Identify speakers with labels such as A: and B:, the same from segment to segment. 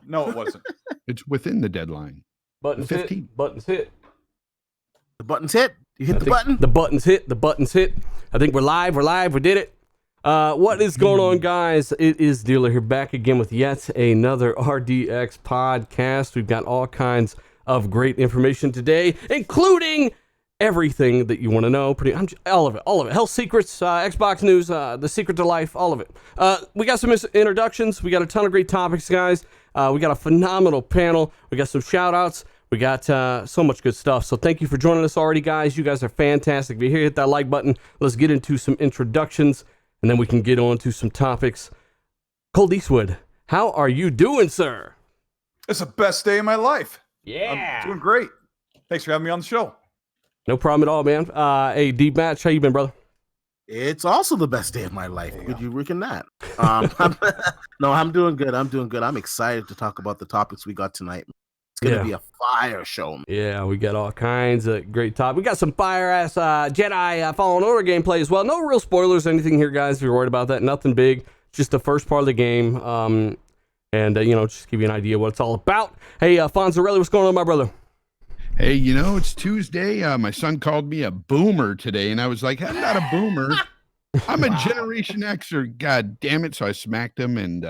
A: No, it wasn't.
B: It's within the deadline.
C: Buttons hit.
B: 15th.
C: Buttons hit.
D: The button's hit. You hit the button.
C: The button's hit. The button's hit. I think we're live. We're live. We did it. What is going on, guys? It is Dealer here, back again with yet another RDX podcast. We've got all kinds of great information today, including everything that you want to know. All of it. Health secrets, Xbox news, the secret to life, all of it. We got some introductions. We got a ton of great topics, guys. We got a phenomenal panel. We got some shout outs. We got so much good stuff. So thank you for joining us already, guys. You guys are fantastic. If you're here, hit that like button. Let's get into some introductions, and then we can get on to some topics. Colt Eastwood, how are you doing, sir?
A: It's the best day of my life.
C: Yeah.
A: I'm doing great. Thanks for having me on the show.
C: No problem at all, man. Hey, D-Match, how you been, brother?
D: It's also the best day of my life. Could you reckon that? No, I'm doing good. I'm excited to talk about the topics we got tonight. It's going to be a fire show.
C: Yeah, we got all kinds of great topics. We got some fire-ass Jedi Fallen Order gameplay as well. No real spoilers or anything here, guys, if you're worried about that. Nothing big. Just the first part of the game. Just give you an idea what it's all about. Hey, Fonzarelli, what's going on, my brother?
B: Hey, it's Tuesday. My son called me a boomer today, and I was like, I'm not a boomer. I'm a Generation Xer. God damn it. So I smacked him, and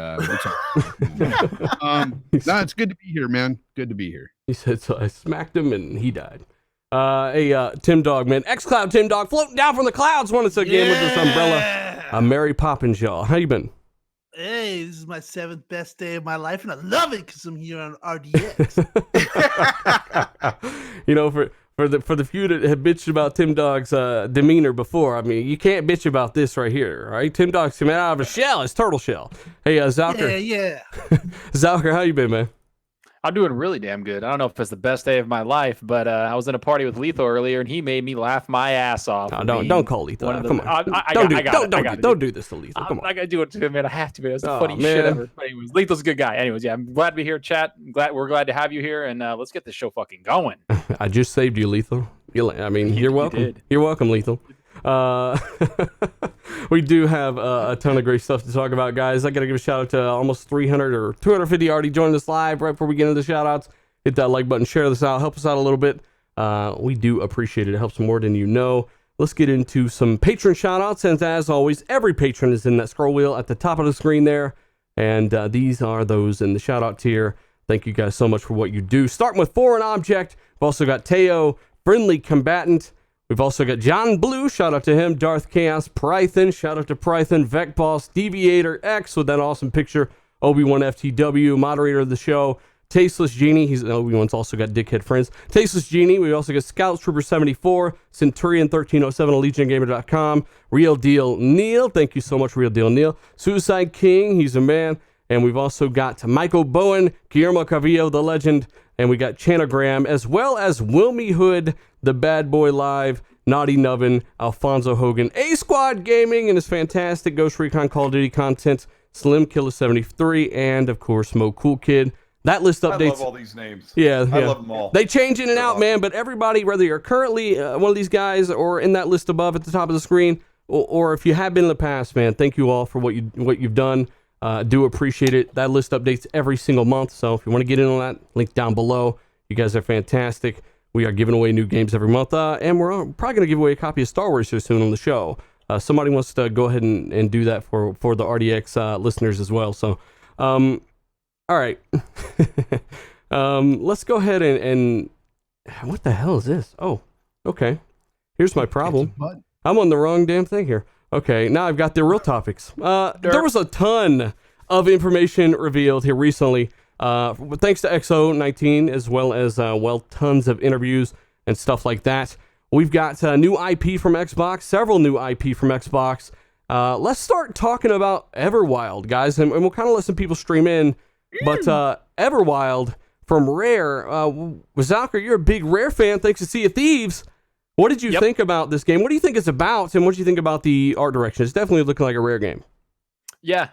B: it's good to be here, man. Good to be here.
C: He said, so I smacked him, and he died. Hey, Tim Dog, man. Xcloud Tim Dog, floating down from the clouds once again with this umbrella. Mary Poppins, y'all. How you been?
E: Hey, this is my 7th best day of my life, and I love it because I'm here on RDX.
C: For the few that have bitched about Tim Dog's demeanor before, I mean, you can't bitch about this right here, right? Tim Dog's coming out of a shell, his turtle shell. Hey, Zalker.
E: Yeah.
C: Zalker, how you been, man?
F: I'm doing really damn good. I don't know if it's the best day of my life, but I was in a party with Lethal earlier, and he made me laugh my ass off.
C: No, don't call Lethal. Come on. Don't do this to Lethal. Come on.
F: I gotta do it to him, man. I have to. Man. It was the funniest shit ever. But anyways, Lethal's a good guy. Anyways, yeah, I'm glad to be here, chat. We're glad to have you here, and let's get this show fucking going.
C: I just saved you, Lethal. You're welcome. You're welcome, Lethal. We do have a ton of great stuff to talk about, guys. I gotta give a shout out to almost 300 or 250 already joined us live. Right before we get into the shout outs, hit that like button, share this out, help us out a little bit. We do appreciate it. It helps more than you know. Let's get into some patron shout outs, and as always, every patron is in that scroll wheel at the top of the screen there, and these are those in the shout out tier. Thank you guys so much for what you do. Starting with Foreign Object, we've also got Teo, Friendly Combatant. We've also got John Blue, shout out to him, Darth Chaos, Prython, shout out to Prython, Vecboss, Deviator X with that awesome picture, Obi-Wan FTW, moderator of the show, Tasteless Genie, Obi-Wan's also got Dickhead Friends, Tasteless Genie, we also got Scout Trooper 74, Centurion 1307, AllegionGamer.com, Real Deal Neil, thank you so much, Real Deal Neil, Suicide King, he's a man, and we've also got Michael Bowen, Guillermo Cavillo, the legend, and we got Chanagram, as well as Wilmy Hood, the Bad Boy Live, Naughty Nubbin, Alfonso Hogan, A-Squad Gaming, and his fantastic Ghost Recon Call of Duty content, Slim Killer 73, and of course, Mo Cool Kid. That list updates. I
A: love all these names.
C: Yeah.
A: I love them all.
C: They change in and out, man, but everybody, whether you're currently one of these guys or in that list above at the top of the screen, or if you have been in the past, man, thank you all for what you've done. Do appreciate it. That list updates every single month, so if you want to get in on that, link down below. You guys are fantastic. We are giving away new games every month, and we're probably going to give away a copy of Star Wars here soon on the show. Somebody wants to go ahead and do that for the RDX listeners as well. So, all right. Let's go ahead and... What the hell is this? Oh, okay. Here's my problem. I'm on the wrong damn thing here. Okay, now I've got the real topics. There was a ton of information revealed here recently. Thanks to XO19, as well as, tons of interviews and stuff like that. We've got new IP from Xbox, several new IP from Xbox. Let's start talking about Everwild, guys, and we'll kind of let some people stream in. But Everwild from Rare, Zalker, you're a big Rare fan, thanks to Sea of Thieves. What did you think about this game? What do you think it's about, and what do you think about the art direction? It's definitely looking like a Rare game.
F: Yeah,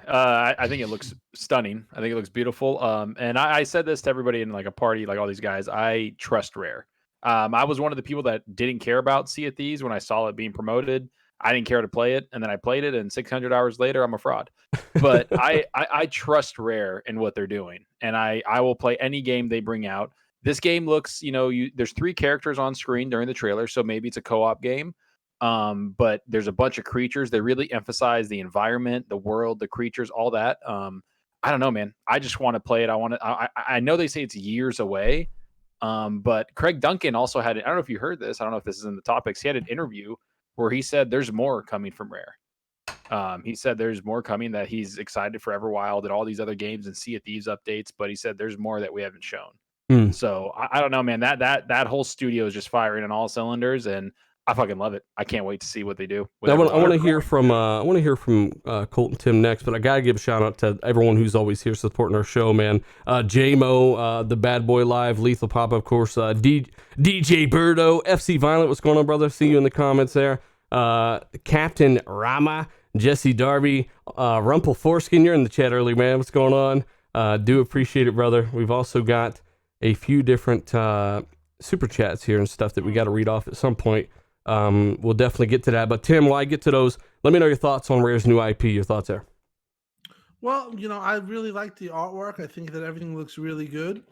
F: I think it looks stunning. I think it looks beautiful. And I said this to everybody in like a party, like all these guys. I trust Rare. I was one of the people that didn't care about Sea of Thieves when I saw it being promoted. I didn't care to play it, and then I played it, and 600 hours later, I'm a fraud. But I trust Rare in what they're doing, and I will play any game they bring out. This game looks, there's 3 characters on screen during the trailer, so maybe it's a co-op game. But there's a bunch of creatures. They really emphasize the environment, the world, the creatures, all that. I don't know, man. I just want to play it. I know they say it's years away. But Craig Duncan also had, I don't know if you heard this. I don't know if this is in the topics. He had an interview where he said there's more coming from Rare. He said there's more coming, that he's excited for Everwild and all these other games and Sea of Thieves updates, but he said there's more that we haven't shown. So I don't know, man. That whole studio is just firing on all cylinders, and I fucking love it. I can't wait to see what they do.
C: I want to hear from Colt and Tim next, but I gotta give a shout out to everyone who's always here supporting our show, man. JMO, the Bad Boy Live, Lethal Pop, of course. DJ Birdo, FC Violent. What's going on, brother? See you in the comments there. Captain Rama, Jesse Darby, Rumple Foreskin. You're in the chat early, man. What's going on? Do appreciate it, brother. We've also got a few different super chats here and stuff that we got to read off at some point. We'll definitely get to that. But Tim, while I get to those, let me know your thoughts on Rare's new IP. Your thoughts there?
E: Well, I really like the artwork. I think that everything looks really good.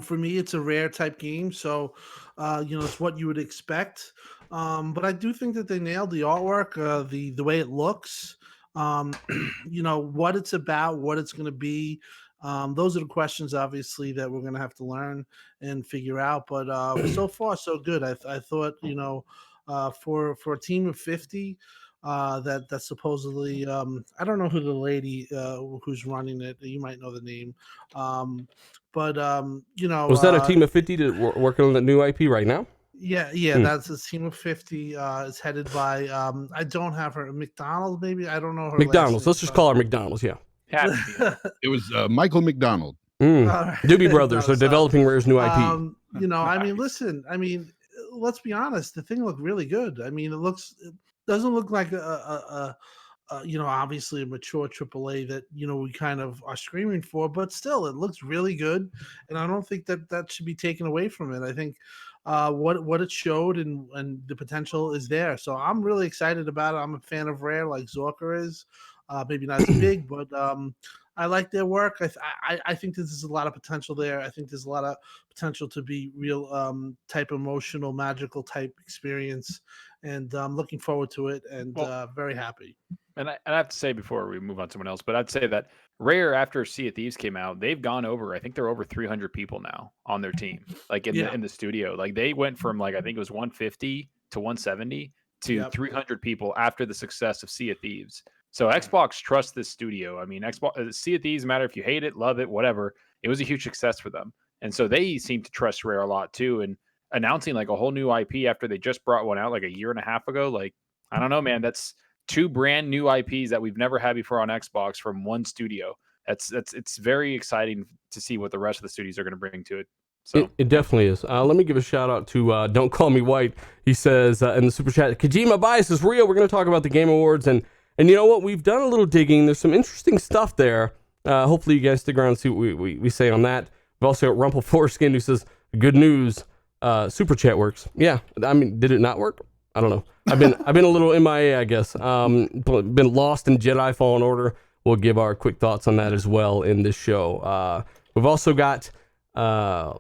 E: For me, it's a Rare type game, so it's what you would expect. But I do think that they nailed the artwork, the way it looks, what it's about, what it's going to be. Those are the questions, obviously, that we're going to have to learn and figure out. But so far, so good. I thought, for a team of 50, that supposedly, I don't know who the lady who's running it. You might know the name. Was
C: that a team of 50 working on the new IP right now?
E: Yeah, that's a team of 50. It's headed by I don't have her, McDonald, maybe. I don't know her.
C: McDonald's. Let's just call her McDonald's. Yeah.
B: It was Michael McDonald.
E: Right.
C: Doobie Brothers are developing Rare's new IP.
E: Nice. Let's be honest. The thing looked really good. It doesn't look like obviously a mature AAA that we kind of are screaming for, but still, it looks really good, and I don't think that should be taken away from it. I think what it showed and the potential is there. So I'm really excited about it. I'm a fan of Rare, like Zorka is. Maybe not as big, but I like their work. I think there's a lot of potential there. I think there's a lot of potential to be real type emotional, magical type experience, and I'm looking forward to it and very happy.
F: And I have to say before we move on to someone else, but I'd say that Rare, after Sea of Thieves came out, they've gone over, I think they're over 300 people now on their team, like in the studio. Like they went from I think it was 150 to 170 to 300 people after the success of Sea of Thieves. So Xbox trusts this studio. Xbox, Sea of Thieves, no matter if you hate it, love it, whatever, it was a huge success for them. And so they seem to trust Rare a lot too. And announcing a whole new IP after they just brought one out a year and a half ago, I don't know, man, that's 2 brand new IPs that we've never had before on Xbox from one studio. It's very exciting to see what the rest of the studios are going to bring to it. So
C: it definitely is. Let me give a shout out to Don't Call Me White. He says in the super chat, Kojima bias is real. We're going to talk about the Game Awards, and you know what? We've done a little digging. There's some interesting stuff there. Hopefully you guys stick around and see what we say on that. We've also got Rumple Foreskin who says, good news. Super chat works. Yeah. Did it not work? I don't know. I've been a little MIA, I guess. Been lost in Jedi Fallen Order. We'll give our quick thoughts on that as well in this show. We've also got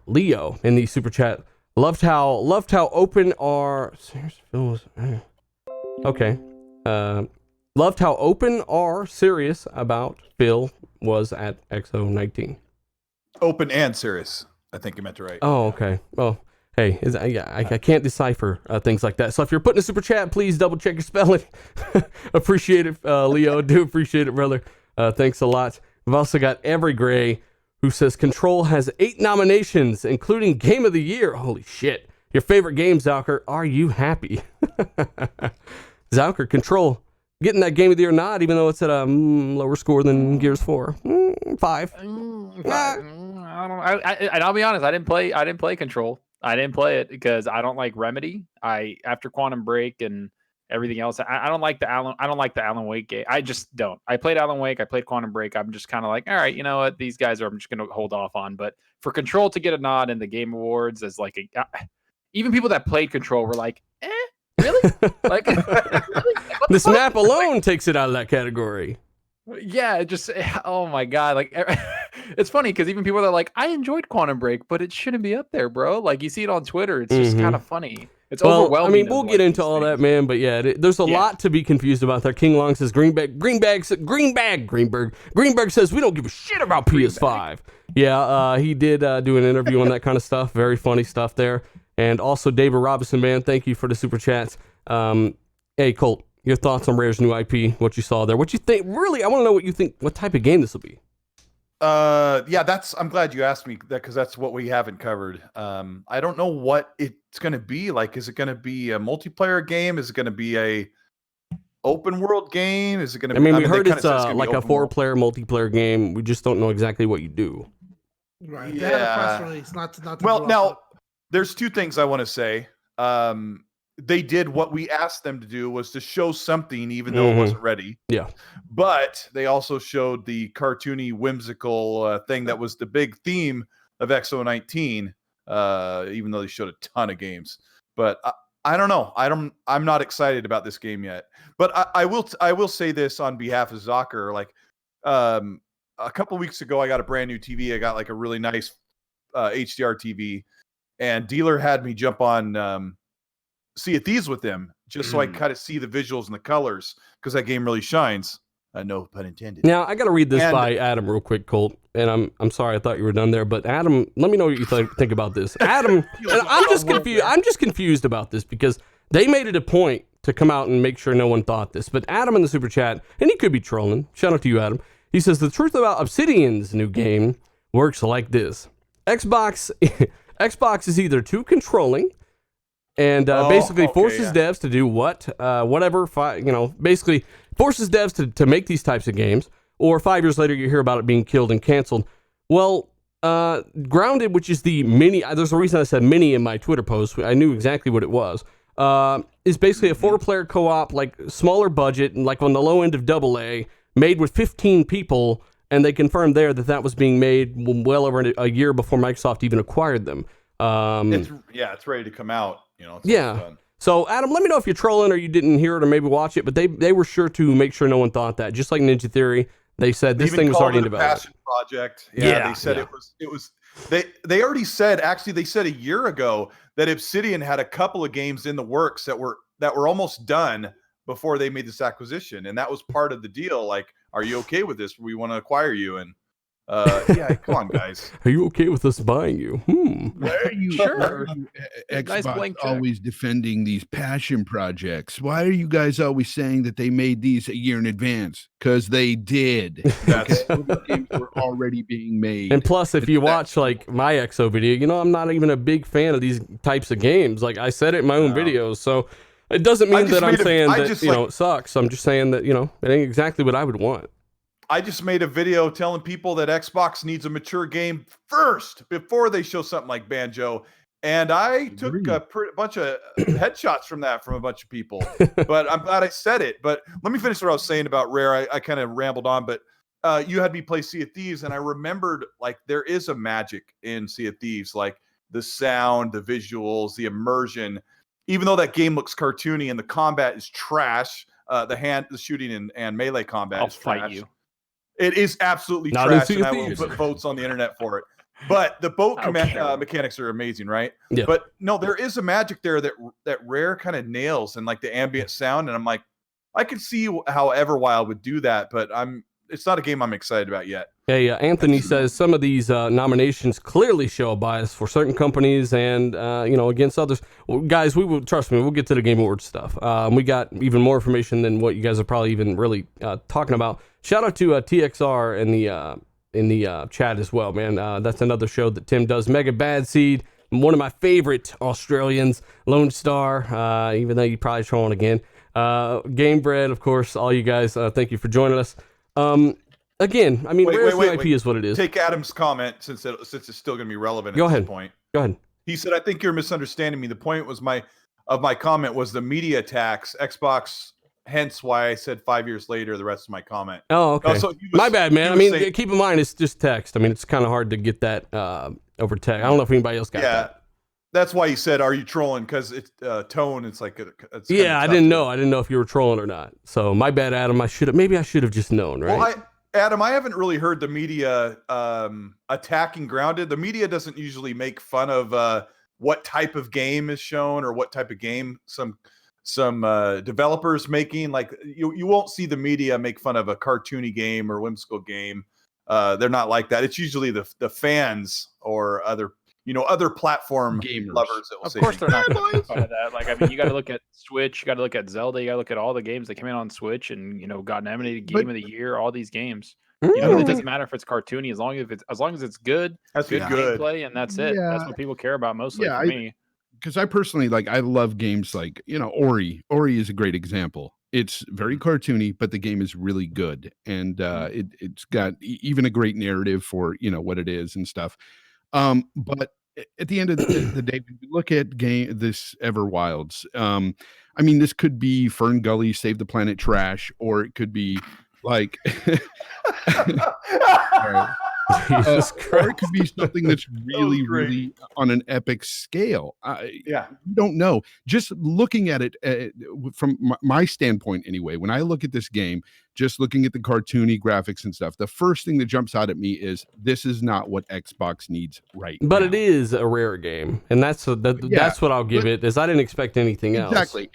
C: Leo in the super chat. Loved how open our loved how open or serious about Phil was at XO19.
A: Open and serious. I think you meant to write.
C: Oh, okay. Well, hey, I can't decipher things like that. So if you're putting a super chat, please double check your spelling. Appreciate it, Leo. Do appreciate it, brother. Thanks a lot. We've also got Every Gray, who says Control has 8 nominations, including Game of the Year. Holy shit. Your favorite game, Zalker. Are you happy? Zalker, Control. Getting that Game of the Year nod, even though it's at a lower score than Gears 4. 5.
F: I'll be honest. I didn't play Control. I didn't play it because I don't like Remedy. After Quantum Break and everything else, I don't like the Alan Wake game. I just don't. I played Alan Wake. I played Quantum Break. I'm just kind of like, all right, you know what? These guys I'm just going to hold off on. But for Control to get a nod in the Game Awards as even people that played Control were like, Really? Like, really? Like, what the
C: This
F: fuck?
C: map alone takes it out of that category.
F: Yeah, it just oh my god, like it's funny because even people that are like, I enjoyed Quantum Break, but it shouldn't be up there, bro. Like you see it on Twitter, it's just kind of funny. It's
C: Well,
F: overwhelming.
C: I mean,
F: of,
C: we'll
F: like,
C: get into
F: these
C: all that,
F: things.
C: man. But yeah, there's a lot to be confused about there. King Long says Greenberg says we don't give a shit about PS5. Yeah, he did do an interview on that kind of stuff. Very funny stuff there. And also David Robinson, man, thank you for the super chats. Hey, Colt, your thoughts on Rare's new IP? What you saw there? What you think? Really, I want to know what you think. What type of game this will be?
A: Yeah, I'm glad you asked me that because that's what we haven't covered. I don't know what it's going to be like. Is it going to be a multiplayer game? Is it going to be a open world game? Is it going to
C: I
A: be?
C: mean, we
A: they
C: heard
A: kinda
C: it's
A: said gonna be
C: like a
A: open world.
C: 4-player multiplayer game. We just don't know exactly what you do.
E: Right. They had a
A: Yeah.
E: press release, not to
A: Well,
E: blow
A: now
E: up.
A: there's two things I want to say. They did what we asked them to do, was to show something, even though it wasn't ready.
C: Yeah.
A: But they also showed the cartoony, whimsical thing that was the big theme of XO19. Even though they showed a ton of games, but I don't know. I'm not excited about this game yet. But I will say this on behalf of Zocker. Like, a couple weeks ago, I got a brand new TV. I got like a really nice HDR TV, and dealer had me jump on Sea of Thieves with them just so I kind of see the visuals and the colors because that game really shines. No pun intended.
C: Now I got to read this
A: And-
C: by Adam real quick, Colt. And I'm sorry, I thought you were done there, but Adam, let me know what you think about this. Adam, and I'm just confused. I'm just confused about this because they made it a point to come out and make sure no one thought this. But Adam in the super chat, and he could be trolling. Shout out to you, Adam. He says the truth about Obsidian's new game works like this: Xbox is either too controlling and basically forces devs to do basically forces devs to make these types of games, or 5 years later you hear about it being killed and canceled. Well, Grounded, which is the mini, there's a reason I said mini in my Twitter post, I knew exactly what it was, is basically a 4-player co-op, like smaller budget, and like on the low end of AA, made with 15 people, and they confirmed there that was being made well over a year before Microsoft even acquired them.
A: It's ready to come out. It's done.
C: So Adam, let me know if you're trolling or you didn't hear it or maybe watch it, but they were sure to make sure no one thought that. Just like Ninja Theory, they said this thing was already in development.
A: Passion project. They said it was. They already said, actually they said a year ago that Obsidian had a couple of games in the works that were almost done before they made this acquisition, and that was part of the deal. Like, are you okay with this? We want to acquire you, and come on, guys.
C: Are you okay with us buying you?
B: Why are you,
F: Sure.
B: Xbox
F: Nice blank check.
B: always defending these passion projects? Why are you guys always saying that they made these a year in advance? Because they did.
A: That's
B: Those games were already being made.
C: And plus, if you watch like my XO video, I'm not even a big fan of these types of games. Like I said it in my own videos, so it doesn't mean that I'm saying that it sucks. I'm just saying that it ain't exactly what I would want.
A: I just made a video telling people that Xbox needs a mature game first before they show something like Banjo. And I took a bunch of headshots from a bunch of people. But I'm glad I said it. But let me finish what I was saying about Rare. I kind of rambled on, but you had me play Sea of Thieves, and I remembered, like, there is a magic in Sea of Thieves, like the sound, the visuals, the immersion. Even though that game looks cartoony and the combat is trash, the shooting and melee combat is trash.
F: I'll fight you.
A: It is absolutely
C: Not
A: trash,
C: in Sea
A: and
C: of
A: I will
C: Thieves.
A: put votes on the internet for it. But the boat mechanics are amazing, right?
C: Yeah.
A: But no, there is a magic there that Rare kind of nails, and like the ambient sound. And I'm like, I could see how Everwild would do that, but it's not a game I'm excited about yet.
C: Hey, Anthony says some of these nominations clearly show a bias for certain companies and, against others. Well, guys, trust me, we'll get to the Game Awards stuff. We got even more information than what you guys are probably even really talking about. Shout out to TXR in the chat as well, man. That's another show that Tim does. Mega Bad Seed, one of my favorite Australians, Lone Star, even though you're probably trolling again. Game Bread, of course, all you guys, thank you for joining us. Again, I mean, Rare's new IP is what it is.
A: Take Adam's comment since it's still going to be relevant
C: Go
A: at
C: ahead.
A: this point.
C: Go ahead.
A: He said, "I think you're misunderstanding me. The point was my comment was the media tax, Xbox. Hence why I said 5 years later. The rest of my comment.
C: Oh, okay.
A: So
C: my bad, man. I
A: was
C: mean,
A: saying-
C: keep in mind it's just text. I mean, it's kind of hard to get that over text. I don't know if anybody else got that.
A: That's why you said, "Are you trolling?" Because it's tone. It's like it's
C: Yeah, I didn't know. I didn't know if you were trolling or not. So my bad, Adam. I should have just known, right?
A: Well, Adam, I haven't really heard the media attacking Grounded. The media doesn't usually make fun of what type of game is shown or what type of game some developers making. Like you won't see the media make fun of a cartoony game or whimsical game. They're not like that. It's usually the fans or other platform
B: Gamers.
A: lovers that will
F: Of
A: say,
F: course, they're not going to make fun of that. Like, I mean, you got to look at Switch, you got to look at Zelda, you got to look at all the games that came in on Switch, and got nominated Game of the Year. All these games, it doesn't matter if it's cartoony as long as it's good,
A: That's
F: good
A: good.
F: gameplay, and that's it.
B: Yeah.
F: That's what people care about mostly for me.
B: Because I personally I love games like Ori. Ori is a great example. It's very cartoony, but the game is really good, and it's got even a great narrative for what it is and stuff. But at the end of the day, when you look at this Everwilds, I mean, this could be Fern Gully, Save the Planet trash, or it could be like
C: Jesus
B: or it could be something that's really, really on an epic scale.
A: Yeah,
B: you don't know. Just looking at it from my standpoint, anyway, when I look at this game, just looking at the cartoony graphics and stuff, the first thing that jumps out at me is this is not what Xbox needs right now.
C: But it is a rare game, and that's what I'll give it. Is I didn't expect anything else.
B: Exactly,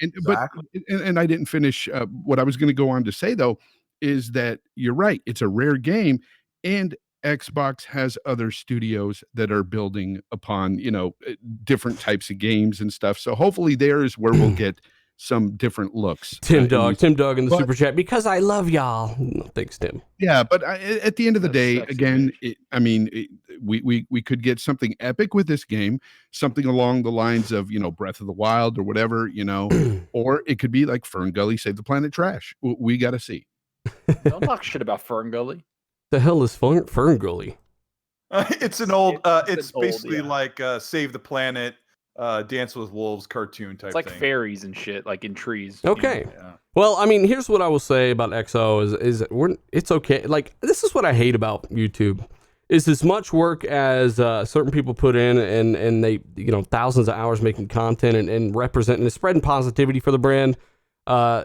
B: and I didn't finish what I was going to go on to say though. Is that you're right? It's a rare game, and Xbox has other studios that are building upon, different types of games and stuff. So hopefully there is where we'll get some different looks.
C: Tim Dog in the super chat, because I love y'all. Thanks, Tim.
B: Yeah, but at the end of the day, again, we could get something epic with this game, something along the lines of, Breath of the Wild or whatever, or it could be like Fern Gully, Save the Planet trash. We got to see.
F: Don't talk shit about Fern Gully.
C: The hell is Fern Gully?
A: It's an old. It's basically like Save the Planet, Dance with Wolves cartoon type.
F: It's like
A: thing.
F: Fairies and shit, like in trees.
C: Okay.
A: Yeah.
C: Well, I mean, here's what I will say about XO is it's okay. Like, this is what I hate about YouTube. Is as much work as certain people put in, and they thousands of hours making content and representing and spreading positivity for the brand.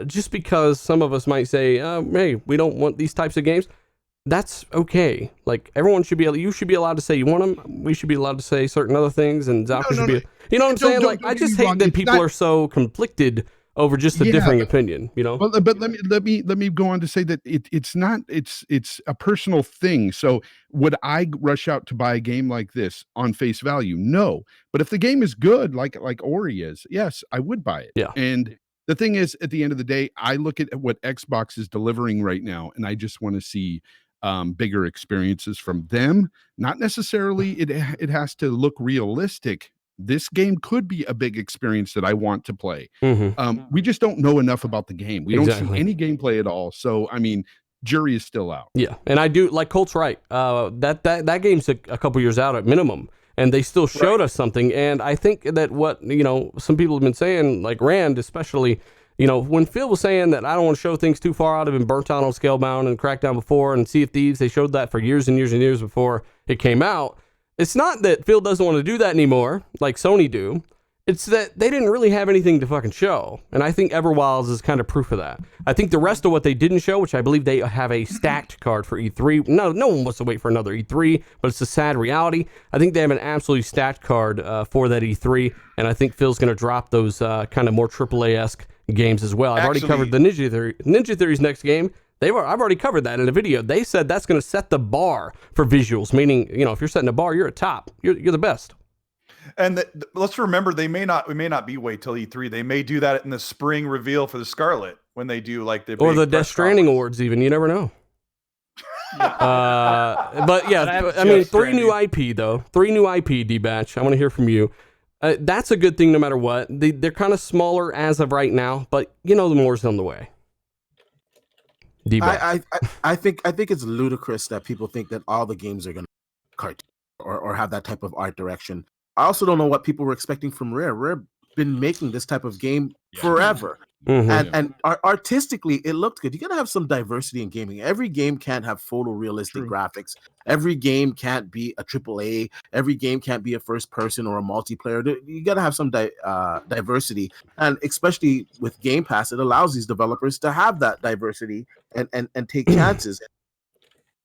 C: Just because some of us might say, hey, we don't want these types of games. That's okay. Like, everyone should you should be allowed to say you want them. We should be allowed to say certain other things, and Zalka should be. You know what I'm saying? Like, I just hate that people are so conflicted over just a differing opinion.
B: But let me go on to say that it's not. It's a personal thing. So would I rush out to buy a game like this on face value? No. But if the game is good, like Ori is, yes, I would buy it.
C: Yeah.
B: And the thing is, at the end of the day, I look at what Xbox is delivering right now, and I just want to see bigger experiences from them. Not necessarily it has to look realistic. This game could be a big experience that I want to play. We just don't know enough about the game. We don't see any gameplay at all. So, I mean, jury is still out.
C: Yeah, and I do, like Colt's right. That game's a couple years out at minimum, and they still showed us something. And I think that what some people have been saying, like Rand especially, when Phil was saying that I don't want to show things too far out, I've been burnt out on Scalebound and Crackdown before, and Sea of Thieves, they showed that for years and years and years before it came out. It's not that Phil doesn't want to do that anymore, like Sony do. It's that they didn't really have anything to fucking show. And I think Everwilds is kind of proof of that. I think the rest of what they didn't show, which I believe they have a stacked card for E3. No one wants to wait for another E3, but it's a sad reality. I think they have an absolutely stacked card for that E3. And I think Phil's going to drop those kind of more AAA-esque games as well. I've already covered the Ninja Theory's next game. I've already covered that in a video. They said that's going to set the bar for visuals, meaning, if you're setting a bar, you're at top. You're the best.
A: And let's remember, we may not be wait till E3. They may do that in the spring reveal for the Scarlett when they do like the
C: Death Stranding awards. Even you never know. But yeah, I mean, 3 new IP though. 3 new IP, D-Batch. I want to hear from you. That's a good thing no matter what. They're kind of smaller as of right now, but the more's on the way.
D: I think it's ludicrous that people think that all the games are going to cartoon or have that type of art direction. I also don't know what people were expecting from Rare. Rare been making this type of game forever.
C: Mhm.
D: And artistically, it looked good. You gotta have some diversity in gaming. Every game can't have photorealistic graphics. Every game can't be a AAA. Every game can't be a first person or a multiplayer. You gotta have some diversity, and especially with Game Pass, it allows these developers to have that diversity and take chances.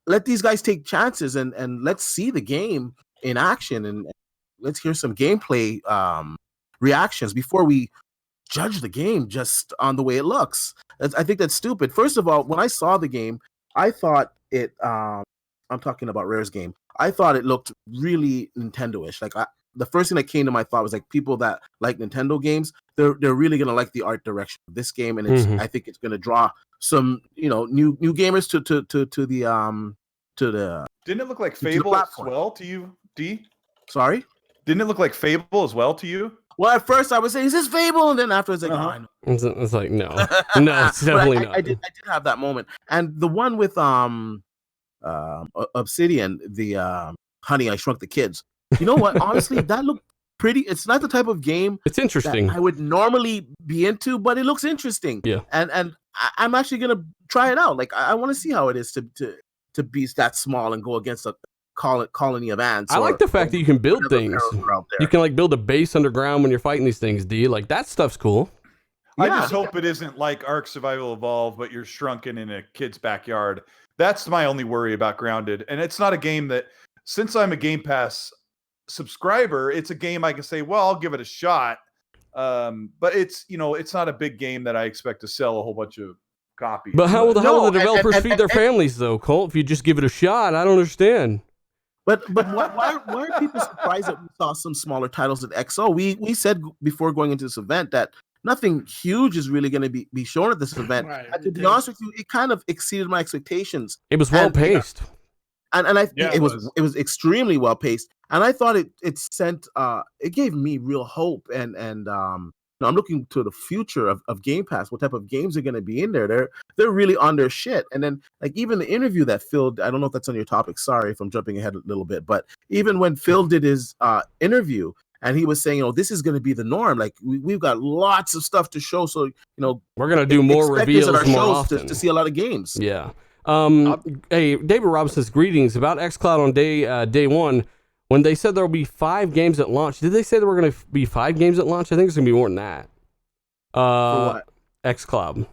D: Let these guys take chances and let's see the game in action and let's hear some gameplay reactions before we judge the game just on the way it looks. I think that's stupid. First of all, when I saw the game, I thought it. I'm talking about Rare's game. I thought it looked really Nintendo-ish. Like the first thing that came to my thought was like people that like Nintendo games, they're really gonna like the art direction of this game, and it's I think it's gonna draw some new gamers to the.
A: Didn't it look like Fable as well to you, D?
D: Sorry,
A: didn't it look like Fable as well to you?
D: Well, at first I was saying, "Is this Fable?" And then afterwards, like, "Oh, I know."
C: It's like no, it's definitely not.
D: I did have that moment, and the one with Obsidian, the Honey, I Shrunk the Kids. You know what? Honestly, that looked pretty. It's not the type of game
C: it's interesting
D: that I would normally be into, but it looks interesting.
C: Yeah,
D: and I'm actually gonna try it out. Like I want to see how it is to be that small and go against a colony of ants.
C: I like the fact that you can build things. You can like build a base underground when you're fighting these things. D like that stuff's cool.
A: I just hope it isn't like Ark Survival Evolved, but you're shrunken in a kid's backyard. That's my only worry about Grounded. And it's not a game that, since I'm a Game Pass subscriber, it's a game I can say, well, I'll give it a shot. But it's not a big game that I expect to sell a whole bunch of copies.
C: But how will the developers feed their families though, Colt? If you just give it a shot, I don't understand.
D: But why are people surprised that we saw some smaller titles at XO? We said before going into this event that nothing huge is really going to be shown at this event.
E: Right.
D: And to be honest with you, it kind of exceeded my expectations.
C: It was well paced,
D: and it was extremely well paced. And I thought it gave me real hope. And I'm looking to the future of Game Pass. What type of games are going to be in there? They're really on their shit. And then like even the interview that Phil, I don't know if that's on your topic. Sorry if I'm jumping ahead a little bit, but even when Phil did his interview and he was saying, this is going to be the norm. Like we've got lots of stuff to show. So
C: we're going to do more reveals
D: at our
C: more
D: shows
C: often
D: to see a lot of games.
C: Yeah. Hey, David Robinson says greetings about XCloud on day one. When they said there will be 5 games at launch, did they say there were going to be 5 games at launch? I think it's going to be more than that.
D: For what?
C: XCloud.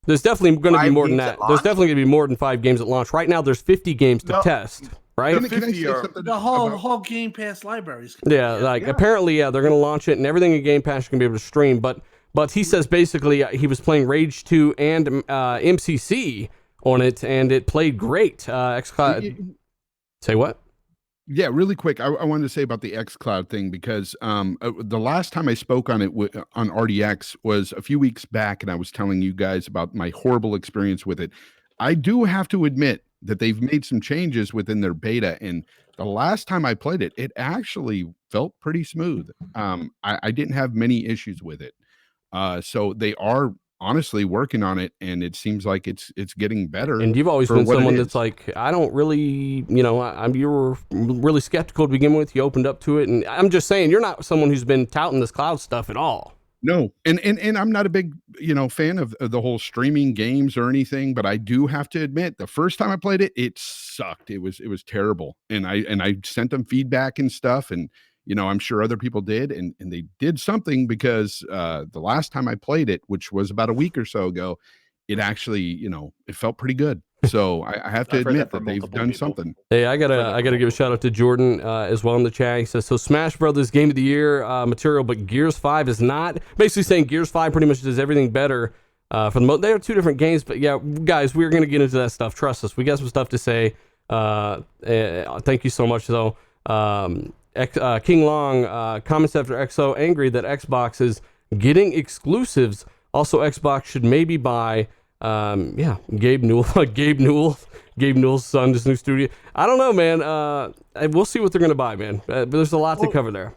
C: There's definitely going to be more than that. There's definitely going to be more than 5 games at launch. Right now, there's 50 games to test. Right?
B: Can I say something
E: the whole Game Pass libraries.
C: Apparently, they're going to launch it, and everything in Game Pass you can be able to stream. But he says basically he was playing Rage 2 and MCC on it, and it played great. XCloud. Say what?
B: Yeah, really quick. I wanted to say about the xCloud thing because the last time I spoke on it on RDX was a few weeks back, and I was telling you guys about my horrible experience with it. I do have to admit that they've made some changes within their beta, and the last time I played it, it actually felt pretty smooth. I didn't have many issues with it. So they are honestly working on it, and it seems like it's getting better.
C: And you've always been someone that's like, I don't really, you were really skeptical to begin with. You opened up to it, and I'm just saying, you're not someone who's been touting this cloud stuff at all.
B: No, and I'm not a big fan of the whole streaming games or anything, but I do have to admit, the first time I played it, it sucked. It was terrible, and I sent them feedback and stuff, and I'm sure other people did, and they did something because the last time I played it, which was about a week or so ago, it actually, it felt pretty good. So I have to admit that they've done something.
C: Hey, I gotta give a shout out to Jordan as well in the chat. He says, so Smash Brothers Game of the Year material, but Gears 5 is not. Basically saying Gears 5 pretty much does everything better for the most. They are 2 different games, but yeah, guys, we're gonna get into that stuff. Trust us, we got some stuff to say. Thank you so much, though. King Long comments after XO angry that Xbox is getting exclusives. Also, Xbox should maybe buy Gabe Newell's son, this new studio. I don't know, man. We'll see what they're gonna buy, man. There's a lot to cover there.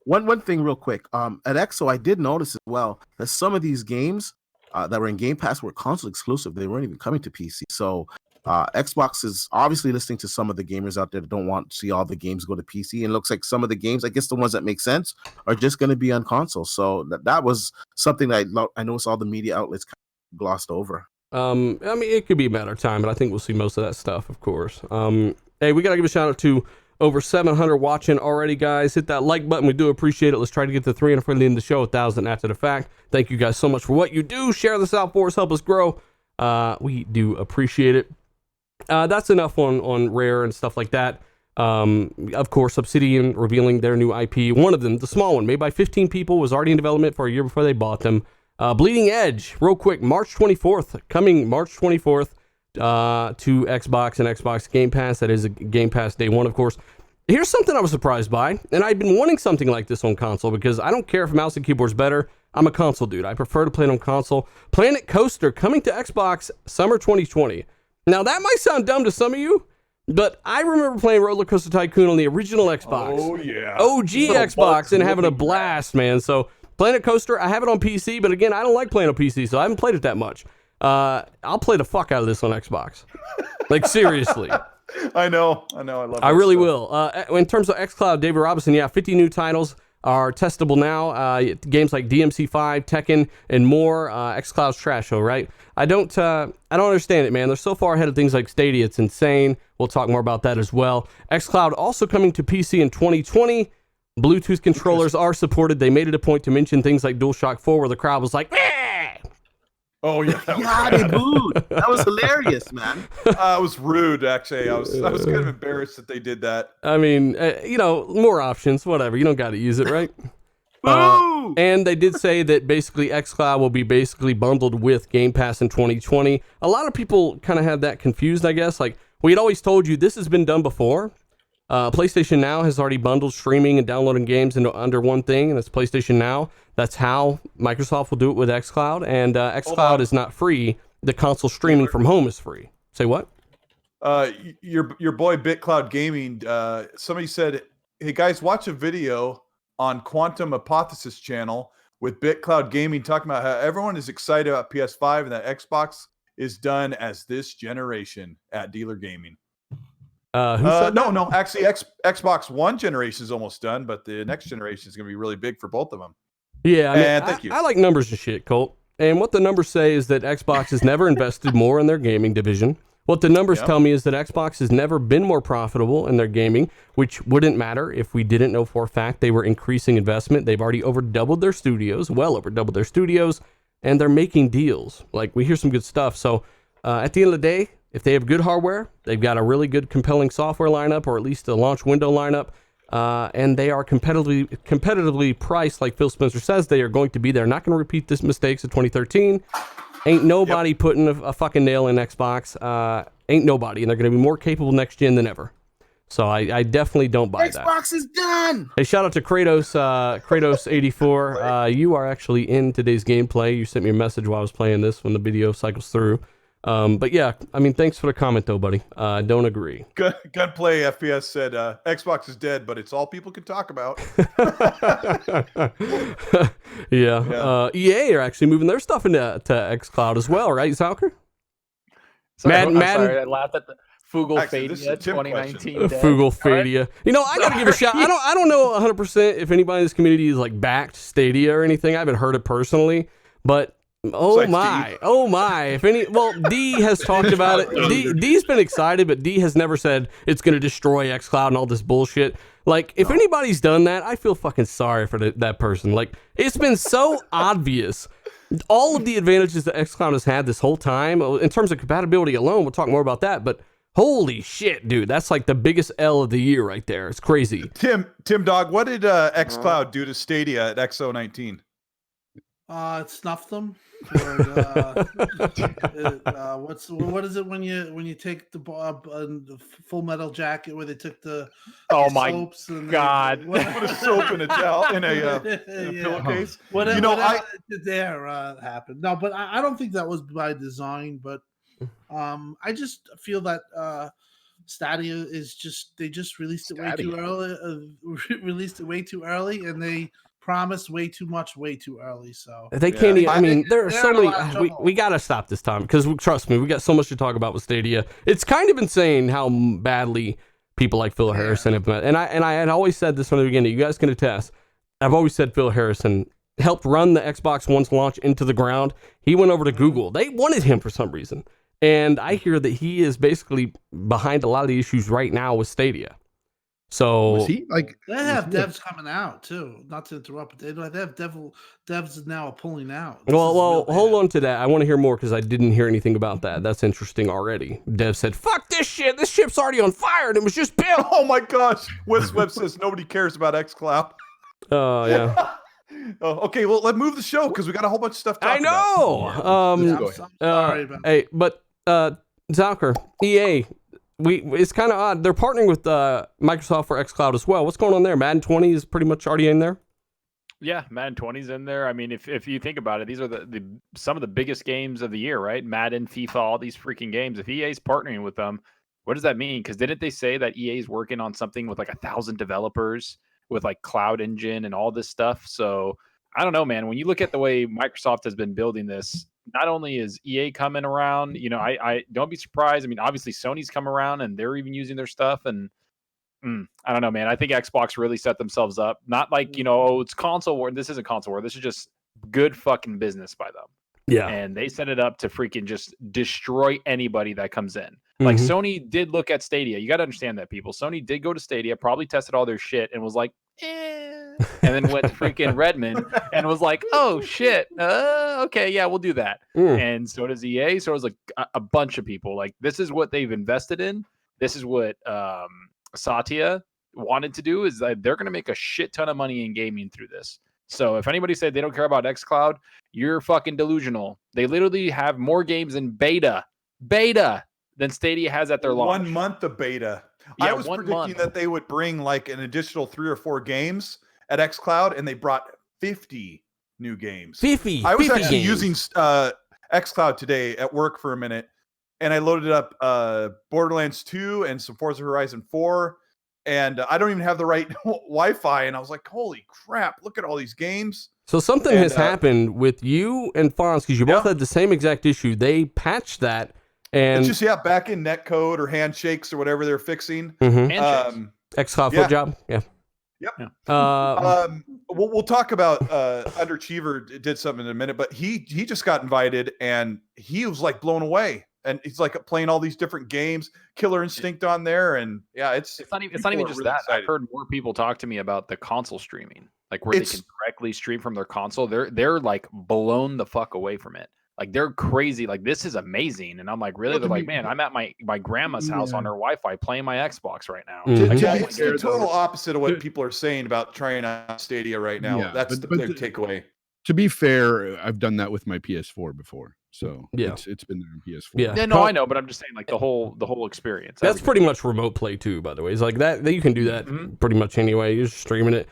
D: One thing real quick. At XO, I did notice as well that some of these games that were in Game Pass were console exclusive. They weren't even coming to PC. So Xbox is obviously listening to some of the gamers out there that don't want to see all the games go to PC, and it looks like some of the games, I guess the ones that make sense, are just going to be on console. So that was something that I noticed all the media outlets kind of glossed over.
C: I mean, it could be a matter of time, but I think we'll see most of that stuff, of course. Hey, we got to give a shout out to over 700 watching already, guys. Hit that like button. We do appreciate it. Let's try to get to 300 for the end of the show, 1,000 after the fact. Thank you guys so much for what you do. Share this out for us. Help us grow. We do appreciate it. That's enough on Rare and stuff like that. Of course, Obsidian revealing their new IP. One of them, the small one, made by 15 people, was already in development for a year before they bought them. Bleeding Edge, real quick, March 24th, coming March 24th to Xbox and Xbox Game Pass. That is a Game Pass day one, of course. Here's something I was surprised by, and I've been wanting something like this on console because I don't care if mouse and keyboard's better. I'm a console dude. I prefer to play it on console. Planet Coaster coming to Xbox summer 2020. Now, that might sound dumb to some of you, but I remember playing Roller Coaster Tycoon on the original Xbox.
A: Oh, yeah.
C: OG Xbox, and having a blast, man. So, Planet Coaster, I have it on PC, but again, I don't like playing on PC, so I haven't played it that much. I'll play the fuck out of this on Xbox. Like, seriously.
A: I know. I love it.
C: I really will. In terms of Xcloud, David Robinson, yeah, 50 new titles are testable now. Games like DMC5, Tekken, and more. Xcloud's trash, though, right? I don't understand it, man. They're so far ahead of things like Stadia. It's insane. We'll talk more about that as well. Xcloud also coming to PC in 2020. Bluetooth controllers are supported. They made it a point to mention things like DualShock 4, where the crowd was like, eh!
A: Oh, yeah.
D: They booed. That was hilarious, man.
A: It was rude, actually. I was kind of embarrassed that they did that.
C: I mean, more options, whatever. You don't got to use it, right? And they did say that basically xCloud will be basically bundled with Game Pass in 2020. A lot of people kind of had that confused, I guess. Like, we had always told you this has been done before. PlayStation Now has already bundled streaming and downloading games into under one thing, and it's PlayStation Now. That's how Microsoft will do it with xCloud, and xCloud is not free. The console streaming from home is free. Say what?
A: Your boy BitCloud Gaming, somebody said, hey guys, watch a video on Quantum Hypothesis channel with BitCloud Gaming talking about how everyone is excited about PS5 and that Xbox is done as this generation at Dealer Gaming.
C: Who said that?
A: No, actually Xbox One generation is almost done, but the next generation is going to be really big for both of them.
C: Yeah, I mean,
A: thank you.
C: I like numbers and shit, Colt. And what the numbers say is that Xbox has never invested more in their gaming division. What the numbers tell me is that Xbox has never been more profitable in their gaming, which wouldn't matter if we didn't know for a fact they were increasing investment. They've already over doubled their studios, and they're making deals. Like, we hear some good stuff. So at the end of the day, if they have good hardware, they've got a really good compelling software lineup, or at least a launch window lineup, and they are competitively priced, like Phil Spencer says. They are going to be there. Not going to repeat this mistakes of 2013. Ain't nobody putting a fucking nail in Xbox. Ain't nobody. And they're going to be more capable next gen than ever. So I definitely don't buy that.
D: Xbox is done.
C: Hey, shout out to Kratos84. You are actually in today's gameplay. You sent me a message while I was playing this when the video cycles through. But yeah, I mean, thanks for the comment though, buddy. Don't agree.
A: Gunplay FPS said Xbox is dead, but it's all people can talk about.
C: Yeah. EA are actually moving their stuff into xCloud as well, right, Zalker?
F: Sorry, I laughed at the Fugalfadia 2019.
C: Fugalfadia. You know, I gotta give a shout. I don't know 100% if anybody in this community is like backed Stadia or anything. I haven't heard it personally, but oh my. If any, well, D has talked about it. D's been excited, but D has never said it's going to destroy xCloud and all this bullshit. Like, if anybody's done that, I feel fucking sorry for that person. Like, it's been so obvious. All of the advantages that xCloud has had this whole time, in terms of compatibility alone, we'll talk more about that, but holy shit, dude, that's like the biggest L of the year right there. It's crazy.
A: Tim Dog, what did xCloud do to Stadia at XO19?
E: It snuffed them. What is it when you take the Full Metal Jacket where they took the soaps and
F: God,
A: put a soap in a towel in a pillowcase.
E: Whatever happened. No, but I don't think that was by design. But I just feel that Stadia is just, they just released it way too early. And they promised way too much, way too early. So
C: They can't even, I mean, there are
E: they're
C: so
E: in a
C: many.
E: lot of
C: We
E: trouble.
C: got to stop this time because trust me, we got so much to talk about with Stadia. It's kind of insane how badly people like Phil Harrison have met. And I had always said this from the beginning. You guys can attest. I've always said Phil Harrison helped run the Xbox One's launch into the ground. He went over to Google. They wanted him for some reason. And I hear that he is basically behind a lot of the issues right now with Stadia. So
B: Was he like?
E: They have devs coming out too. Not to interrupt, but they have devs now pulling out.
C: Well, hold on to that. I want to hear more because I didn't hear anything about that. That's interesting already. Dev said, "Fuck this shit. This ship's already on fire, and it was just built."
A: Oh my gosh, Wes Webb says nobody cares about XCloud.
C: Oh yeah.
A: Oh, okay, well, let's move the show because we got a whole bunch of stuff to talk
C: I know.
A: about.
E: I'm sorry about
C: Hey, but Zalker, EA, it's kind of odd. They're partnering with Microsoft for xCloud as well. What's going on there? Madden 20 is pretty much already in there.
F: Yeah, Madden 20's in there. I mean, if you think about it, these are the some of the biggest games of the year, right? Madden, FIFA, all these freaking games. If EA's partnering with them, what does that mean? Because didn't they say that EA's working on something with like 1,000 developers with like Cloud Engine and all this stuff? So I don't know, man. When you look at the way Microsoft has been building this, not only is EA coming around, you know, I don't be surprised. I mean, obviously Sony's come around and they're even using their stuff. And I don't know, man. I think Xbox really set themselves up. Not like, you know, oh, it's console war. This isn't console war. This is just good fucking business by them.
C: Yeah.
F: And they set it up to freaking just destroy anybody that comes in. Like Sony did look at Stadia. You got to understand that, people. Sony did go to Stadia, probably tested all their shit and was like, and then went to freaking Redmond and was like, oh shit, okay, yeah, we'll do that. And so does EA. So does like a bunch of people. Like, this is what they've invested in. This is what Satya wanted to do, is that they're going to make a shit ton of money in gaming through this. So if anybody said they don't care about xCloud, you're fucking delusional. They literally have more games in beta than Stadia has at their launch.
A: 1 month of beta.
F: Yeah,
A: I was
F: 1
A: predicting
F: month.
A: that they would bring like an additional 3 or 4 games at xCloud, and they brought 50 new games.
C: 50.
A: I was
C: 50
A: actually
C: games.
A: using xCloud today at work for a minute, and I loaded up Borderlands 2 and some Forza Horizon 4, and I don't even have the right Wi-Fi, and I was like, holy crap, look at all these games.
C: So something has happened with you and Fonz, because you both had the same exact issue. They patched that, and
A: it's just back in netcode or handshakes or whatever they're fixing.
C: xCloud foot job. Yeah.
A: Yep. We'll talk about Underachiever did something in a minute, but he just got invited and he was like blown away. And he's like playing all these different games, Killer Instinct on there, and it's
F: not even just
A: really
F: that.
A: excited.
F: I've heard more people talk to me about the console streaming, like where they can directly stream from their console. They're like blown the fuck away from it. Like, they're crazy. Like, this is amazing. And I'm like, really? They're like, man, I'm at my grandma's house on her Wi-Fi playing my Xbox right now.
A: It's the total opposite of what people are saying about trying out Stadia right now.
B: Yeah,
A: That's the big takeaway.
B: To be fair, I've done that with my PS4 before, so it's been there on PS4.
C: Yeah,
F: no, I know, but I'm just saying, like, the whole experience.
C: That's pretty much remote play too, by the way. It's like that you can do that pretty much anyway. You're just streaming it.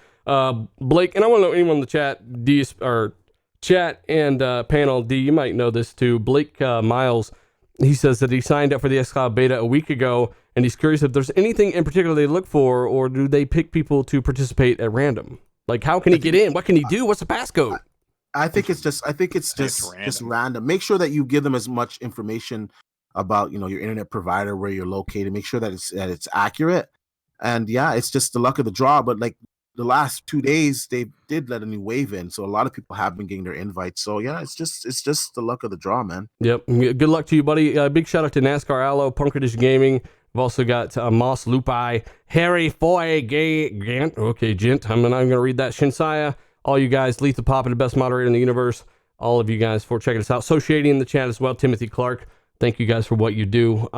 C: Blake, and I want to know anyone in the chat and panel D, you might know this too. Blake Miles, he says that he signed up for the xCloud beta a week ago, and he's curious if there's anything in particular they look for, or do they pick people to participate at random? Like, how can he get in? What can he do? What's the passcode?
D: I think it's just random. Make sure that you give them as much information about, you know, your internet provider, where you're located. Make sure that it's accurate. And it's just the luck of the draw. But like the last 2 days, they did let a new wave in, so a lot of people have been getting their invites. So it's just the luck of the draw, man.
C: Yep. Good luck to you, buddy. Big shout out to NASCAR Allo, Punkerdish Gaming. We've also got Moss Lupi, Harry Foy, Gant. Okay, Gent. I'm not going to read that. Shinsaya. All you guys, Lethal Papa, the best moderator in the universe. All of you guys for checking us out. Associating in the chat as well, Timothy Clark. Thank you guys for what you do.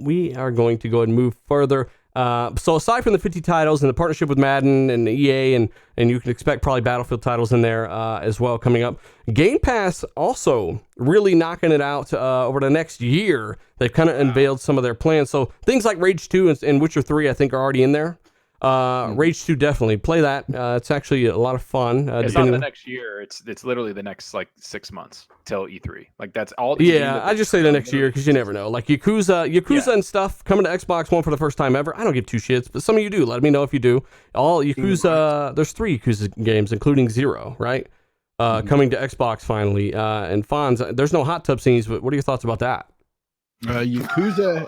C: We are going to go ahead and move further. So aside from the 50 titles and the partnership with Madden and EA, and you can expect probably Battlefield titles in there as well coming up. Game Pass also really knocking it out over the next year. They've kind of unveiled some of their plans. So things like Rage 2 and Witcher 3, I think, are already in there. Rage 2, definitely play that. It's actually a lot of fun.
F: It's not the next year. It's literally the next like 6 months till E3. Like that's all.
C: I just say the next year because you never know. Like Yakuza and stuff coming to Xbox One for the first time ever. I don't give two shits, but some of you do. Let me know if you do. All Yakuza. There's 3 Yakuza games, including 0, right? Coming to Xbox finally. And Fonz, there's no hot tub scenes, but what are your thoughts about that?
B: Yakuza.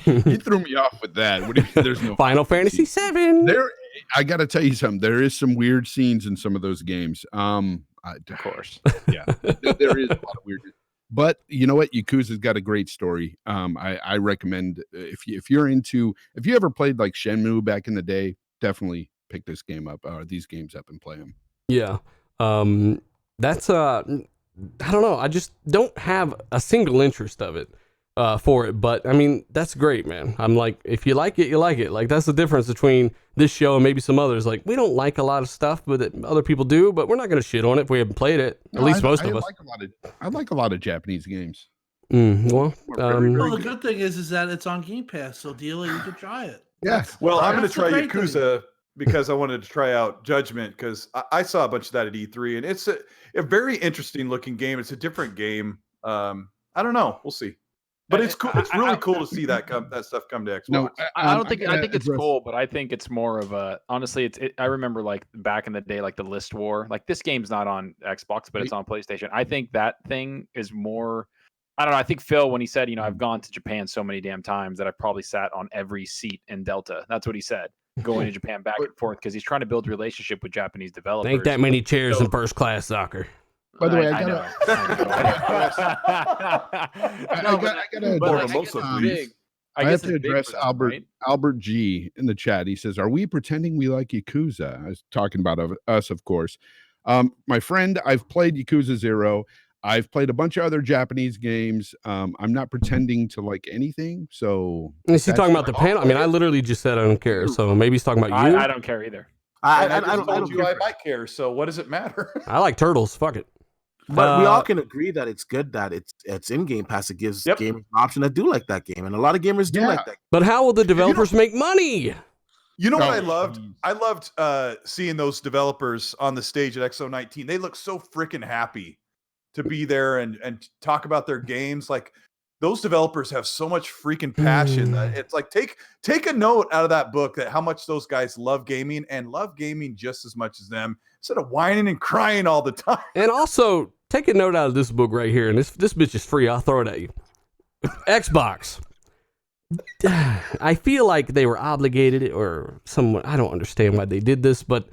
B: You threw me off with that. What do you mean there's no
C: Final Fantasy 7?
B: I got to tell you something. There is some weird scenes in some of those games.
F: Of course.
B: Yeah, there is a lot of weird. But you know what? Yakuza's got a great story. I recommend if you ever played like Shenmue back in the day, definitely pick this game up or these games up and play them.
C: Yeah. That's I don't know. I just don't have a single interest of it. For it, but I mean that's great, man. I'm like, if you like it, you like it. Like that's the difference between this show and maybe some others. Like we don't like a lot of stuff, but other people do. But we're not gonna shit on it if we haven't played it. At least most of us.
B: I like a lot of Japanese games.
E: Well, the good thing is that it's on Game Pass, so deal it, you can try it.
B: Yeah.
A: Well, I'm gonna try Yakuza because I wanted to try out Judgment because I saw a bunch of that at E3, and it's a very interesting looking game. It's a different game. I don't know. We'll see. But it's cool. It's really cool to see that stuff come to Xbox.
F: No, I think it's cool, but I think it's more of a honestly. I remember like back in the day, like the list war. Like this game's not on Xbox, but it's on PlayStation. I think that thing is more. I don't know. I think Phil, when he said, I've gone to Japan so many damn times that I've probably sat on every seat in Delta. That's what he said. Going to Japan back and forth because he's trying to build a relationship with Japanese developers.
C: Ain't that many chairs in first class soccer.
B: By the way, I have to address Albert G in the chat. He says, "Are we pretending we like Yakuza?" I was talking about us, of course. My friend, I've played Yakuza 0. I've played a bunch of other Japanese games. I'm not pretending to like anything. So
C: is he talking about the panel? I mean, I literally just said I don't care. So maybe he's talking about you.
F: I don't care either.
A: I might care. So what does it matter?
C: I like turtles. Fuck it.
D: But we all can agree that it's good that it's in Game Pass. It gives gamers an option that do like that game, and a lot of gamers do like that.
C: But how will the developers make money?
A: You know what I loved? I loved seeing those developers on the stage at XO19. They look so freaking happy to be there and talk about their games. Like those developers have so much freaking passion. It's like take a note out of that book that how much those guys love gaming and love gaming just as much as them, instead of whining and crying all the time.
C: And also take a note out of this book right here. And this bitch is free. I'll throw it at you. Xbox. I feel like they were obligated or someone. I don't understand why they did this, but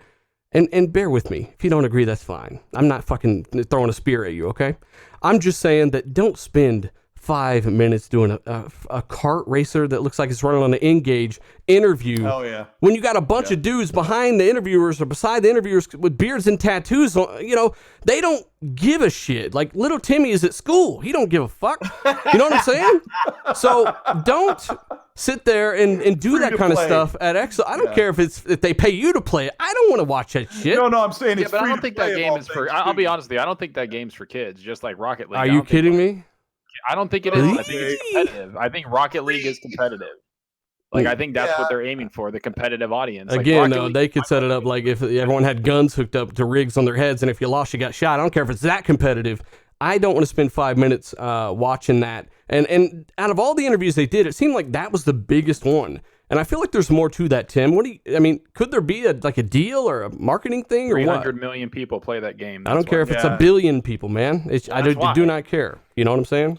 C: and bear with me. If you don't agree, that's fine. I'm not fucking throwing a spear at you, okay? I'm just saying that don't spend 5 minutes doing a kart racer that looks like it's running on an Engage interview.
A: Oh yeah.
C: When you got a bunch of dudes behind the interviewers or beside the interviewers with beards and tattoos on, they don't give a shit. Like little Timmy is at school. He don't give a fuck. You know what I'm saying? So don't sit there and do that kind of stuff at XO. I don't care if they pay you to play it. I don't want to watch that shit.
A: No, I'm saying it's
F: but
A: free
F: I don't think that game is for. I'll be honest with you. I don't think that game's for kids. Just like Rocket League.
C: Are you kidding me?
F: I don't think it is. I think it's competitive. I think Rocket League is competitive. Like, I think that's what they're aiming for, the competitive audience.
C: Again, though, they could set it up like if everyone had guns hooked up to rigs on their heads, and if you lost, you got shot. I don't care if it's that competitive. I don't want to spend 5 minutes watching that. And out of all the interviews they did, it seemed like that was the biggest one. And I feel like there's more to that, Tim. Could there be a deal or a marketing thing or what?
F: 300 million people play that game.
C: I don't care if it's a billion people, man. I do not care. You know what I'm saying?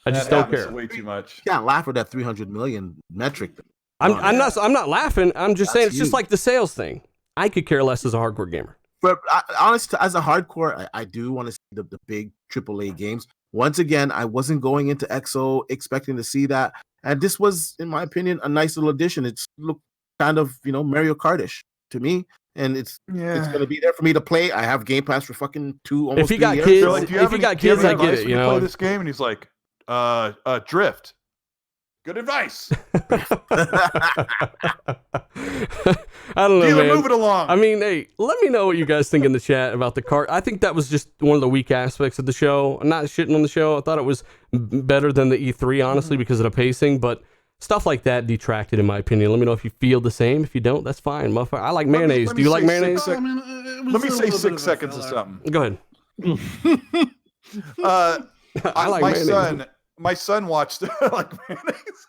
C: I just don't care.
A: Way too much.
D: You can't laugh at that 300 million metric.
C: I'm not laughing. I'm just saying it's just like the sales thing. I could care less as a hardcore gamer.
D: But honestly, as a hardcore, I do want to see the big AAA games. Once again, I wasn't going into XO expecting to see that. And this was, in my opinion, a nice little addition. It's looked kind of, Mario Kart-ish to me. And it's going to be there for me to play. I have Game Pass for fucking almost 3 years.
C: If you got kids, I get it.
A: Play this game, and he's like, drift. Good advice.
C: I don't know, man.
A: Move it along.
C: I mean, hey, let me know what you guys think in the chat about the cart. I think that was just one of the weak aspects of the show. I'm not shitting on the show. I thought it was better than the E3, honestly, because of the pacing. But stuff like that detracted, in my opinion. Let me know if you feel the same. If you don't, that's fine. Motherfucker. I like mayonnaise.
A: let
C: Do
A: me
C: you like
A: say
C: mayonnaise?
A: six
E: I mean, it was
A: Let me
E: a
A: say
E: little bit
A: 6
E: of a
A: seconds of
E: filler.
A: something.
C: Go ahead. I like
A: my
C: mayonnaise.
A: my son watched like mayonnaise.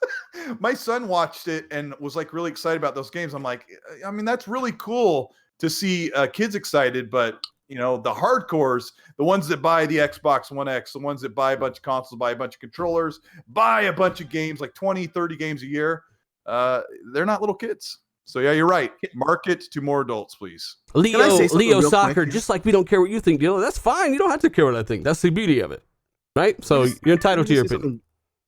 A: My son watched it and was like really excited about those games. I'm like, I mean, that's really cool to see kids excited, but you know, the hardcores, the ones that buy the Xbox One X, the ones that buy a bunch of consoles, buy a bunch of controllers, buy a bunch of games, like 20, 30 games a year, they're not little kids. So yeah, you're right. Market to more adults, please.
D: Can I say something
C: Leo
D: real
C: Soccer,
D: quick?
C: just like we don't care what you think, Dylan. That's fine. You don't have to care what I think. That's the beauty of it, right? So you're entitled to your opinion.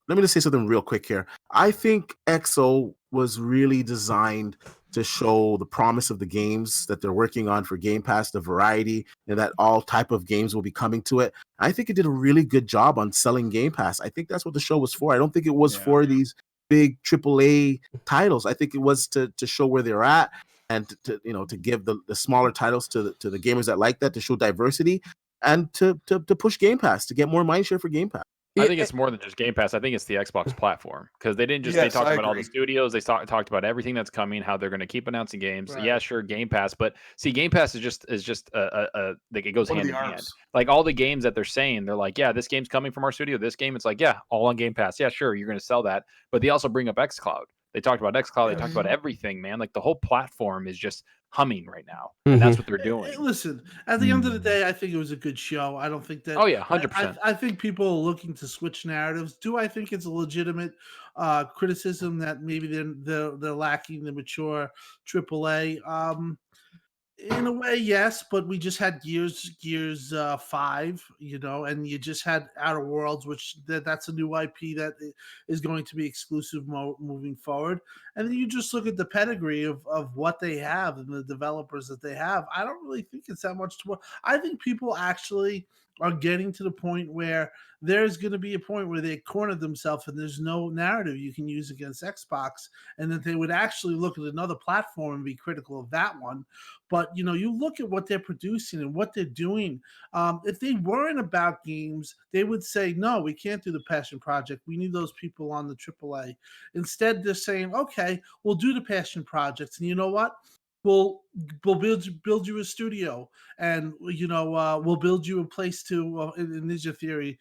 D: Let me just say something real quick here. I think XO was really designed to show the promise of the games that they're working on for Game Pass, the variety, and that all type of games will be coming to it. I think it did a really good job on selling Game Pass. I think that's what the show was for. I don't think it was for these big AAA titles. I think it was to show where they're at and to give the smaller titles to the gamers that like that, to show diversity and to push Game Pass, to get more mindshare for Game Pass.
F: I think it's more than just Game Pass. I think it's the Xbox platform, because they didn't just they talked about all the studios. They talked about everything that's coming, how they're going to keep announcing games.
E: Right.
F: Yeah, sure, Game Pass, but see, Game Pass is just like it goes
A: One of
F: hand
A: the
F: in hand.
A: arms.
F: Like all the games that they're saying, they're like, yeah, this game's coming from our studio. This game, it's like, yeah, all on Game Pass. Yeah, sure, you're going to sell that, but they also bring up Xcloud. They talked about Xcloud. They talked about everything, man. Like the whole platform is just humming right now, and that's what they're doing.
E: Listen, at the end of the day, I think it was a good show. I don't think that.
F: Oh yeah, 100%.
E: I think people are looking to switch narratives. Do I think it's a legitimate criticism that maybe they're lacking the mature AAA? In a way, yes, but we just had Gears 5, and you just had Outer Worlds, which that's a new IP that is going to be exclusive moving forward. And then you just look at the pedigree of what they have and the developers that they have. I don't really think it's that much to. I think people actually are getting to the point where there's going to be a point where they corner themselves and there's no narrative you can use against Xbox, and that they would actually look at another platform and be critical of that one. But you look at what they're producing and what they're doing. If they weren't about games, they would say, no, we can't do the Passion Project. We need those people on the AAA. Instead, they're saying, okay, we'll do the Passion Projects. And you know what? We'll build you a studio, and we'll build you a place to in Ninja Theory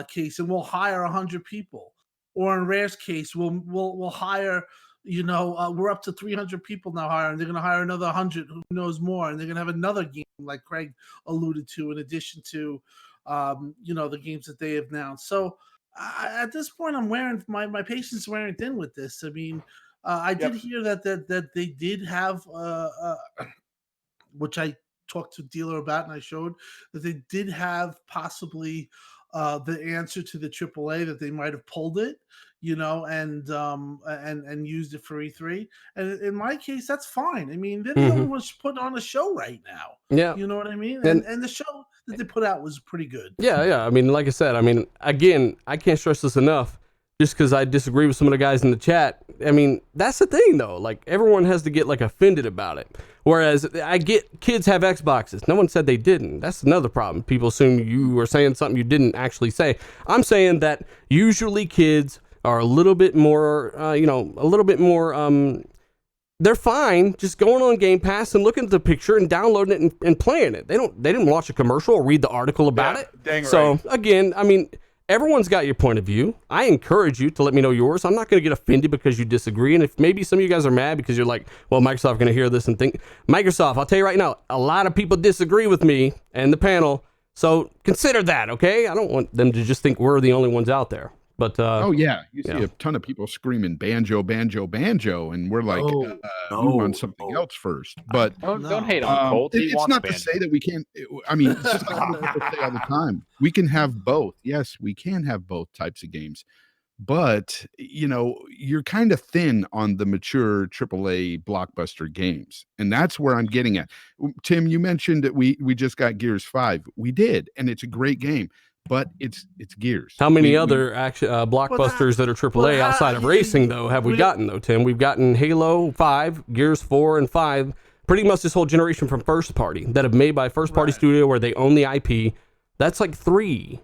E: case, and we'll hire 100 people. Or in Rare's case, we'll hire. We're up to 300 people now hiring. They're going to hire another 100, who knows more, and they're going to have another game like Craig alluded to, in addition to the games that they have announced. So at this point, I'm wearing my patience wearing thin with this. I mean. I did hear that they did have, which I talked to Dealer about, and I showed that they did have possibly the answer to the AAA, that they might have pulled it, and used it for E3. And in my case, that's fine. I mean, they're the only ones putting on a show right now.
C: Yeah,
E: you know what I mean. And the show that they put out was pretty good.
C: Yeah. I mean, like I said, again, I can't stress this enough. Just because I disagree with some of the guys in the chat, I mean, that's the thing though. Like, everyone has to get like offended about it. Whereas I get kids have Xboxes. No one said they didn't. That's another problem. People assume you were saying something you didn't actually say. I'm saying that usually kids are a little bit more, they're fine just going on Game Pass and looking at the picture and downloading it and playing it. They didn't watch a commercial or read the article about it.
A: Dang
C: so
A: right.
C: Again, I mean, everyone's got your point of view. I encourage you to let me know yours. I'm not going to get offended because you disagree. And if maybe some of you guys are mad because you're like, well, Microsoft going to hear this and think, Microsoft, I'll tell you right now, a lot of people disagree with me and the panel. So consider that, okay? I don't want them to just think we're the only ones out there. But
B: you see a ton of people screaming banjo, banjo, banjo, and we're like, we want something else first. But
F: don't hate on Colt.
B: It's not to say that we can't. I mean, it's just like people say all the time. We can have both. Yes, we can have both types of games. But you're kind of thin on the mature AAA blockbuster games, and that's where I'm getting at. Tim, you mentioned that we just got Gears 5. We did, and it's a great game. But it's Gears.
C: How many other blockbusters that are AAA outside of racing, though, have we gotten, though, Tim? We've gotten Halo 5, Gears 4, and 5, pretty much this whole generation from first party that have made by first party studio where they own the IP. That's like 3.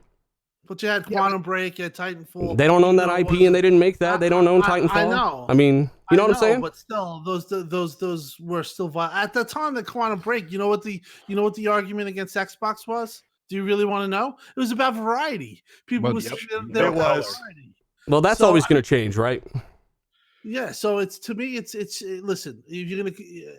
E: But you had Quantum Break, you had Titanfall.
C: They don't own that IP, and they didn't make that. They don't own Titanfall.
E: I know.
C: I mean, you know what I'm saying?
E: But still, those were still at the time. The Quantum Break. You know what the argument against Xbox was? Do you really want to know? It was about variety. People were saying there was variety.
C: Well, that's always going to change, right?
E: Yeah, so it's to me, it's listen. If you're gonna,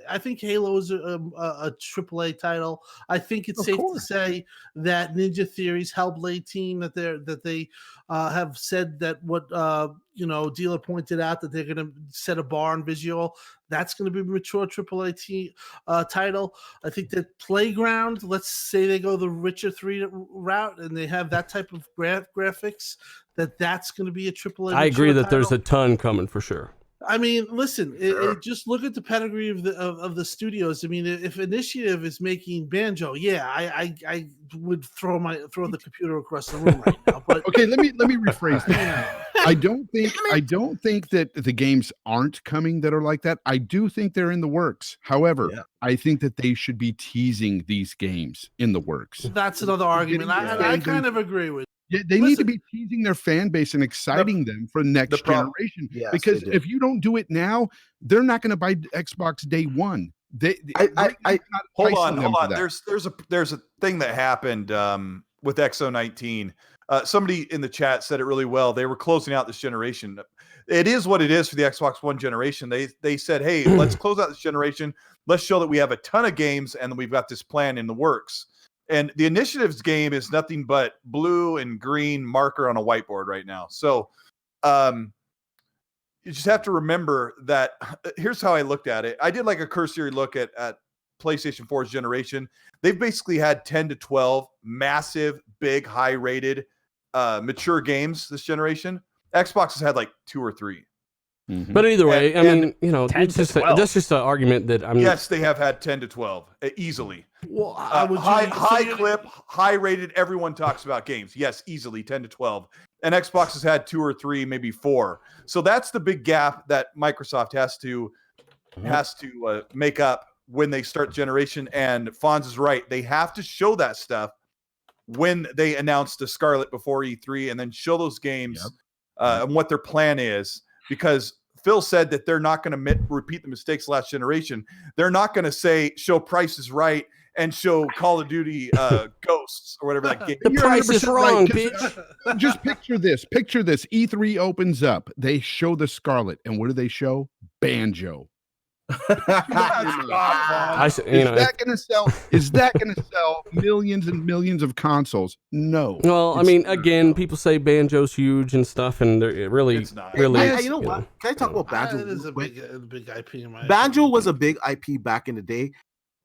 E: I think Halo is a AAA title. I think it's safe to say that Ninja Theory's Hellblade team that they have said that what Dealer pointed out that they're gonna set a bar on visual. That's gonna be a mature AAA title. I think that Playground. Let's say they go the Witcher 3 route and they have that type of graphics. That's going to be a AAA.
C: I agree that
E: title.
C: There's a ton coming for sure.
E: I mean, listen, just look at the pedigree of the studios. I mean, if Initiative is making Banjo, yeah, I would throw the computer across the room right now. But
B: okay, let me rephrase that. I don't think that the games aren't coming that are like that. I do think they're in the works. However, I think that they should be teasing these games in the works.
E: That's another argument. I kind of agree with.
B: They need to be teasing their fan base and exciting them for the next generation.
D: Yes,
B: because if you don't do it now, they're not going to buy Xbox day one.
A: Hold on. There's a thing that happened with XO19. Somebody in the chat said it really well. They were closing out this generation. It is what it is for the Xbox One generation. They said, hey, let's close out this generation. Let's show that we have a ton of games and we've got this plan in the works. And the Initiatives game is nothing but blue and green marker on a whiteboard right now. So you just have to remember that. Here's how I looked at it. I did like a cursory look at PlayStation 4's generation. They've basically had 10 to 12 massive, big, high-rated, mature games this generation. Xbox has had like 2 or 3.
C: Mm-hmm. But either way, I mean, it's just that's just an argument that I'm.
A: Yes, they have had 10 to 12 easily.
E: Well,
A: high clip, high rated. Everyone talks about games. Yes, easily 10 to 12. And Xbox has had 2 or 3, maybe 4. So that's the big gap that Microsoft has to make up when they start generation. And Fonz is right; they have to show that stuff when they announce the Scarlett before E3, and then show those games and what their plan is. Because Phil said that they're not going to repeat the mistakes last generation. They're not going to show Price is Right and show Call of Duty Ghosts or whatever that game.
C: The price is wrong, bitch.
B: Just picture this. E3 opens up. They show the Scarlett, and what do they show? Banjo. Is that going to sell millions and millions of consoles? No.
C: Well, I mean, again, people say Banjo's huge and stuff, and it really is.
D: You know what? Can I talk about Banjo?
E: It is a big IP in my
D: Banjo
E: opinion.
D: was a big IP back in the day.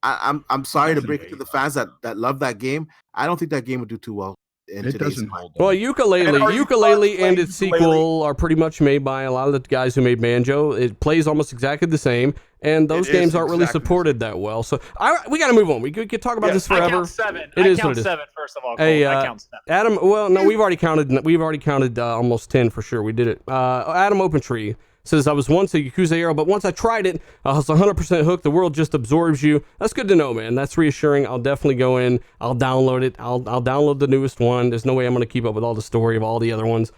D: I'm sorry to break it to the fans that love that game. I don't think that game would do too well.
B: It doesn't hold.
C: Well, Ukulele and its sequel are pretty much made by a lot of the guys who made Banjo. It plays almost exactly the same, and those games aren't really supported that well. So we got to move on. We could talk about this forever.
F: I count 7.
C: I
F: count 7 first of all.
C: Hey,
F: I count 7.
C: Adam. Well, no, we've already counted almost 10 for sure. We did it. Adam Opentree says, I was once a Yakuza hero, but once I tried it, I was 100% hooked. The world just absorbs you. That's good to know, man. That's reassuring. I'll definitely go in. I'll download it. I'll download the newest one. There's no way I'm going to keep up with all the story of all the other ones.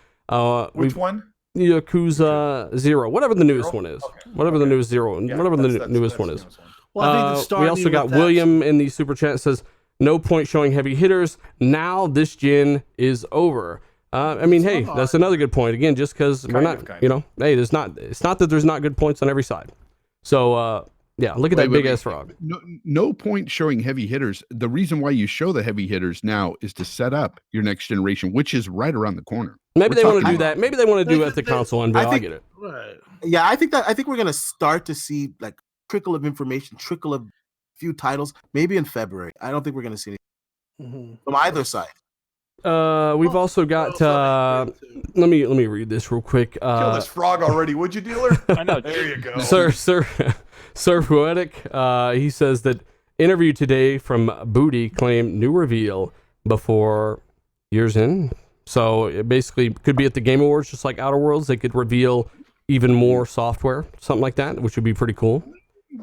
A: Which one?
C: Yakuza 0. Whatever the newest one is. Okay. Whatever the newest newest one is.
E: Well, I think
C: we also got William in the super chat says, no point showing heavy hitters. Now this gen is over. I mean, hey, that's another good point. Again, just because we're not, hey, it's not that there's not good points on every side. So, look at that big ass frog.
B: No point showing heavy hitters. The reason why you show the heavy hitters now is to set up your next generation, which is right around the corner.
C: Maybe they want to do that. Maybe they want to do it at the console unveil. I get it.
E: Right.
D: Yeah, I think we're gonna start to see like trickle of information, trickle of few titles, maybe in February. I don't think we're gonna see anything from either side.
C: We've also got let me read this real quick.
A: Kill this frog already, would you, dealer?
F: I know.
A: There you go.
C: Sir Poetic, he says that interview today from Booty claimed new reveal before years in. So it basically could be at the Game Awards, just like Outer Worlds. They could reveal even more software, something like that, which would be pretty cool.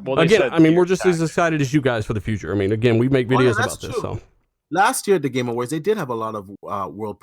C: Well, again, I mean, we're just as excited as you guys for the future. I mean, again, we make videos about this. So
D: last year at the Game Awards, they did have a lot of world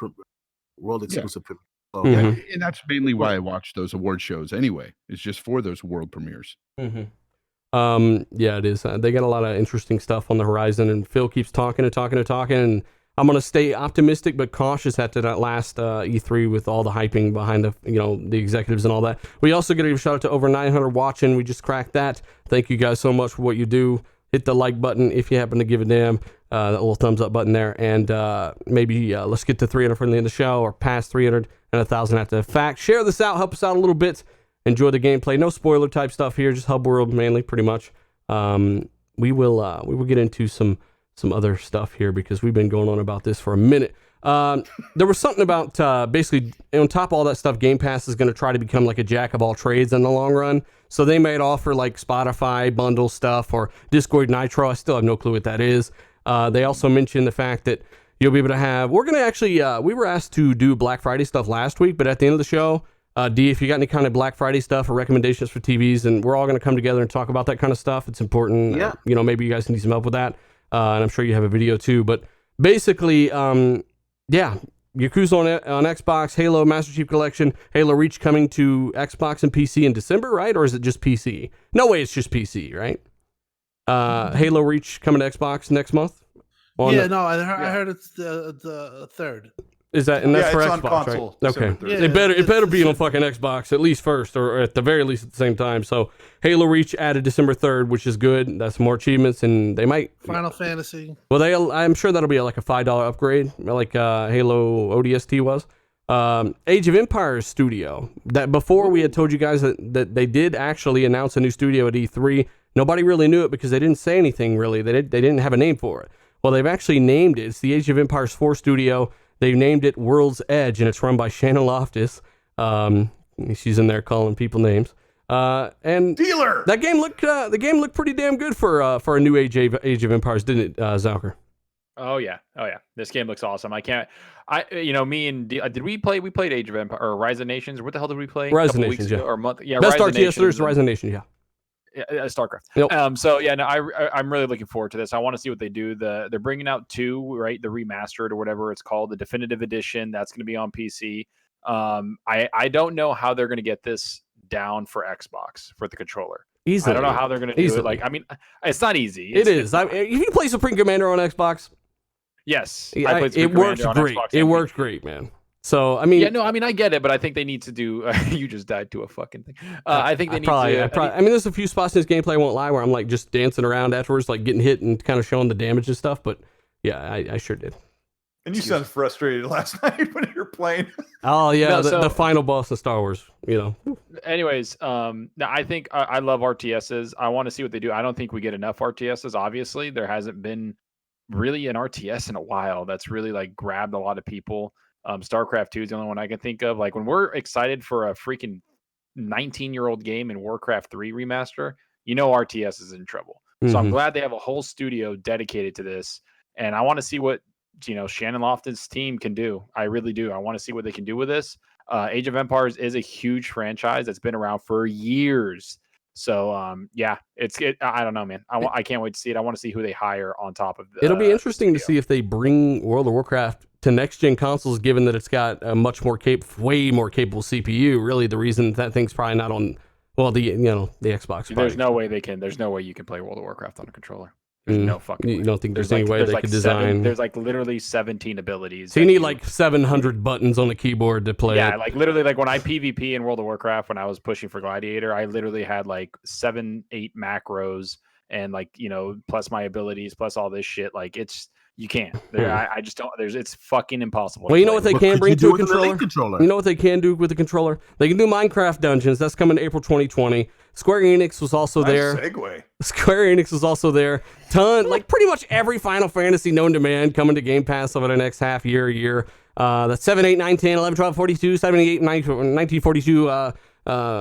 D: world exclusive premiere. So,
C: Mhm.
B: Yeah, and that's mainly why I watch those award shows anyway. It's just for those world premieres.
C: Yeah, it is. They got a lot of interesting stuff on the horizon, and Phil keeps talking and talking and talking. And I'm gonna stay optimistic but cautious after that last E3 with all the hyping behind the executives and all that. We also got to give a shout out to over 900 watching. We just cracked that. Thank you guys so much for what you do. Hit the like button if you happen to give a damn. That little thumbs up button there, and maybe let's get to 300 from the end of the show, or past 300 and 1,000 after the fact. Share this out, help us out a little bit. Enjoy the gameplay. No spoiler type stuff here, just hub world mainly, pretty much. We will get into some other stuff here because we've been going on about this for a minute. There was something about basically on top of all that stuff, Game Pass is going to try to become like a jack of all trades in the long run. So they might offer like Spotify bundle stuff or Discord Nitro. I still have no clue what that is. They also mentioned the fact that you'll be able to have. We're going to actually. We were asked to do Black Friday stuff last week, but at the end of the show. D, if you got any kind of Black Friday stuff or recommendations for TVs, and we're all going to come together and talk about that kind of stuff. It's important.
D: Yeah.
C: Maybe you guys need some help with that. And I'm sure you have a video too. But basically, Yakuza on Xbox, Halo Master Chief Collection, Halo Reach coming to Xbox and PC in December, right? Or is it just PC? No way, it's just PC, right? Halo Reach coming to Xbox next month?
E: I heard it's the third.
C: Is that, and that's for
A: it's
C: Xbox,
A: on console,
C: right? Okay.
A: December
C: 3rd. It better be on fucking Xbox at least first, or at the very least at the same time. So Halo Reach added December 3rd, which is good. That's more achievements, and they might
E: Final Fantasy.
C: Well, I'm sure that'll be like a $5 upgrade, like Halo ODST was. Age of Empires studio. That before we had told you guys that they did actually announce a new studio at E3. Nobody really knew it because they didn't say anything really. They didn't have a name for it. Well, they've actually named it. It's the Age of Empires 4 studio. They've named it World's Edge, and it's run by Shannon Loftus. She's in there calling people names. And
A: Dealer.
C: That game looked pretty damn good for a new Age of Empires, didn't it, Zalker?
F: Oh yeah. This game looks awesome. Me and did we play? We played Age of Empires or Rise of Nations. What the hell did we play?
C: Rise of Nations, yeah.
F: Or a month? Yeah,
C: Best
F: Rise of
C: RTS
F: Nations.
C: there's Rise of Nations, yeah.
F: StarCraft.
C: Yep.
F: I'm really looking forward to this. I want to see what they do. They're bringing out 2, right? The remastered or whatever it's called, the definitive edition. That's going to be on PC. I don't know how they're going to get this down for Xbox for the controller.
C: Easily.
F: I don't know how they're going to do it. Like, it's not easy. If
C: you play Supreme Commander on Xbox,
F: yes,
C: it works great. It works great, man. So I
F: get it, but I think they need to do. You just died to a fucking thing. I think they need to.
C: There's a few spots in this gameplay, I won't lie, where I'm like just dancing around afterwards, like getting hit and kind of showing the damage and stuff. But yeah, I sure did.
A: And you sounded frustrated last night when you were playing.
C: Oh yeah, the final boss of Star Wars.
F: Anyways, I think I love RTSs. I want to see what they do. I don't think we get enough RTSs. Obviously, there hasn't been really an RTS in a while that's really like grabbed a lot of people. StarCraft 2 is the only one I can think of. Like when we're excited for a freaking 19-year-old game in Warcraft 3 remaster, RTS is in trouble. Mm-hmm. So I'm glad they have a whole studio dedicated to this, and I want to see what Shannon Loftus' team can do. I really do. I want to see what they can do with this. Age of Empires is a huge franchise that's been around for years. So I don't know, man. I can't wait to see it. I want to see who they hire on top of this.
C: It'll be interesting to see if they bring World of Warcraft to next gen consoles, given that it's got a much more way more capable CPU. Really, the reason that thing's probably not on the Xbox.
F: There's no way they can. There's no way you can play World of Warcraft on a controller. There's no fucking.
C: You don't think there's any way they could design?
F: There's like literally 17 abilities.
C: So you need like 700 buttons on the keyboard to play.
F: Yeah, like literally, like when I PvP in World of Warcraft, when I was pushing for Gladiator, I literally had like 7-8 macros and like plus my abilities, plus all this shit. Like you can't. I just don't. It's fucking impossible.
C: Well, you know what they can bring to a controller? You know what they can do with the controller? They can do Minecraft Dungeons. That's coming April 2020. Square Enix was also there.
A: Segue.
C: Square Enix was also there. Pretty much every Final Fantasy known to man coming to Game Pass over the next half year. That's 7, 8, 9, 10, 11, 12, 42, 78, 1942,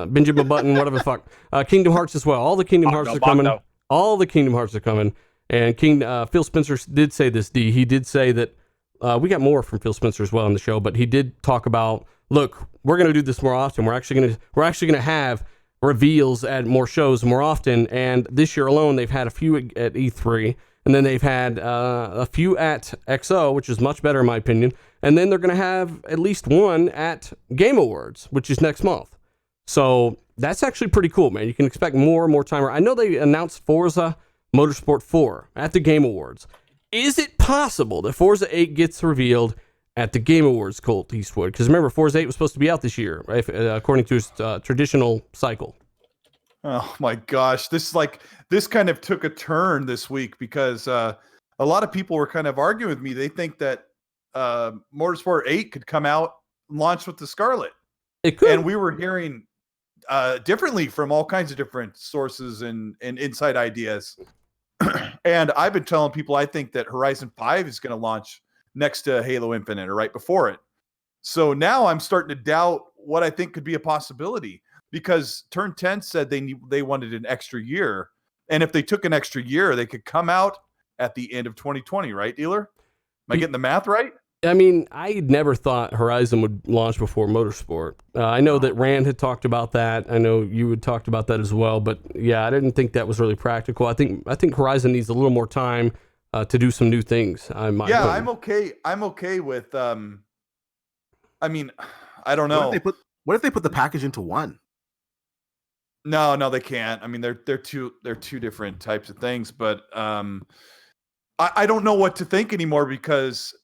C: Benjamin Button, whatever the fuck. Kingdom Hearts as well. All the Kingdom Hearts are coming. All the Kingdom Hearts are coming. And Phil Spencer did say this, D. He did say that we got more from Phil Spencer as well in the show, but he did talk about, look, we're going to do this more often. We're actually going to have reveals at more shows more often. And this year alone, they've had a few at E3, and then they've had a few at XO, which is much better in my opinion. And then they're going to have at least one at Game Awards, which is next month. So that's actually pretty cool, man. You can expect more and more time. I know they announced Forza Motorsport 4 at the Game Awards. Is it possible that Forza 8 gets revealed at the Game Awards, Colt Eastwood? Because remember, Forza 8 was supposed to be out this year, right? According to its traditional cycle.
A: Oh my gosh, this kind of took a turn this week because a lot of people were kind of arguing with me. They think that Motorsport 8 could come out and launch with the Scarlett.
C: It could.
A: And we were hearing differently from all kinds of different sources and inside ideas. And I've been telling people I think that Horizon 5 is going to launch next to Halo Infinite or right before it. So now I'm starting to doubt what I think could be a possibility, because Turn 10 said they wanted an extra year. And if they took an extra year, they could come out at the end of 2020, right, Dealer? Am I getting the math right?
C: I mean, I never thought Horizon would launch before Motorsport. I know that Rand had talked about that. I know you had talked about that as well. But yeah, I didn't think that was really practical. I think Horizon needs a little more time to do some new things. I'm okay.
A: I'm okay with. I mean, I don't know.
D: What if they put the package into one?
A: No, they can't. I mean, they're two different types of things. But I don't know what to think anymore, because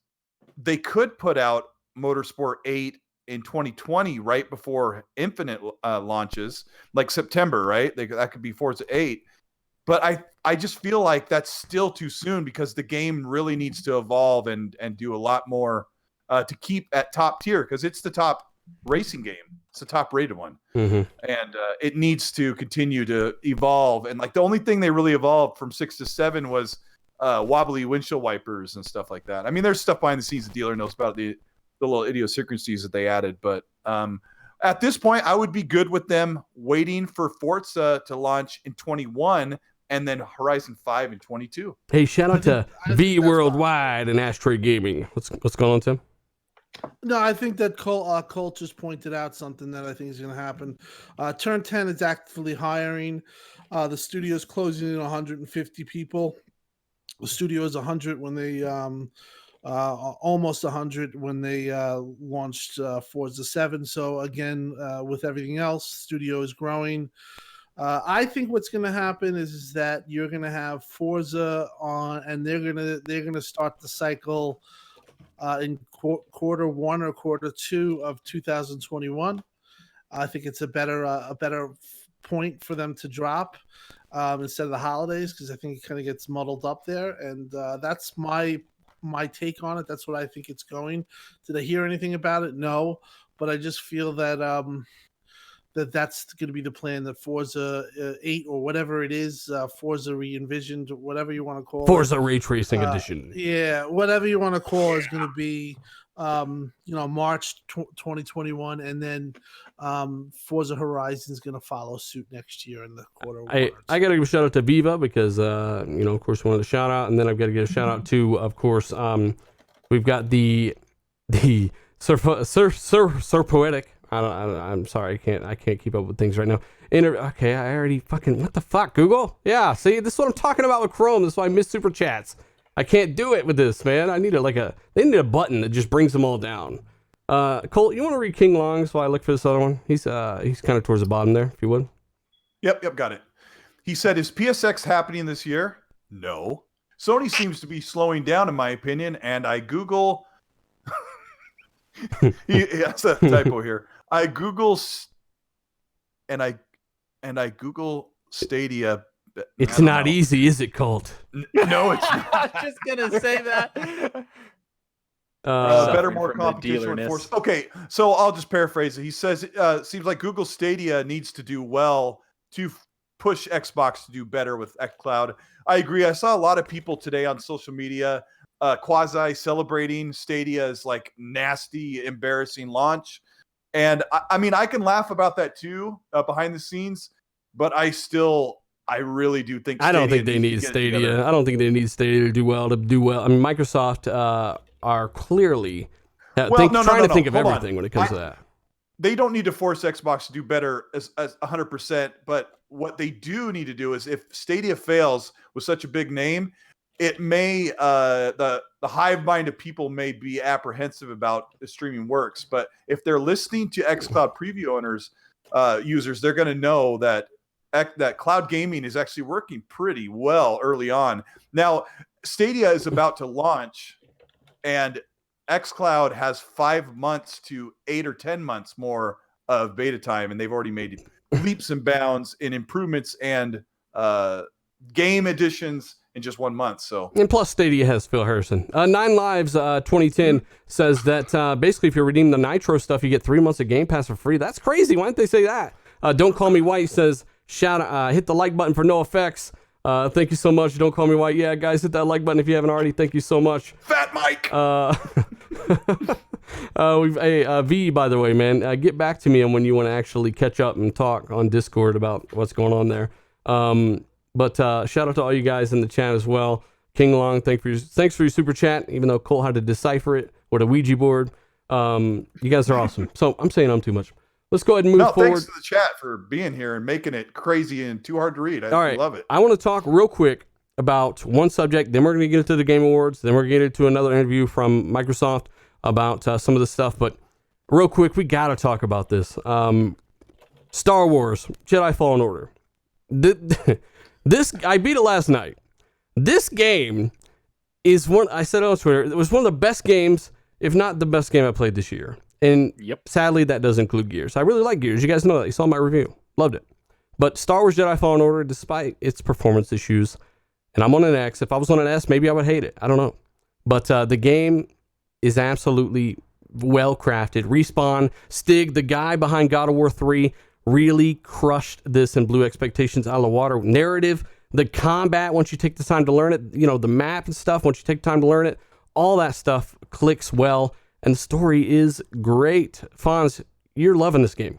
A: they could put out Motorsport 8 in 2020, right before Infinite launches, like September, right? That could be Forza 8. But I just feel like that's still too soon, because the game really needs to evolve and do a lot more to keep at top tier, because it's the top racing game. It's the top rated one.
C: Mm-hmm.
A: And it needs to continue to evolve. And like the only thing they really evolved from 6 to 7 was wobbly windshield wipers and stuff like that. I mean, there's stuff behind the scenes the dealer knows about, the little idiosyncrasies that they added. But at this point, I would be good with them waiting for Forza to launch in 21 and then Horizon 5 in 22.
C: Hey, shout out to V Worldwide and Ashtray Gaming. What's going on, Tim?
E: No, I think that Colt just pointed out something that I think is going to happen. Turn 10 is actively hiring. The studio is closing in 150 people. The studio is 100 when they almost 100 when they launched Forza 7. So again, with everything else, studio is growing. I think what's going to happen is that you're going to have Forza on, and they're going to start the cycle in quarter one or quarter two of 2021. I think it's a better point for them to drop instead of the holidays, because I think it kind of gets muddled up there, and that's my take on it. That's what I think it's going. Did I hear anything about it? No, but I just feel that that's going to be the plan, that Forza 8 or whatever it is, Forza re-envisioned, whatever you want to call
C: Forza Ray Tracing Edition.
E: Yeah, whatever you want to call it is going to be, March 2021, and then Forza Horizon is going to follow suit next year in the quarter.
C: I got to give a shout out to Viva, because, of course, we wanted a shout out, and then I've got to give a shout out to, of course, we've got the Sir Poetic. I'm sorry, I can't keep up with things right now. Okay, I already fucking, what the fuck, Google? Yeah, see, this is what I'm talking about with Chrome. This is why I miss super chats. I can't do it with this, man. They need a button that just brings them all down. Colt, you want to read King Long's while I look for this other one? He's kind of towards the bottom there, if you would.
A: Yep, got it. He said, is PSX happening this year? No. Sony seems to be slowing down, in my opinion, and I Google... That's a typo here. I Google Stadia.
C: It's not easy, is it, Colt?
A: No, it's not.
F: I was just gonna say that.
A: Better, more competition. Okay, so I'll just paraphrase it. He says, seems like Google Stadia needs to do well to push Xbox to do better with Xcloud. I agree. I saw a lot of people today on social media quasi celebrating Stadia's like nasty, embarrassing launch. And I mean, I can laugh about that too, behind the scenes, but I really do think
C: I don't think they need Stadia. I don't think they need Stadia to do well. I mean, Microsoft are clearly trying to think of everything when it comes to that.
A: they don't need to force Xbox to do better as 100%, but what they do need to do is if Stadia fails with such a big name, it may the hive mind of people may be apprehensive about the streaming works. But if they're listening to xCloud preview owners, users, they're going to know that cloud gaming is actually working pretty well early on. Now, Stadia is about to launch, and xCloud has 5 months to 8 or 10 months more of beta time, and they've already made leaps and bounds in improvements and game additions in just 1 month. So,
C: and plus Stadia has Phil Harrison. 9 Lives 2010 says that basically if you redeem the Nitro stuff, you get 3 months of Game Pass for free. That's crazy. Why didn't they say that? Don't Call Me White says, hit the like button for no effects. Thank you so much. Don't Call Me White. Yeah, guys, hit that like button if you haven't already. Thank you so much.
A: Fat Mike.
C: V, by the way, man, get back to me on when you want to actually catch up and talk on Discord about what's going on there. But shout out to all you guys in the chat as well. King Long, thanks for your super chat, even though Cole had to decipher it with a Ouija board. You guys are awesome. So I'm saying I'm too much. Let's go ahead and move forward.
A: Thanks to the chat for being here and making it crazy and too hard to read. I love it.
C: I want to talk real quick about one subject, then we're going to get into the Game Awards, then we're going to get into another interview from Microsoft about some of the stuff. But real quick, we got to talk about this. Star Wars, Jedi Fallen Order. I beat it last night. This game is I said on Twitter, it was one of the best games, if not the best game I played this year. And sadly, that does include Gears. I really like Gears. You guys know that. You saw my review. Loved it. But Star Wars Jedi Fallen Order, despite its performance issues, and I'm on an X. If I was on an S, maybe I would hate it. I don't know. But the game is absolutely well crafted. Respawn, Stig, the guy behind God of War 3, really crushed this and blew expectations out of the water. Narrative, the combat, once you take the time to learn it, the map and stuff, once you take time to learn it, all that stuff clicks well. And the story is great. Fonz, you're loving this game.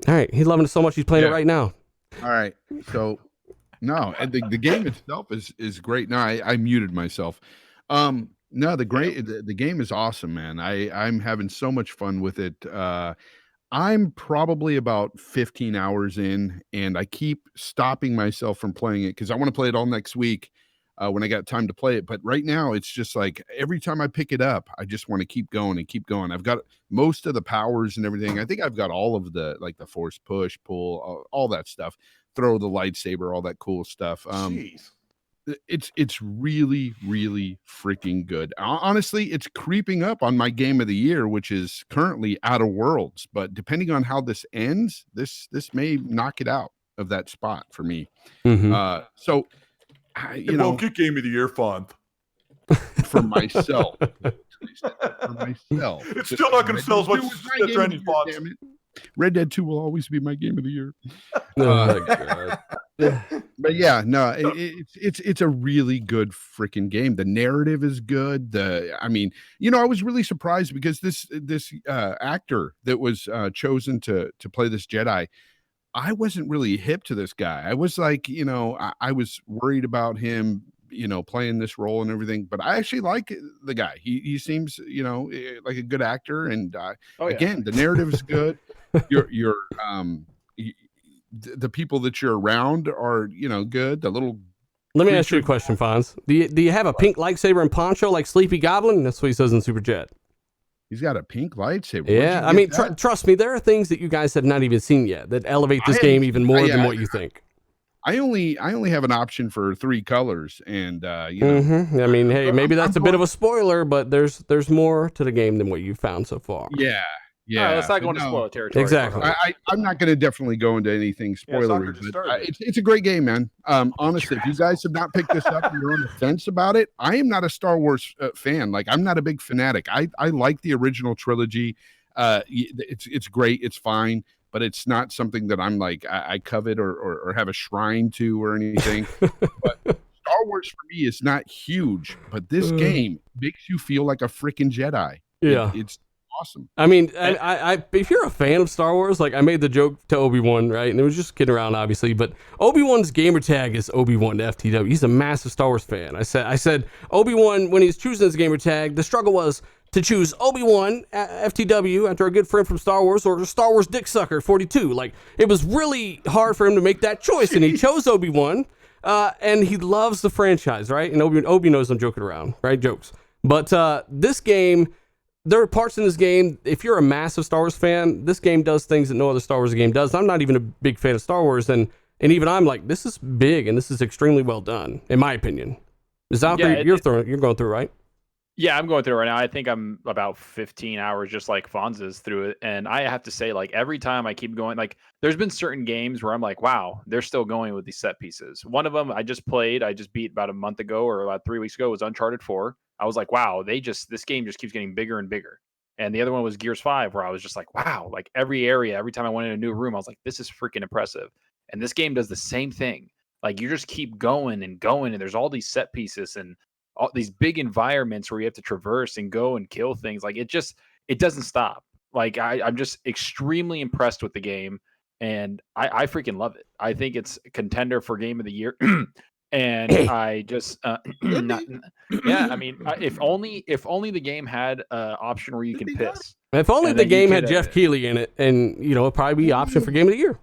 C: All right. He's loving it so much he's playing it right now.
B: All right. So, no, the game itself is great. No, I muted myself. No, the game is awesome, man. I'm having so much fun with it. I'm probably about 15 hours in, and I keep stopping myself from playing it because I want to play it all next week. When I got time to play it. But right now it's just like every time I pick it up, I just want to keep going and keep going. I've got most of the powers and everything. I think I've got all of the force push, pull, all that stuff, throw the lightsaber, all that cool stuff. It's really, really freaking good. Honestly, it's creeping up on my game of the year, which is currently Outer Worlds. But depending on how this ends, this may knock it out of that spot for me.
C: Mm-hmm.
A: Get Game of the Year font
B: for myself. For myself,
A: it's still not going to sell as much as the trending fonts.
B: Red Dead 2 will always be my game of the year.
C: Oh my God.
B: But yeah, no, it's a really good freaking game. The narrative is good. I was really surprised because this actor that was chosen to play this Jedi, I wasn't really hip to this guy. I was like, I was worried about him, playing this role and everything, but I actually like the guy. He seems, like a good actor. And again, the narrative is good. The people that you're around are, good. The little.
C: Let me ask you a question, Fonz. Do you have a pink lightsaber and poncho like Sleepy Goblin? That's what he says in Super Chat.
B: He's got a pink lightsaber.
C: Yeah, I mean, trust me, there are things that you guys have not even seen yet that elevate this game even more than what you think.
B: I only have an option for 3 colors, and
C: I mean, hey, maybe that's a bit of a spoiler, but there's more to the game than what you've found so far.
B: Yeah.
F: Let's not go into spoiler territory.
C: Exactly.
B: I'm not going to definitely go into anything spoilery. But it's a great game, man. Honestly, if you guys have not picked this up and you're on the fence about it, I am not a Star Wars fan. Like, I'm not a big fanatic. I like the original trilogy. It's great. It's fine. But it's not something that I'm like, I covet or have a shrine to or anything. But Star Wars for me is not huge. But this game makes you feel like a freaking Jedi.
C: Yeah.
B: It's awesome.
C: I mean, I if you're a fan of Star Wars, like I made the joke to Obi-Wan, right? And it was just kidding around, obviously. But Obi-Wan's gamer tag is Obi-Wan FTW. He's a massive Star Wars fan. I said Obi-Wan, when he's choosing his gamer tag, the struggle was to choose Obi-Wan FTW after a good friend from Star Wars or Star Wars Dick Sucker 42. Like, it was really hard for him to make that choice, and he chose Obi-Wan, and he loves the franchise, right? And Obi knows I'm joking around, right? Jokes. But this game, there are parts in this game, if you're a massive Star Wars fan, this game does things that no other Star Wars game does. I'm not even a big fan of Star Wars, and even I'm like, this is big, and this is extremely well done, in my opinion. Zalker, you're going through, right?
F: Yeah, I'm going through it right now. I think I'm about 15 hours, just like Fonz's through it. And I have to say, like, every time I keep going, like, there's been certain games where I'm like, wow, they're still going with these set pieces. One of them I just beat about a month ago or about 3 weeks ago was Uncharted 4. I was like, wow, this game just keeps getting bigger and bigger. And the other one was Gears 5, where I was just like, wow, like every area, every time I went in a new room, I was like, this is freaking impressive. And this game does the same thing. Like, you just keep going, and there's all these set pieces and all these big environments where you have to traverse and go and kill things. Like, it doesn't stop. Like, I'm just extremely impressed with the game, and I freaking love it. I think it's a contender for Game of the Year. And I just, I mean, if only the game had an option where you can piss.
C: If only the game had Jeff Keighley in it, and it'd probably be option for Game of the Year.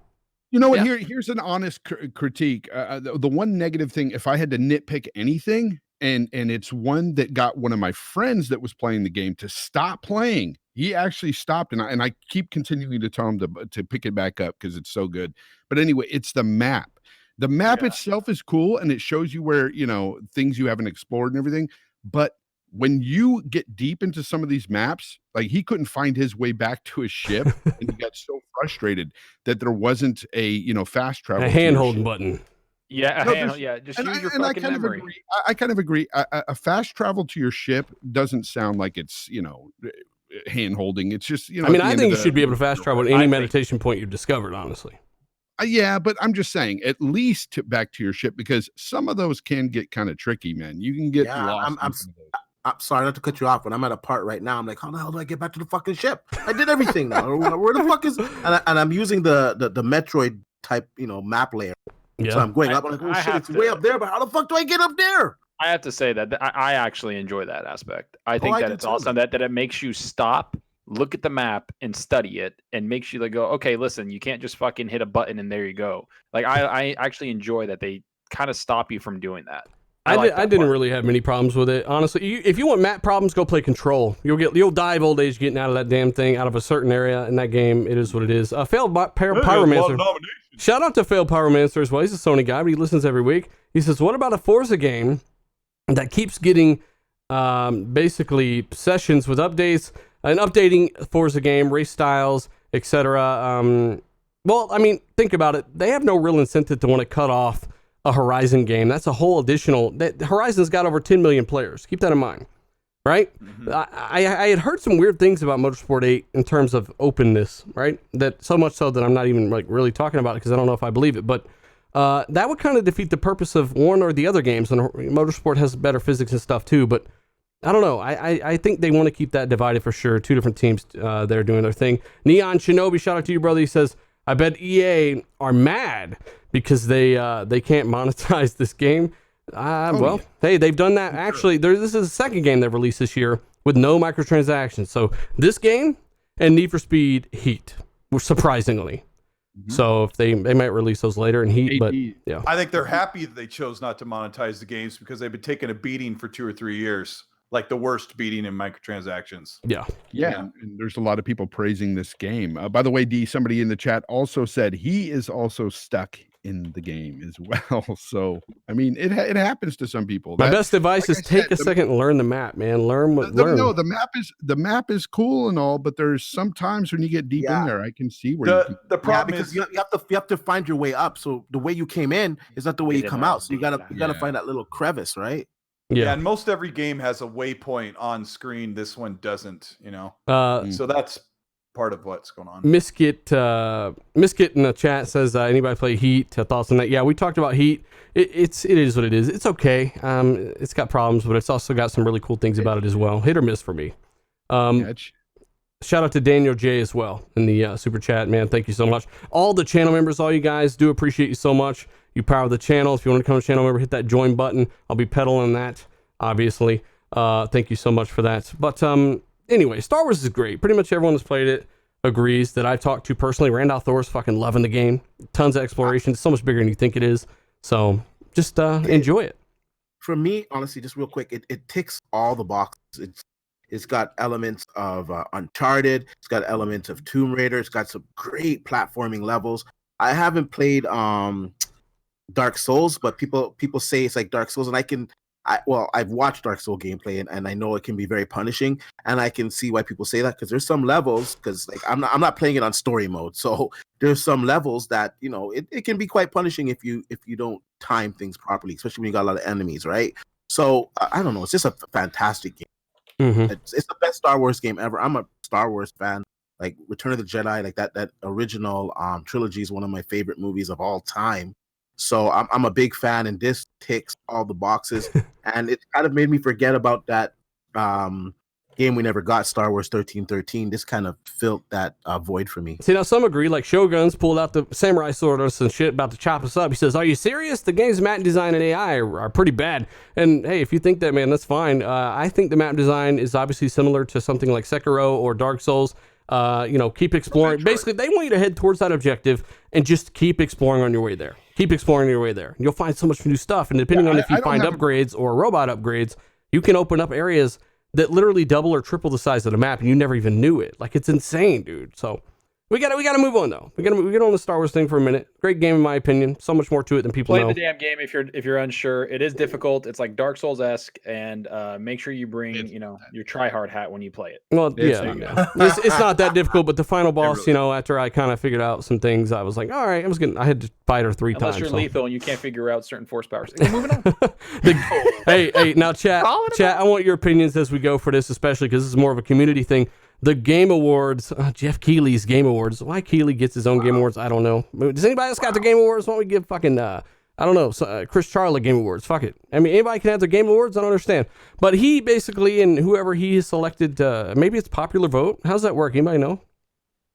B: You know what? Here's an honest critique. The one negative thing, if I had to nitpick anything, and it's one that got one of my friends that was playing the game to stop playing. He actually stopped, and I keep continuing to tell him to pick it back up because it's so good. But anyway, it's the map. The map itself is cool, and it shows you where, things you haven't explored and everything. But when you get deep into some of these maps, like, he couldn't find his way back to his ship, and he got so frustrated that there wasn't a fast travel,
C: a hand-holding button.
F: Yeah, just use your fucking memory.
B: I kind of agree. A fast travel to your ship doesn't sound like it's hand holding. It's just
C: I mean, I think you should be able to fast travel at any meditation point you've discovered. Honestly.
B: Yeah, but I'm just saying, at least back to your ship, because some of those can get kind of tricky, man. You can get lost.
D: I'm sorry not to cut you off, but I'm at a part right now. I'm like, how the hell do I get back to the fucking ship? I did everything now. Where the fuck is? And I'm using the Metroid type, map layer. Yeah. So I'm going up. I'm like, oh shit, it's way up there. But how the fuck do I get up there?
F: I have to say that I actually enjoy that aspect. I think that it's awesome that it makes you stop, look at the map, and study it, and makes you like go, okay, listen, you can't just fucking hit a button and there you go. Like, I actually enjoy that they kind of stop you from doing that.
C: I didn't really have many problems with it, honestly. If you want map problems, go play Control. You'll die of old age getting out of that damn thing, out of a certain area in that game. It is what it is. Failed Pyromancer. Shout out to Failed Pyromancer as well. He's a Sony guy, but he listens every week. He says, "What about a Forza game that keeps getting basically sessions with updates and updating Forza game, race styles, etc." Well, I mean, think about it. They have no real incentive to want to cut off a Horizon game. That's a whole additional. Horizon's got over 10 million players. Keep that in mind, right? Mm-hmm. I had heard some weird things about Motorsport 8 in terms of openness, right? That so much so that I'm not even like really talking about it because I don't know if I believe it. But that would kind of defeat the purpose of one or the other games. And Motorsport has better physics and stuff too. But I don't know. I think they want to keep that divided for sure. Two different teams there doing their thing. Neon Shinobi, shout out to you, brother. He says, I bet EA are mad because they can't monetize this game. Hey, they've done that. Actually, this is the second game they've released this year with no microtransactions. So this game and Need for Speed Heat, surprisingly. Mm-hmm. So if they might release those later in Heat, but yeah.
A: I think they're happy that they chose not to monetize the games because they've been taking a beating for 2 or 3 years. Like the worst beating in microtransactions.
B: Yeah. And there's a lot of people praising this game. By the way, D, somebody in the chat also said he is also stuck in the game as well. So, I mean, it happens to some people.
C: My best advice is take a second and learn the map, man. Learn.
B: No, the map is cool and all, but there's some times when you get deep in there, I can see where
D: the problem is you have to find your way up. So the way you came in is not the way you come out. So you gotta find that little crevice, right?
A: Yeah, and most every game has a waypoint on screen. This one doesn't, So that's part of what's going on.
C: Miskit in the chat says, anybody play Heat? Thoughts on that? Yeah, we talked about Heat. It is what it is. It's okay. It's got problems, but it's also got some really cool things about it as well. Hit or miss for me. Shout out to Daniel J as well in the super chat, man. Thank you so much. All the channel members, all you guys, do appreciate you so much. You power the channel. If you want to become a channel member, hit that join button. I'll be peddling that, obviously. Thank you so much for that. But anyway, Star Wars is great. Pretty much everyone that's played it agrees that I've talked to personally. Randall Thor's fucking loving the game. Tons of exploration. It's so much bigger than you think it is. So just enjoy it.
D: For me, honestly, just real quick, it ticks all the boxes. It's got elements of Uncharted. It's got elements of Tomb Raider. It's got some great platforming levels. I haven't played Dark Souls, but people say it's like Dark Souls, and I've watched Dark Souls gameplay, and I know it can be very punishing, and I can see why people say that, because there's some levels, because like I'm not playing it on story mode, so there's some levels that it can be quite punishing if you don't time things properly, especially when you got a lot of enemies, right? So I don't know, it's just a fantastic game.
C: Mm-hmm.
D: It's the best Star Wars game ever. I'm a Star Wars fan. Like Return of the Jedi, like that original trilogy is one of my favorite movies of all time. So I'm a big fan, and this ticks all the boxes. And it kind of made me forget about that game we never got, Star Wars 1313. This kind of filled that void for me.
C: See, now some agree, like Shogun's pulled out the samurai sword and shit about to chop us up. He says, are you serious? The game's map design and AI are pretty bad. And hey, if you think that, man, that's fine. I think the map design is obviously similar to something like Sekiro or Dark Souls. Keep exploring. Basically, they want you to head towards that objective and just keep exploring on your way there. Keep exploring your way there. You'll find so much new stuff. And depending on if you find upgrades or robot upgrades, you can open up areas that literally double or triple the size of the map, and you never even knew it. Like, it's insane, dude. So we gotta move on though. We get on the Star Wars thing for a minute. Great game in my opinion. So much more to it than people know.
F: Play the damn game if you're unsure. It is difficult. It's like Dark Souls-esque, and make sure you bring your try-hard hat when you play it.
C: Well, it's not that difficult, but the final boss, after I kind of figured out some things, I was like, all right, I had to fight her 3 times.
F: Unless you're lethal and you can't figure out certain force powers. Moving on.
C: Hey, now chat, I want your opinions as we go for this, especially because this is more of a community thing. The Game Awards, Jeff Keighley's Game Awards. Why Keighley gets his own Game Awards, I don't know. Does anybody else got the Game Awards? Why don't we give fucking, Chris Charlotte Game Awards? Fuck it. I mean, anybody can have their Game Awards? I don't understand. But he basically, and whoever he has selected, maybe it's popular vote. How's that work? Anybody know?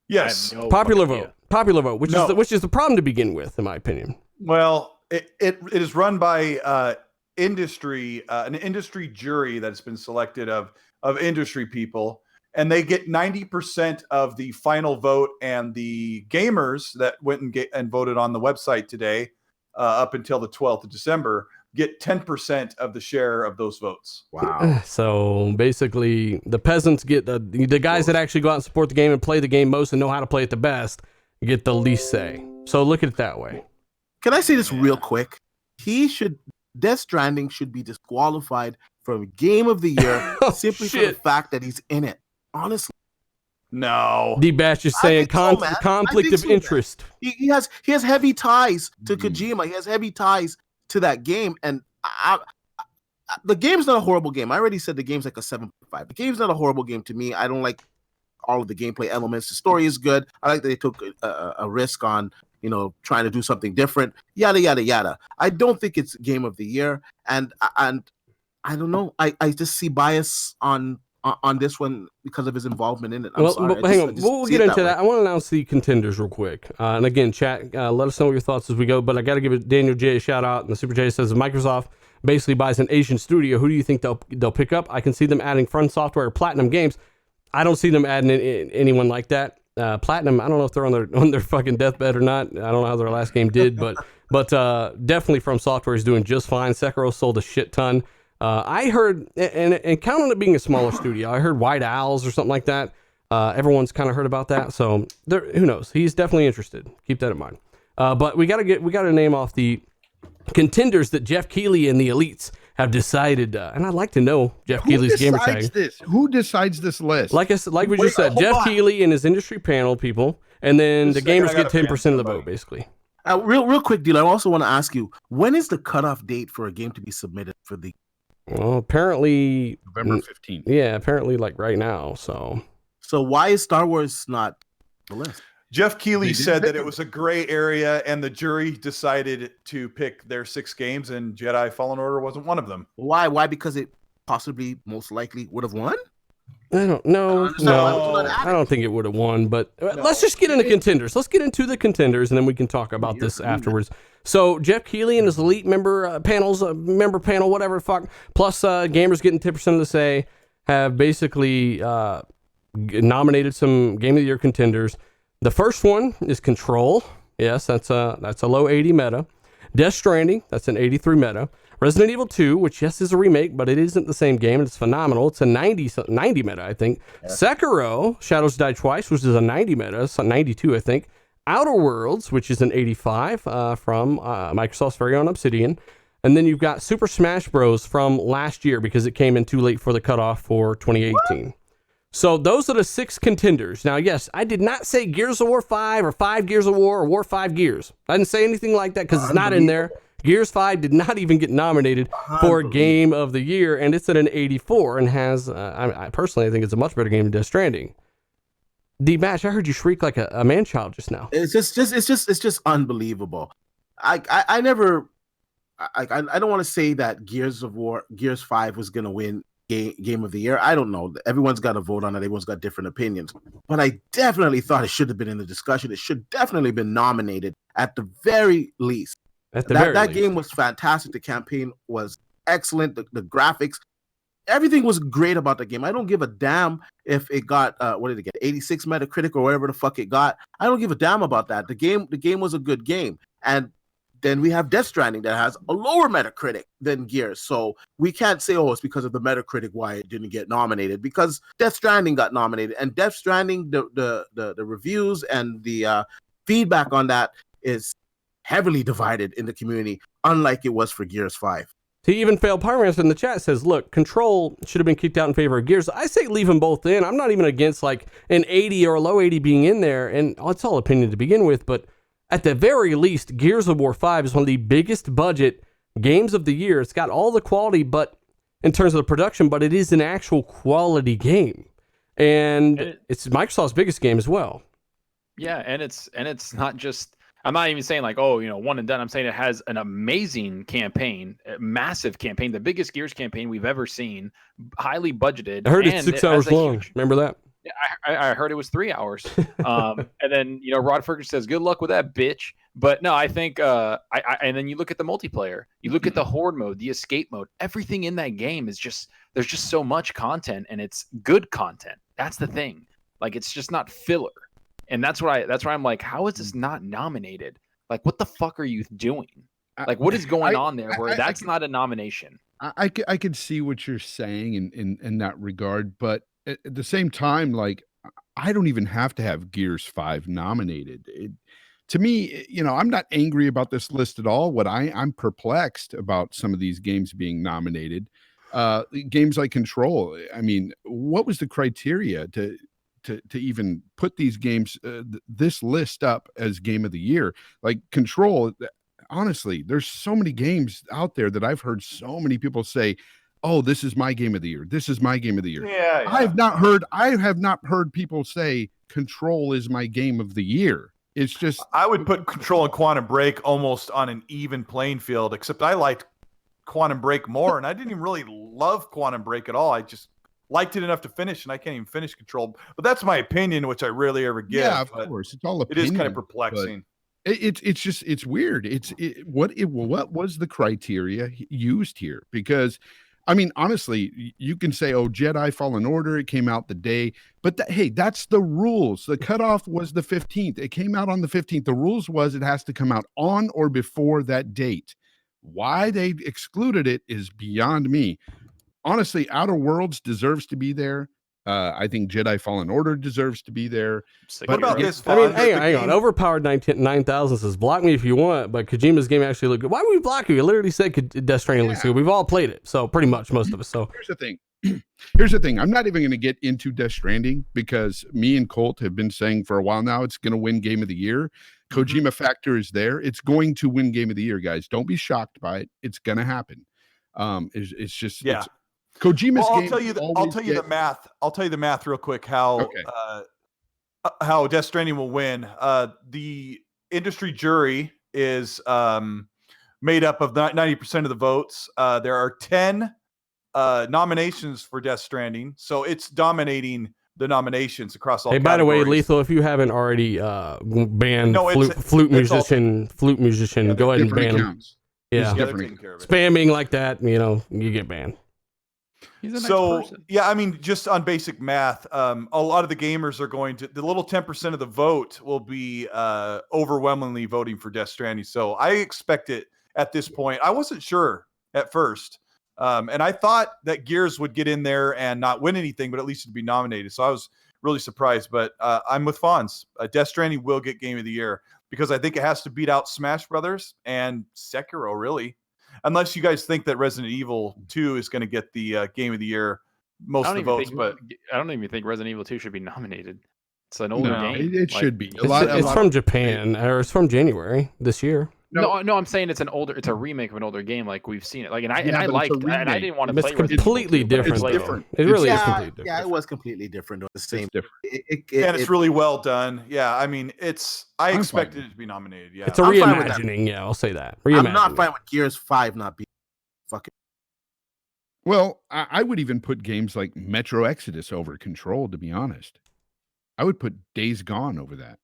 A: Yes.
C: Popular vote, which is the problem to begin with, in my opinion.
A: Well, it is run by an industry jury that's been selected of industry people. And they get 90% of the final vote, and the gamers that went and voted on the website today, up until the 12th of December, get 10% of the share of those votes.
D: Wow.
C: So basically, the peasants get the guys that actually go out and support the game and play the game most and know how to play it the best get the least say. So look at it that way.
D: Can I say this real quick? Death Stranding should be disqualified from Game of the Year simply for the fact that he's in it. Honestly,
A: no.
C: D-Bash is saying conflict of interest.
D: He has heavy ties to Kojima. He has heavy ties to that game, and the game's not a horrible game. I already said the game's like a 7.5. The game's not a horrible game to me. I don't like all of the gameplay elements. The story is good. I like that they took a risk on trying to do something different. Yada yada yada. I don't think it's Game of the Year, and I don't know. I just see bias on this one because of his involvement in it. I'm sorry.
C: But hang on. We'll get into that. I want to announce the contenders real quick. And again, chat, let us know your thoughts as we go. But I got to give Daniel J a shout out. And the Super J says, if Microsoft basically buys an Asian studio, who do you think they'll pick up? I can see them adding Front Software or Platinum Games. I don't see them adding anyone like that. Platinum, I don't know if they're on their fucking deathbed or not. I don't know how their last game did, but definitely From Software is doing just fine. Sekiro sold a shit ton. I heard, and count on it being a smaller studio, I heard White Owls or something like that. Everyone's kind of heard about that, so who knows? He's definitely interested. Keep that in mind. But we got to name off the contenders that Jeff Keighley and the elites have decided, and I'd like to know Jeff Keighley's gamer tag.
B: Who decides this list?
C: Like we just said, Jeff Keighley and his industry panel people, and then the gamers get 10% of the vote, basically.
D: Real quick, deal. I also want to ask you, when is the cutoff date for a game to be submitted for the?
C: Well, apparently
B: November 15th.
C: Yeah, apparently like right now. So
D: why is Star Wars not the list?
A: Jeff Keighley said that it was a gray area, and the jury decided to pick their 6 games, and Jedi Fallen Order wasn't one of them.
D: Why? Why? Because it possibly, most likely, would have won?
C: I don't know. No, I don't think it would have won, but let's just get into contenders. Let's get into the contenders, and then we can talk about this afterwards. So Jeff Keighley and his elite member panel, whatever the fuck, plus gamers getting 10% of the say. have basically nominated some Game of the Year contenders. The first one is Control. Yes, that's a low 80 meta. Death Stranding, that's an 83 meta. Resident Evil 2, which yes is a remake, but it isn't the same game. It's phenomenal. It's a 90 meta, I think. Yeah. Sekiro, Shadows Die Twice, which is a 90 meta, so 92, I think. Outer Worlds, which is an 85 from Microsoft's very own Obsidian. And then you've got Super Smash Bros. From last year because it came in too late for the cutoff for 2018. What? So those are the 6 contenders. Now, yes, I did not say Gears of War 5 or 5 Gears of War or War 5 Gears. I didn't say anything like that because it's not in there. Gears 5 did not even get nominated for Game of the Year, and it's at an 84 and has, I personally think it's a much better game than Death Stranding. D-Batch, I heard you shriek like a man-child just now.
D: It's just unbelievable. I don't want to say that Gears 5 was going to win Game of the Year. I don't know. Everyone's got to vote on it. Everyone's got different opinions. But I definitely thought it should have been in the discussion. It should definitely have been nominated at the very least. That game was fantastic. The campaign was excellent. The graphics, everything was great about the game. I don't give a damn if it got what did it get? 86 Metacritic or whatever the fuck it got. I don't give a damn about that. The game was a good game. And then we have Death Stranding that has a lower Metacritic than Gears. So we can't say, oh, it's because of the Metacritic why it didn't get nominated, because Death Stranding got nominated. And Death Stranding, the reviews and the feedback on that is heavily divided in the community, unlike it was for Gears 5.
C: He even failed Pyromancer in the chat says, look, Control should have been kicked out in favor of Gears. I say leave them both in. I'm not even against like an 80 or a low 80 being in there. And it's all opinion to begin with, but at the very least, Gears of War 5 is one of the biggest budget games of the year. It's got all the quality, but in terms of the production, but it is an actual quality game. And it's Microsoft's biggest game as well.
F: Yeah, and it's not just, I'm not even saying like, oh, one and done. I'm saying it has an amazing campaign, a massive campaign, the biggest Gears campaign we've ever seen, highly budgeted.
C: I heard it's 6 hours long. Remember that?
F: Yeah, I heard it was 3 hours. And then, Rod Ferguson says, good luck with that, bitch. But no, I think, and then you look at the multiplayer, you look at the horde mode, the escape mode, everything in that game is there's just so much content, and it's good content. That's the thing. Like, it's just not filler. And that's why I'm like, how is this not nominated? Like, what the fuck are you doing? Like, what is going on there where that's not a nomination?
B: I could see what you're saying in that regard, but at the same time, like, I don't even have to have Gears 5 nominated. To me, I'm not angry about this list at all. What I'm perplexed about some of these games being nominated. Games like Control. I mean, what was the criteria to even put these games, this list up as Game of the Year? Like Control, honestly, there's so many games out there that I've heard so many people say, oh, this is my Game of the Year. This is my Game of the Year.
A: Yeah.
B: I have not heard people say Control is my Game of the Year. It's just,
A: I would put Control and Quantum Break almost on an even playing field, except I liked Quantum Break more, and I didn't even really love Quantum Break at all. I just liked it enough to finish, and I can't even finish Control. But that's my opinion, which I rarely ever give.
B: Yeah, of course. It's all opinion.
A: It is kind of perplexing.
B: It's weird. What was the criteria used here? Because, I mean, honestly, you can say, oh, Jedi Fallen Order, it came out the day. But hey, that's the rules. The cutoff was the 15th. It came out on the 15th. The rules was it has to come out on or before that date. Why they excluded it is beyond me. Honestly, Outer Worlds deserves to be there. I think Jedi Fallen Order deserves to be there.
A: What about this?
C: I mean, hang on. Overpowered 9000 says, block me if you want, but Kojima's game actually looked good. Why would we block you? You literally said Death Stranding looks good. We've all played it, so pretty much most of us. So
B: here's the thing. I'm not even going to get into Death Stranding because me and Colt have been saying for a while now it's going to win Game of the Year. Kojima factor is there. It's going to win Game of the Year, guys. Don't be shocked by it. It's going to happen. It's just Kojima's
A: I'll
B: game.
A: I'll tell you the math. I'll tell you the math real quick. How Death Stranding will win. The industry jury is made up of 90% of the votes. There are 10 nominations for Death Stranding, so it's dominating the nominations across all.
C: Hey, by the way, Lethal, if you haven't already banned flute musician, go ahead and ban him. Yeah, spamming like that, you get banned.
F: He's a nice
A: So
F: person.
A: yeah, I mean, just on basic math, a lot of the gamers are going to the little 10% of the vote will be overwhelmingly voting for Death Stranding. So I expect it at this point. I wasn't sure at first, and I thought that Gears would get in there and not win anything, but at least it'd be nominated. So I was really surprised. But I'm with Fonz. Death Stranding will get Game of the Year because I think it has to beat out Smash Brothers and Sekiro, really. Unless you guys think that Resident Evil 2 is going to get the Game of the Year most of the votes, but
F: I don't even think Resident Evil 2 should be nominated. It's an older game.
B: It should be.
C: It's from Japan, or it's from January this year.
F: No, I'm saying it's a remake of an older game, like we've seen it. Like, and I didn't want to
C: It's
F: play Resident
C: completely
F: Evil 2, but
C: different.
F: it's
C: Though. It really is completely different.
D: Yeah, it was completely different. The same.
B: It's different.
A: And it's really well done. Yeah, I mean, I expected it to be nominated. Yeah,
C: It's a reimagining. Yeah, I'll say that.
D: I'm not fine with Gears 5 not being fucking.
B: Well, I would even put games like Metro Exodus over Control, to be honest. I would put Days Gone over that.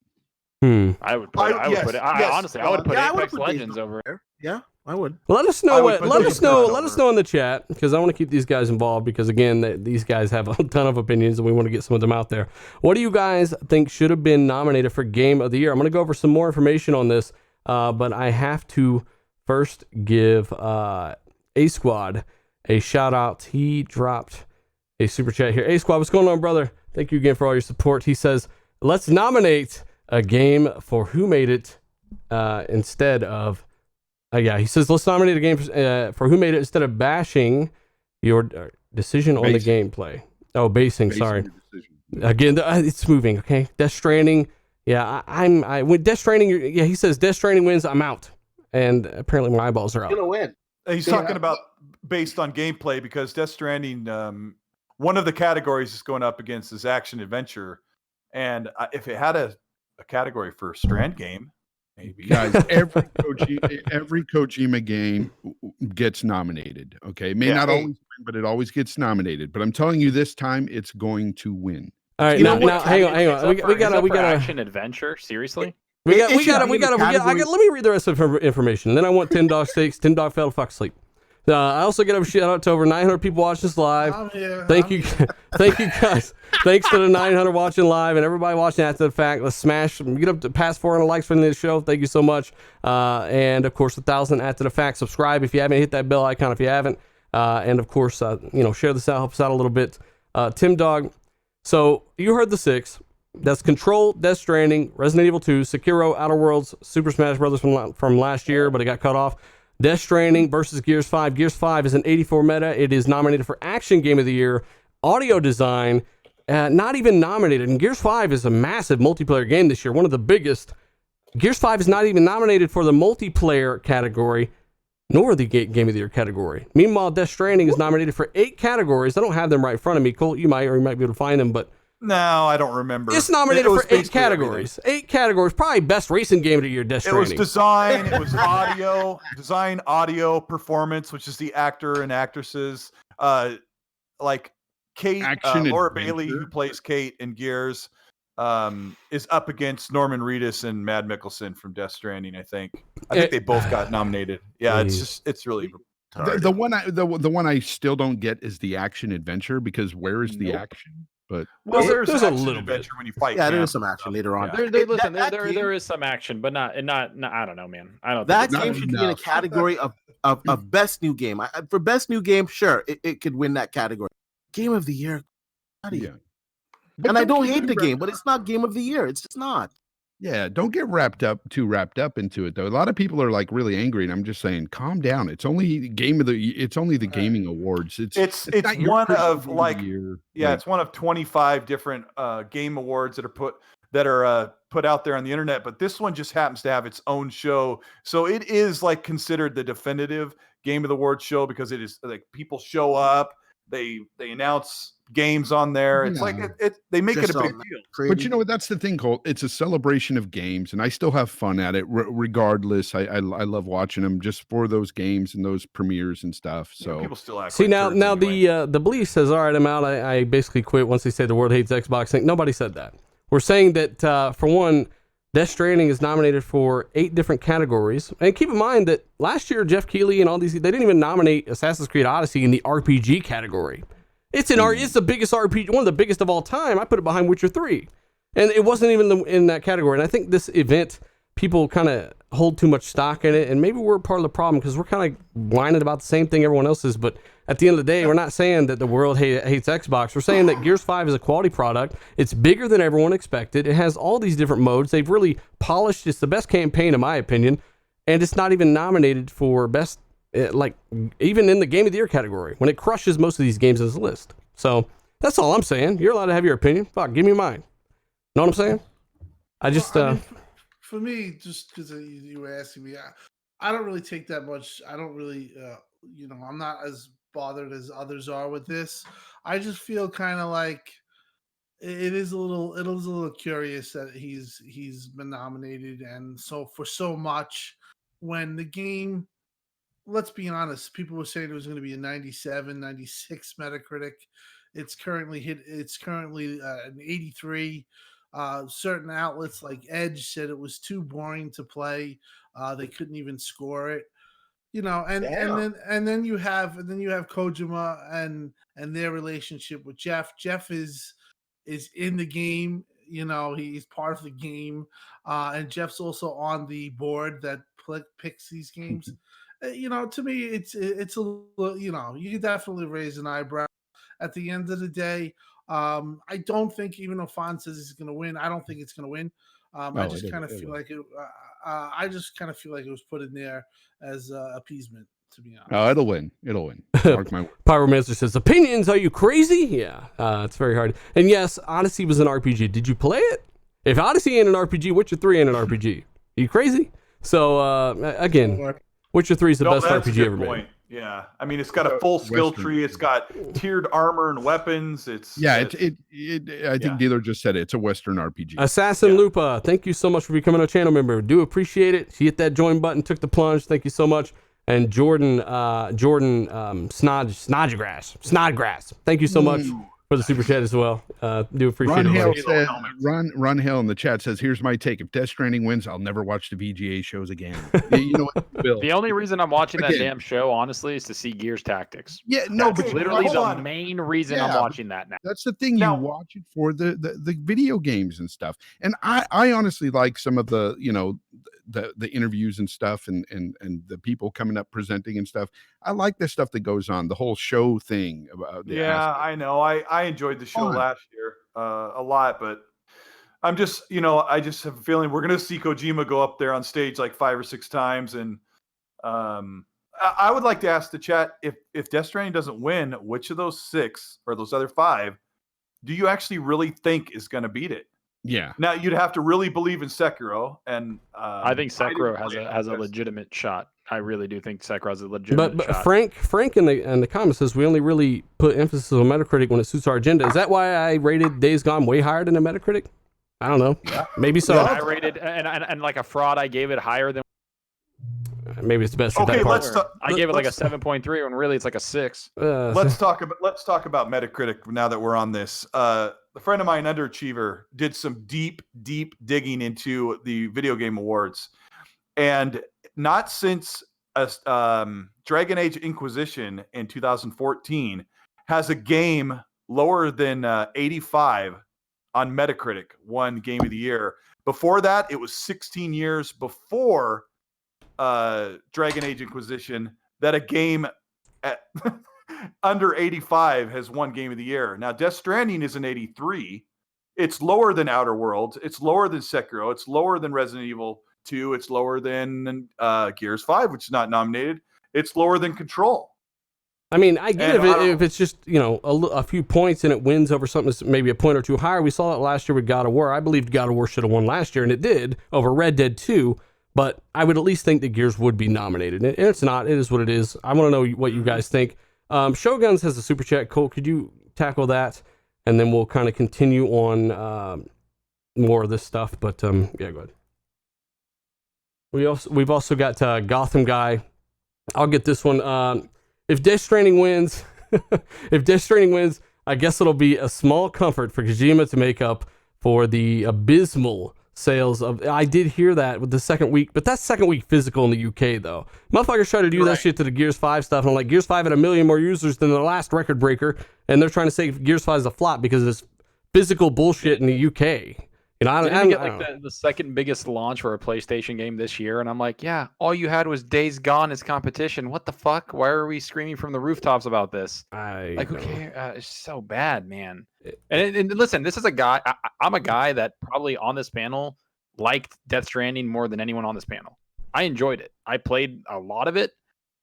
F: I would put it. Honestly, I would put Apex Legends over it.
D: Yeah, I would.
C: Let us know. Let us know in the chat, because I want to keep these guys involved, because again, these guys have a ton of opinions and we want to get some of them out there. What do you guys think should have been nominated for Game of the Year? I'm going to go over some more information on this, but I have to first give A Squad a shout out. He dropped a super chat here. A Squad, what's going on, brother? Thank you again for all your support. He says, let's nominate a game for Who Made It instead of he says let's nominate a game for Who Made It instead of bashing your decision on the gameplay. Basing sorry. Again, it's moving. Okay, Death Stranding. Yeah, I with Death Stranding. He says Death Stranding wins. I'm out, and apparently my eyeballs are out.
D: Gonna win.
A: He's talking about based on gameplay, because Death Stranding, one of the categories is going up against is action adventure, and if it had a category for Strand game, maybe.
B: Guys, every Kojima game gets nominated. Okay, not always win, but it always gets nominated. But I'm telling you, this time it's going to win.
C: All right, now hang on. We gotta
F: action adventure. Seriously.
C: We gotta. Let me read the rest of her information, and then I want Tim Dog Steaks. Tim Dog fell fuck sleep. I also get a shout out to over 900 people watching this live. Thank you guys. Thanks to the 900 watching live and everybody watching after the fact. Let's smash. Get up to past 400 likes for the show. Thank you so much. And of course, 1,000 after the fact. Subscribe if you haven't. Hit that bell icon if you haven't. And of course, share this out. Help us out a little bit. Tim Dog. So you heard the 6. That's Control, Death Stranding, Resident Evil 2, Sekiro, Outer Worlds, Super Smash Brothers from last year, but it got cut off. Death Stranding versus Gears 5. Gears 5 is an 84 meta. It is nominated for Action Game of the Year. Audio Design, not even nominated. And Gears 5 is a massive multiplayer game this year, one of the biggest. Gears 5 is not even nominated for the multiplayer category, nor the Game of the Year category. Meanwhile, Death Stranding is nominated for 8 categories. I don't have them right in front of me. Colt, you might be able to find them, but
A: no, I don't remember.
C: It's nominated for 8 categories. Everything. 8 categories. Probably best racing game of the year, Death Stranding.
A: It was design, it was audio, performance, which is the actor and actresses. Like Kate, Laura Bailey, who plays Kate in Gears, is up against Norman Reedus and Mad Mikkelsen from Death Stranding, I think. I think they both got nominated. Yeah, it's really
B: the one I still don't get is the action adventure, because where is the action? But
A: there's
C: a little bit
A: when you fight.
D: Yeah, there is some action later on.
F: Yeah. There is some action, but not. I don't know, man. I don't.
D: That game should be in a category of best new game. For best new game, sure, it could win that category. Game of the year,
B: yeah.
D: And I don't hate the game, but it's not Game of the Year. It's just not.
B: Yeah, don't get too wrapped up into it though. A lot of people are like really angry, and I'm just saying, calm down. It's only the gaming awards. It's
A: one of it's one of 25 different game awards that are put out there on the internet. But this one just happens to have its own show, so it is like considered the definitive Game of the Awards show, because it is like people show up, they announce games on there. It's like they make it a big deal.
B: But you know what? That's the thing, Colt. It's a celebration of games, and I still have fun at it regardless. I love watching them just for those games and those premieres and stuff. So
A: people still act.
C: See, now the Bleach says, all right, I'm out. I basically quit once they say the world hates Xbox. Nobody said that. We're saying that for one, Death Stranding is nominated for 8 different categories. And keep in mind that last year, Jeff Keighley and all these, they didn't even nominate Assassin's Creed Odyssey in the RPG category. It's the biggest RPG, one of the biggest of all time. I put it behind Witcher 3. And it wasn't even in that category. And I think this event, people kind of hold too much stock in it. And maybe we're part of the problem because we're kind of whining about the same thing everyone else is. But at the end of the day, we're not saying that the world hates Xbox. We're saying that Gears 5 is a quality product. It's bigger than everyone expected. It has all these different modes. They've really polished. It's the best campaign, in my opinion. And it's not even nominated for best, even in the Game of the Year category, when it crushes most of these games on this list. So that's all I'm saying. You're allowed to have your opinion. Fuck, give me mine. Know what I'm saying? I just...
E: for me, just because you were asking me, I don't really take that much. I don't really, I'm not as bothered as others are with this. I just feel kind of like it is a little curious that he's been nominated and for so much when the game, let's be honest, people were saying it was going to be a 97, 96 Metacritic. It's currently an 83. Certain outlets like Edge said it was too boring to play. They couldn't even score it, and then you have Kojima and their relationship with Jeff. Jeff is in the game, he's part of the game, and Jeff's also on the board that picks these games. To me, it's a little, you can definitely raise an eyebrow. At the end of the day, I don't think, even though Fon says he's going to win, I don't think it's going to win. I just kind of feel like it. I just kind of feel like it was put in there as appeasement, to be honest.
B: Oh, it'll win. Mark my word.
C: Pyromancer says, opinions? Are you crazy? Yeah, it's very hard. And yes, Odyssey was an RPG. Did you play it? If Odyssey ain't an RPG, Witcher 3 ain't an RPG. Are you crazy? So again, Witcher 3 is the best RPG ever made.
A: Yeah, I mean, it's got a full skill tree. It's got tiered armor and weapons. I
B: think Dealer just said it. It's a Western RPG.
C: Assassin Lupa, thank you so much for becoming a channel member. Do appreciate it. She hit that join button, took the plunge. Thank you so much. And Jordan Snodgrass. Thank you so much for the super chat as well. Do appreciate it.
B: Ron Hale in the chat says, here's my take. If Death Stranding wins, I'll never watch the VGA shows again. You know what, Bill?
F: The only reason I'm watching that damn show, honestly, is to see Gears Tactics.
B: Yeah, no,
F: but literally the main reason I'm watching that now.
B: That's the thing. You watch it for the video games and stuff. And I honestly like some of the, the interviews and stuff and the people coming up presenting and stuff. I like the stuff that goes on, the whole show thing about
A: I know. I enjoyed the show last year a lot, but I'm just, I just have a feeling we're going to see Kojima go up there on stage like 5 or 6 times. And I would like to ask the chat, if Death Stranding doesn't win, which of those 6 or those other 5 do you actually really think is going to beat it?
B: Yeah.
A: Now you'd have to really believe in Sekiro, and
F: I think Sekiro has a legitimate shot. I really do think Sekiro has a legitimate shot.
C: But Frank in the comments says we only really put emphasis on Metacritic when it suits our agenda. Is that why I rated Days Gone way higher than a Metacritic? I don't know. Yeah. Maybe so.
F: I rated and like a fraud, I gave it higher than.
C: Maybe it's best for that part.
F: I gave it like a 7.3 when really it's like a 6.
A: Let's talk about Metacritic now that we're on this. A friend of mine, Underachiever, did some deep digging into the video game awards, and not since Dragon Age Inquisition in 2014 has a game lower than 85 on Metacritic won Game of the Year. Before that, it was 16 years before Dragon Age Inquisition that a game at under 85 has won Game of the Year. Now, Death Stranding is an 83. It's lower than Outer Worlds. It's lower than Sekiro. It's lower than Resident Evil 2. It's lower than Gears 5, which is not nominated. It's lower than Control.
C: I mean, I get if it's just, a few points and it wins over something that's maybe a point or two higher. We saw it last year with God of War. I believed God of War should have won last year, and it did over Red Dead 2. But I would at least think that Gears would be nominated. And it's not. It is what it is. I want to know what you guys think. Shoguns has a super chat. Cole, could you tackle that? And then we'll kind of continue on more of this stuff. But yeah, go ahead. We've also got Gotham Guy. I'll get this one. If Death Stranding wins, I guess it'll be a small comfort for Kojima to make up for the abysmal sales of. I did hear that with the second week, but that's second week physical in the UK though. Motherfuckers try to do that shit to the Gears 5 stuff, and I'm like, Gears 5 had 1 million more users than the last record breaker, and they're trying to say Gears 5 is a flop because of this physical bullshit in the UK. You know, I
F: Didn't get like the second biggest launch for a PlayStation game this year, and I'm like, yeah, all you had was Days Gone as competition. What the fuck? Why are we screaming from the rooftops about this? Who cares? It's so bad, man. And listen, this is a guy. I'm a guy that probably on this panel liked Death Stranding more than anyone on this panel. I enjoyed it. I played a lot of it,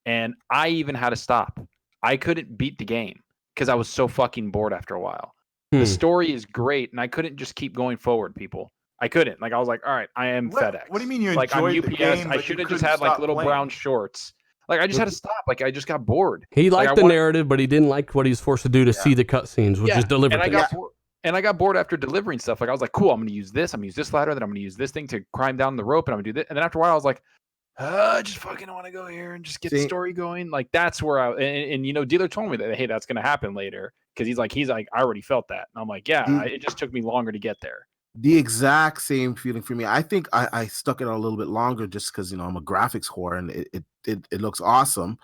F: and I even had to stop. I couldn't beat the game because I was so fucking bored after a while. The story is great, and I couldn't just keep going forward, people. I couldn't. Like, I was like, all right, I am FedEx.
A: What do you mean you
F: like, I'm
A: enjoyed
F: UPS,
A: the game,
F: I should have just had like little brown shorts. Like, I just had to stop. Like, I just got bored.
C: He liked the narrative, but he didn't like what he was forced to do to see the cutscenes, which is deliver things.
F: And I got bored after delivering stuff. Like, I was like, cool, I'm going to use this. I'm going to use this ladder. Then I'm going to use this thing to climb down the rope, and I'm going to do this. And then after a while, I was like, I just fucking want to go here and just get the story going. Like, that's where and you know, dealer told me that, hey, that's going to happen later. Because he's like, I already felt that. And I'm like, yeah, it just took me longer to get there.
D: The exact same feeling for me. I think I stuck it out a little bit longer just because, you know, I'm a graphics whore and it looks awesome.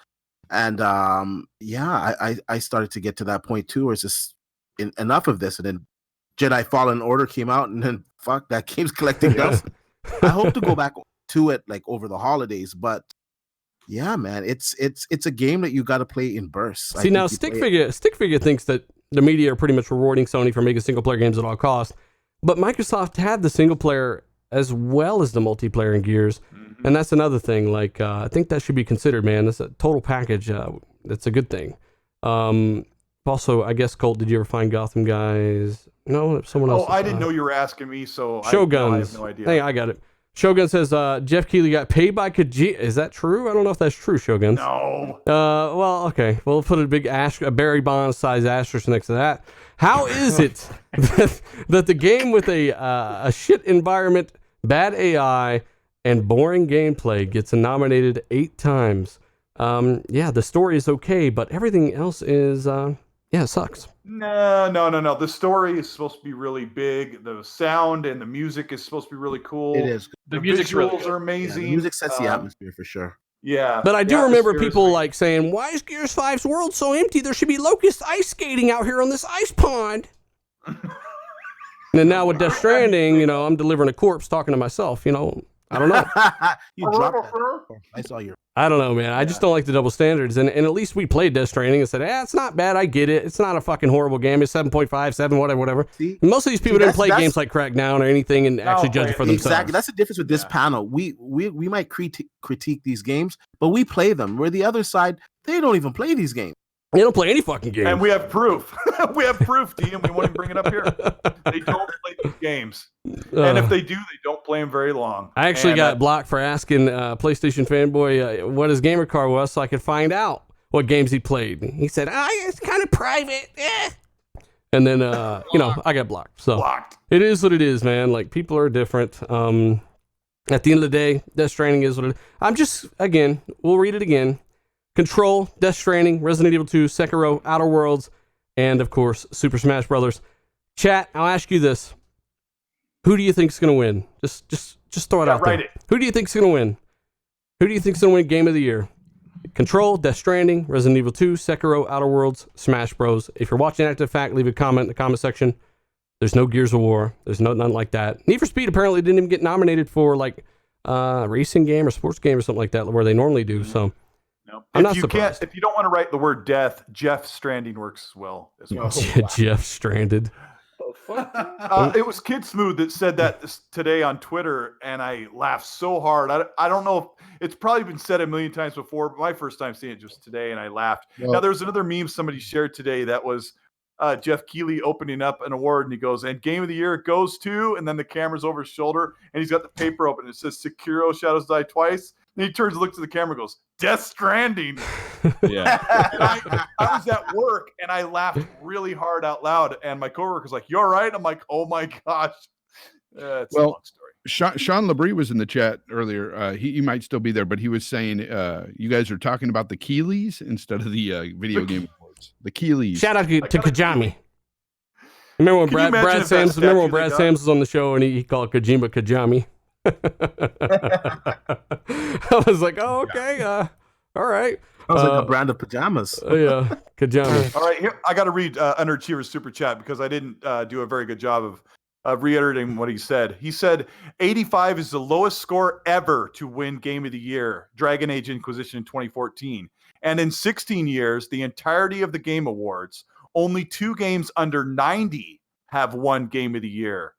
D: And I started to get to that point too, where it's just enough of this. And then Jedi Fallen Order came out, and then fuck, that game's collecting dust. I hope to go back to it like over the holidays, but yeah, man, it's a game that you got to play in bursts.
C: See, now Stick Figure thinks that the media are pretty much rewarding Sony for making single player games at all costs, but Microsoft had the single player as well as the multiplayer in Gears, and that's another thing. Like, I think that should be considered, man. That's a total package. That's a good thing. Also, I guess, Colt, did you ever find Gotham Guys? No, someone else.
A: Oh, I didn't know you were asking me, so
C: Shoguns.
A: I have no idea.
C: Hey, I got it. Shogun says Jeff Keighley got paid by Kojima. Is that true? I don't know if that's true, Shogun.
A: No.
C: Well, okay. We'll put a Barry Bonds size asterisk next to that. How is it that the game with a shit environment, bad AI, and boring gameplay gets nominated 8 times? Yeah, the story is okay, but everything else is it sucks.
A: No. The story is supposed to be really big. The sound and the music is supposed to be really cool.
D: It is.
F: The music's
A: visuals
F: really
A: are amazing.
D: The music sets the atmosphere for sure.
A: Yeah.
C: But I do remember people like saying, why is Gears 5's world so empty? There should be locusts ice skating out here on this ice pond. And now with Death Stranding, you know, I'm delivering a corpse talking to myself, you know. I don't know.
D: You dropped that. I saw your.
C: I don't know, man. I just don't like the double standards. And at least we played Death Stranding and said, it's not bad. I get it. It's not a fucking horrible game. It's 7.5, 7, whatever.
D: See?
C: Most of these people didn't play games like Crackdown or anything and actually judge it for themselves.
D: Exactly. That's the difference with this panel. We might critique these games, but we play them. Where the other side, they don't even play these games.
C: They don't play any fucking games.
A: And we have proof. We have proof, D, and we want to bring it up here. They don't play these games. And if they do, they don't play them very long.
C: I actually got blocked for asking PlayStation Fanboy what his gamer card was so I could find out what games he played. He said, it's kind of private. And then, I got blocked. So It is what it is, man. Like, people are different. At the end of the day, Death Stranding is what it is. I'm just, again, we'll read it again. Control, Death Stranding, Resident Evil 2, Sekiro, Outer Worlds, and of course, Super Smash Brothers. Chat, I'll ask you this. Who do you think's going to win? Just throw it out there. Who do you think's going to win? Who do you think's going to win Game of the Year? Control, Death Stranding, Resident Evil 2, Sekiro, Outer Worlds, Smash Bros. If you're watching Active Fact, leave a comment in the comment section. There's no Gears of War. There's none like that. Need for Speed apparently didn't even get nominated for like racing game or sports game or something like that where they normally do. So
A: no.
C: I'm not surprised.
A: If you don't want to write the word death, Jeff Stranding works as well.
C: Jeff Stranded.
A: It was Kid Smooth that said that today on Twitter, and I laughed so hard. I don't know if it's probably been said a million times before, but my first time seeing it just today, and I laughed.
D: Well,
A: now, there was another meme somebody shared today that was Jeff Keighley opening up an award, and he goes, and Game of the Year goes to, and then the camera's over his shoulder, and he's got the paper open, and it says Sekiro Shadows Die Twice. And he turns and looks at the camera and goes, Death Stranding.
B: Yeah.
A: I was at work and I laughed really hard out loud. And my coworker's like, you all right? I'm like, oh my gosh. It's a long story.
B: Sean Labrie was in the chat earlier. He might still be there, but he was saying you guys are talking about the Keighleys instead of the video game awards. The Keighleys.
C: Shout out to Kajami. Remember when
A: Can you
C: Brad
A: imagine if that
C: Sams? Remember when
A: statue they
C: Brad
A: got?
C: Sams was on the show and he called Kojima Kajami? I was like, oh, okay, all right.
D: Sounds like a brand of pajamas.
C: Yeah, Kajami.
A: All right, here I got to read Underachiever's super chat because I didn't do a very good job of reiterating what he said. He said 85 is the lowest score ever to win Game of the Year, Dragon Age Inquisition in 2014. And in 16 years, the entirety of the Game Awards, only 2 games under 90 have won Game of the Year.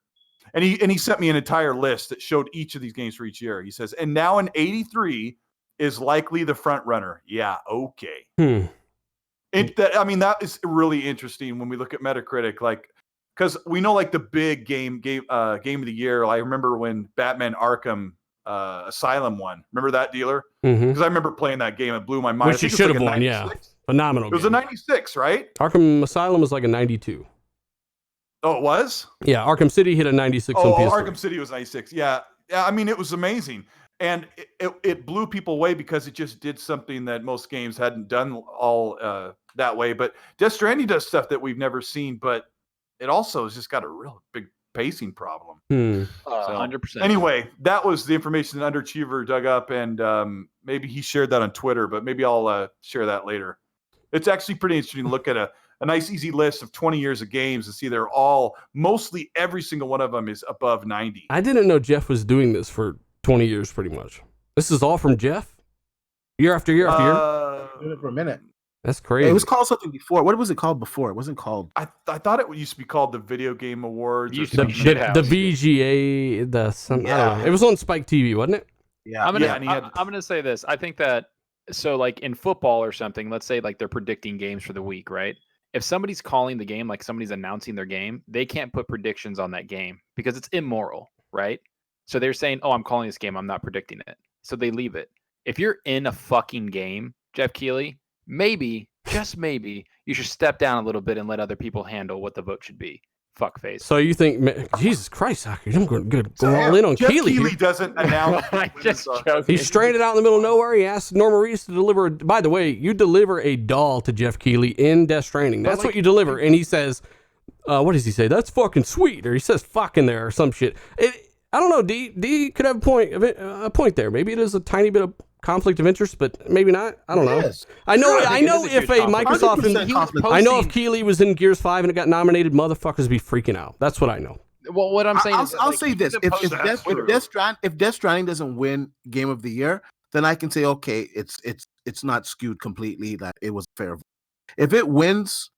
A: And he sent me an entire list that showed each of these games for each year. He says, and now an 83 is likely the front runner. Yeah, okay. That is really interesting when we look at Metacritic, like, because we know like the big game of the year. I remember when Batman Arkham Asylum won. Remember that, dealer? Because I remember playing that game. It blew my mind.
C: Which you should have won. Yeah, phenomenal.
A: It was a 96, right?
C: Arkham Asylum was like a 92.
A: Oh, it was?
C: Yeah, Arkham City hit a 96 on PS3.
A: Arkham City was 96. Yeah. I mean, it was amazing. And it blew people away because it just did something that most games hadn't done all that way. But Death Stranding does stuff that we've never seen, but it also has just got a real big pacing problem.
F: 100%.
A: Anyway, that was the information that Underachiever dug up, and maybe he shared that on Twitter, but maybe I'll share that later. It's actually pretty interesting to look at a nice, easy list of 20 years of games and see they're all, mostly every single one of them is above 90.
C: I didn't know Jeff was doing this for 20 years, pretty much. This is all from Jeff? Year after year after year?
D: Doing it for a minute.
C: That's crazy.
D: It was called something before. What was it called before? It wasn't called.
A: I thought it used to be called the Video Game Awards.
F: Used
A: Or
F: to be
A: something.
C: the VGA, I don't know. It was on Spike TV, wasn't it?
D: Yeah.
F: I'm gonna say this. I think that, so like in football or something, let's say like they're predicting games for the week, right? If somebody's calling the game, like somebody's announcing their game, they can't put predictions on that game because it's immoral, right? So they're saying, oh, I'm calling this game, I'm not predicting it. So they leave it. If you're in a fucking game, Jeff Keighley, maybe, just maybe, you should step down a little bit and let other people handle what the vote should be. Fuckface.
C: So you think, Jesus Christ, I'm going to go all in on
A: Jeff
C: Keighley.
A: Keighley doesn't announce.
F: Just joking.
C: He's stranded out in the middle of nowhere. He asked Norma Reese to deliver. By the way, you deliver a doll to Jeff Keighley in Death Stranding. That's what you deliver. And he says, what does he say? That's fucking sweet. Or he says fuck in there or some shit. I don't know. D could have a point there. Maybe it is a tiny bit of conflict of interest, but maybe not. I don't know.
D: Yes.
C: I know.
F: Sure,
C: I know if a Microsoft,
D: 100%
C: I know if Keighley was in Gears 5 and it got nominated, motherfuckers be freaking out. That's what I know.
F: Well, what I'm saying is,
D: I'll say this: if Death Stranding doesn't win Game of the Year, then I can say, okay, it's not skewed completely. That it was fair. If it wins,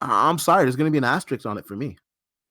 D: I'm sorry, there's going to be an asterisk on it for me.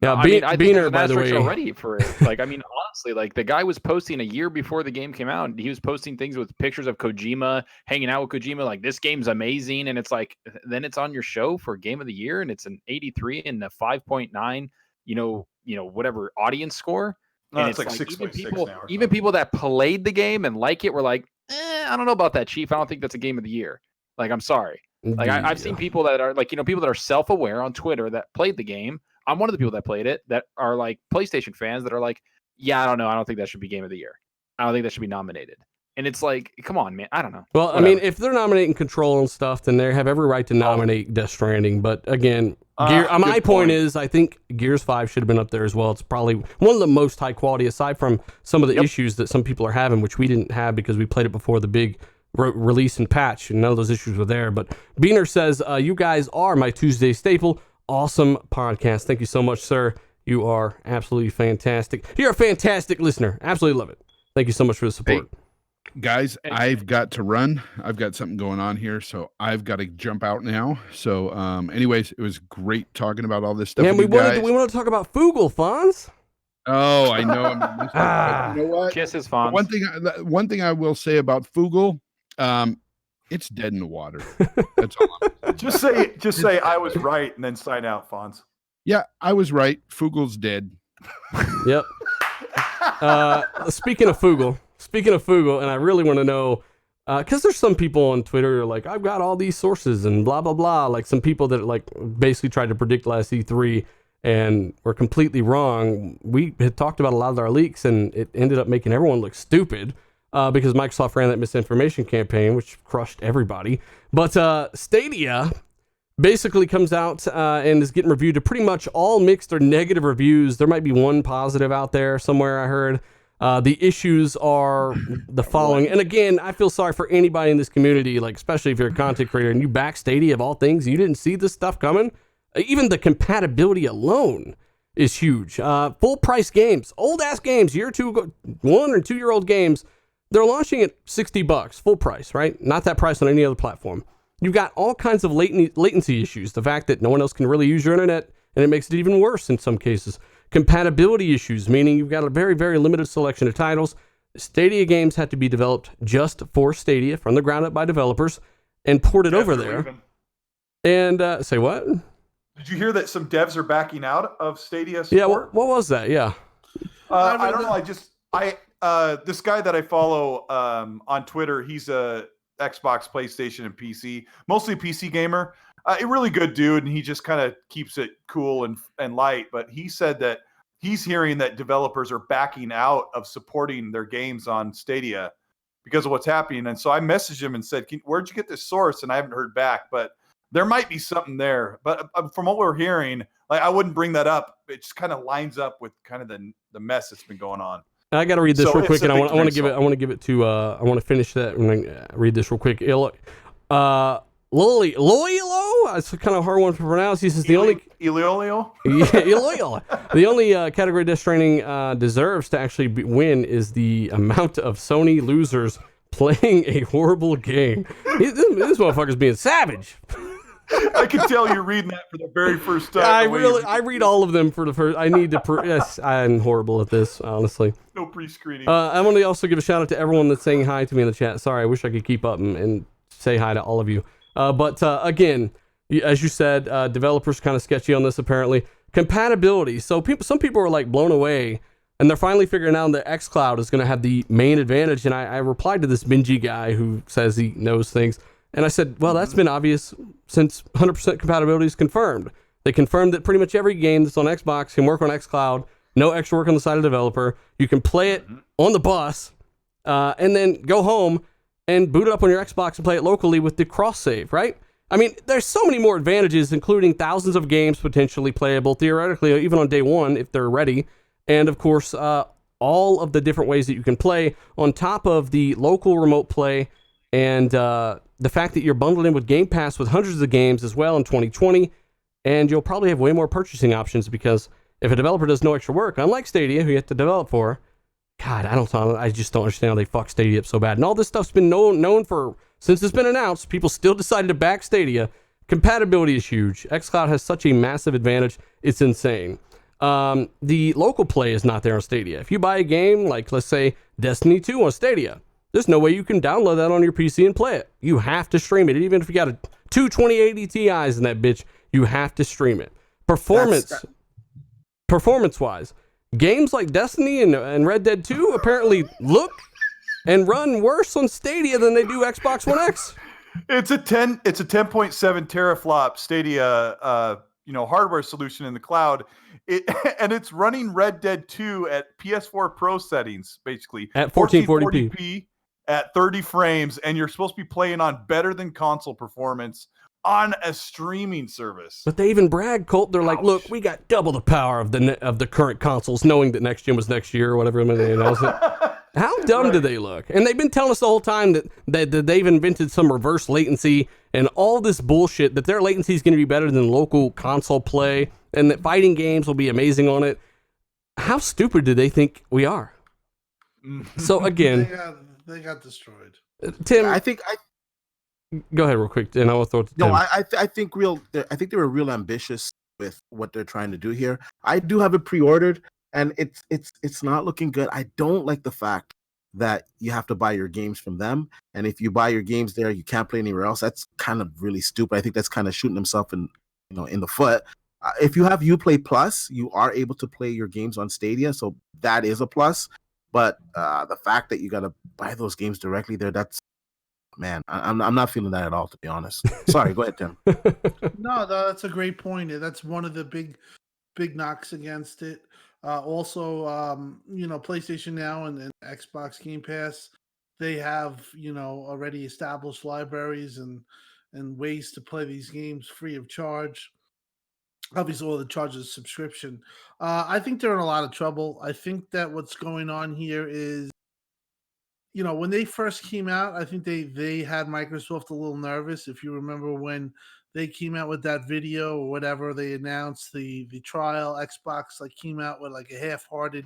C: Yeah,
F: I think
C: Beaner,
F: there's an
C: by the
F: asterisk
C: way.
F: already for it. Like, I mean, honestly, like the guy was posting a year before the game came out. He was posting things with pictures of Kojima, hanging out with Kojima, like this game's amazing. And it's like, then it's on your show for Game of the Year, and it's an 83 and a 5.9, whatever audience score.
A: No,
F: And
A: it's like 6.6 now.
F: even people that played the game and like it were like, I don't know about that, Chief. I don't think that's a Game of the Year. Like, I'm sorry. Like, I've seen people that are like, people that are self-aware on Twitter that played the game. I'm one of the people that played it that are like PlayStation fans that are like, yeah, I don't know. I don't think that should be Game of the Year. I don't think that should be nominated. And it's like, come on, man. I don't know.
C: Well,
F: Whatever.
C: I mean, if they're nominating Control and stuff, then they have every right to nominate Death Stranding. But again, my point is, I think Gears 5 should have been up there as well. It's probably one of the most high quality, aside from some of the issues that some people are having, which we didn't have because we played it before the big release and patch, and none of those issues were there. But Beaner says, you guys are my Tuesday staple. Awesome podcast. Thank you so much, sir. You are absolutely fantastic. You're a fantastic listener. Absolutely love it. Thank you so much for the support.
B: Hey, guys, I've got to run. I've got something going on here, so I've got to jump out now. So, anyways, it was great talking about all this stuff.
C: And
B: with
C: we
B: you guys.
C: wanted to talk about Fugle, Fonz.
B: Oh, I know. You know what?
F: Kisses, Fonz.
B: One thing I will say about Fugle, it's dead in the water. That's all.
A: Just say I was right and then sign out, Fonz.
B: Yeah, I was right. Fugle's dead.
C: Yep. Speaking of Fugle, and I really want to know, because there's some people on Twitter who are like, I've got all these sources and blah, blah, blah. Like some people that like basically tried to predict last E3 and were completely wrong. We had talked about a lot of our leaks, and it ended up making everyone look stupid. Because Microsoft ran that misinformation campaign, which crushed everybody. But Stadia basically comes out and is getting reviewed to pretty much all mixed or negative reviews. There might be one positive out there somewhere, I heard. The issues are the following. And again, I feel sorry for anybody in this community, like especially if you're a content creator and you back Stadia of all things, you didn't see this stuff coming. Even the compatibility alone is huge. Full price games, old ass games, 1 or 2 year old games, they're launching at $60 full price, right? Not that price on any other platform. You've got all kinds of latency issues. The fact that no one else can really use your internet, and it makes it even worse in some cases. Compatibility issues, meaning you've got a very, very limited selection of titles. Stadia games had to be developed just for Stadia from the ground up by developers and ported over there. And say what?
A: Did you hear that some devs are backing out of Stadia support?
C: Yeah, what was that? Yeah.
A: I don't know. This guy that I follow on Twitter, he's a Xbox, PlayStation, and PC, mostly PC gamer. A really good dude, and he just kind of keeps it cool and light. But he said that he's hearing that developers are backing out of supporting their games on Stadia because of what's happening. And so I messaged him and said, where'd you get this source? And I haven't heard back, but there might be something there. But from what we're hearing, like, I wouldn't bring that up. It just kind of lines up with kind of the mess that's been going on.
C: I got to read this real quick, and I want to give it to. I want to finish that and read this real quick. Loyolo, it's kind of a hard one to pronounce. He says the only category Death Stranding deserves to actually win is the amount of Sony losers playing a horrible game. This motherfucker's being savage.
A: I can tell you're reading that for the very first time.
C: I read all of them for the first. I need to. Yes, I'm horrible at this, honestly.
A: No pre-screening.
C: I want to also give a shout out to everyone that's saying hi to me in the chat. Sorry, I wish I could keep up and say hi to all of you. But again, as you said, developers kind of sketchy on this apparently. Compatibility. So some people are like blown away, and they're finally figuring out that Xcloud is going to have the main advantage. And I replied to this Benji guy who says he knows things. And I said, well, that's been obvious since 100% compatibility is confirmed. They confirmed that pretty much every game that's on Xbox can work on Xcloud. No extra work on the side of the developer. You can play it on the bus and then go home and boot it up on your Xbox and play it locally with the cross save, right? I mean, there's so many more advantages, including thousands of games potentially playable, theoretically, even on day one if they're ready. And of course, all of the different ways that you can play on top of the local remote play and the fact that you're bundled in with Game Pass with hundreds of games as well in 2020. And you'll probably have way more purchasing options because if a developer does no extra work, unlike Stadia, who you have to develop for, God, I just don't understand how they fuck Stadia up so bad. And all this stuff's been known for, since it's been announced, people still decided to back Stadia. Compatibility is huge. Xcloud has such a massive advantage. It's insane. The local play is not there on Stadia. If you buy a game, like let's say Destiny 2 on Stadia, there's no way you can download that on your PC and play it. You have to stream it. Even if you got two 2080 Ti's in that bitch, you have to stream it. Performance-wise, games like Destiny and Red Dead 2 apparently look and run worse on Stadia than they do Xbox One X.
A: It's a 10.7 teraflop Stadia hardware solution in the cloud. And it's running Red Dead 2 at PS4 Pro settings, basically
C: at 1440p
A: at 30 frames, and you're supposed to be playing on better than console performance on a streaming service.
C: But they even brag, Colt. They're like, look, we got double the power of the current consoles, knowing that next gen was next year or whatever they announced it. How dumb do they look? And they've been telling us the whole time that they've invented some reverse latency and all this bullshit, that their latency is going to be better than local console play and that fighting games will be amazing on it. How stupid do they think we are? So again,
E: they got destroyed.
C: Tim,
D: I think
C: go ahead real quick, and I will throw it to Tim.
D: No, I think they were real ambitious with what they're trying to do here. I do have it pre-ordered, and it's not looking good. I don't like the fact that you have to buy your games from them, and if you buy your games there, you can't play anywhere else. That's kind of really stupid. I think that's kind of shooting themselves in the foot. If you have Uplay Plus, you are able to play your games on Stadia, so that is a plus. But the fact that you got to buy those games directly there, that's, man, I'm not feeling that at all, to be honest. Sorry, go ahead, Tim.
E: No, that's a great point. That's one of the big knocks against it. Also, PlayStation Now and Xbox Game Pass, they have already established libraries and and ways to play these games free of charge. Obviously, all the charges subscription. I think they're in a lot of trouble. I think that what's going on here is, when they first came out, I think they had Microsoft a little nervous. If you remember when they came out with that video or whatever, they announced the trial. Xbox came out with a half-hearted